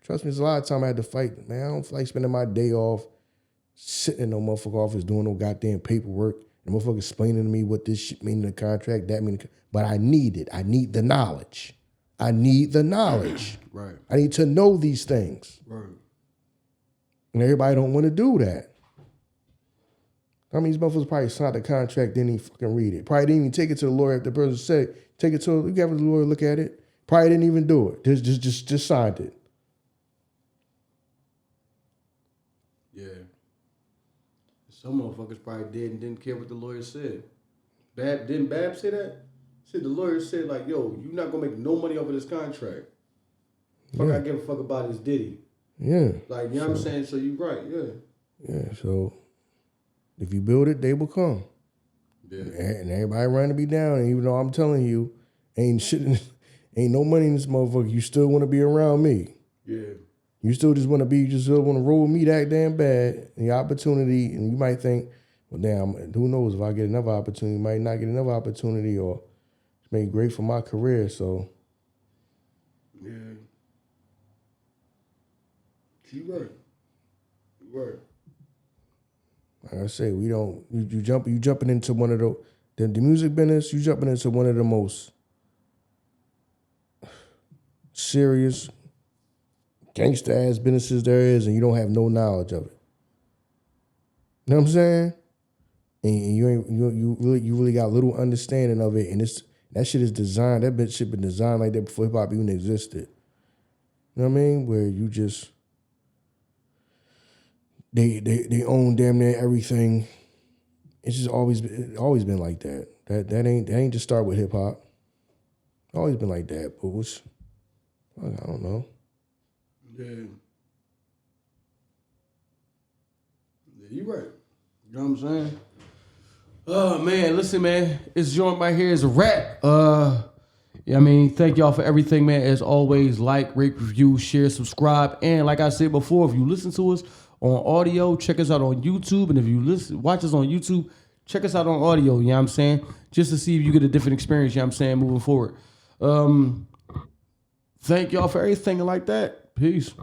Speaker 2: Trust me, there's a lot of time I had to fight. Man, I don't feel like spending my day off sitting in no motherfucker office doing no goddamn paperwork and motherfucker explaining to me what this shit mean in the contract, that mean. But I need it. I need the knowledge. I need the knowledge.
Speaker 1: Right.
Speaker 2: I need to know these things.
Speaker 1: Right.
Speaker 2: And everybody don't want to do that. I mean, these motherfuckers probably signed the contract, didn't even fucking read it. Probably didn't even take it to the lawyer if the person said, take it to, you have the lawyer look at it. Probably didn't even do it. Just signed it.
Speaker 1: Yeah. Some motherfuckers probably did and didn't care what the lawyer said. Didn't Bab say that? Said the lawyer said like, yo, you're not gonna make no money off of this contract. Fuck, I give a fuck about his Diddy.
Speaker 2: Yeah.
Speaker 1: Like, you know what I'm saying? So you right, yeah.
Speaker 2: Yeah, so if you build it, they will come.
Speaker 1: Yeah.
Speaker 2: And everybody run to be down. And even though I'm telling you, ain't no money in this motherfucker, you still want to be around me.
Speaker 1: Yeah.
Speaker 2: You still just want to roll with me that damn bad. The opportunity, and you might think, well, damn, who knows if I get another opportunity, might not get another opportunity, or it's been great for my career, so.
Speaker 1: Yeah. You right. You right.
Speaker 2: Like I say, we don't. You jumping into one of the music business. You jumping into one of the most serious gangster ass businesses there is, and you don't have no knowledge of it. You know what I'm saying? And you really got little understanding of it, and that shit is designed. That shit been designed like that before hip hop even existed. You know what I mean? Where you just. They own damn near everything. It's just always been like that. That ain't just start with hip hop. Always been like that, but I don't know.
Speaker 1: Yeah. Yeah, you right. You know what I'm saying? Oh man, listen, man. This joint right here is a wrap. Yeah, I mean, thank y'all for everything, man. As always, like, rate, review, share, subscribe, and like I said before, if you listen to us on audio, check us out on YouTube. And if you watch us on YouTube, check us out on audio, you know what I'm saying? Just to see if you get a different experience, you know what I'm saying, moving forward. Thank y'all for everything like that. Peace.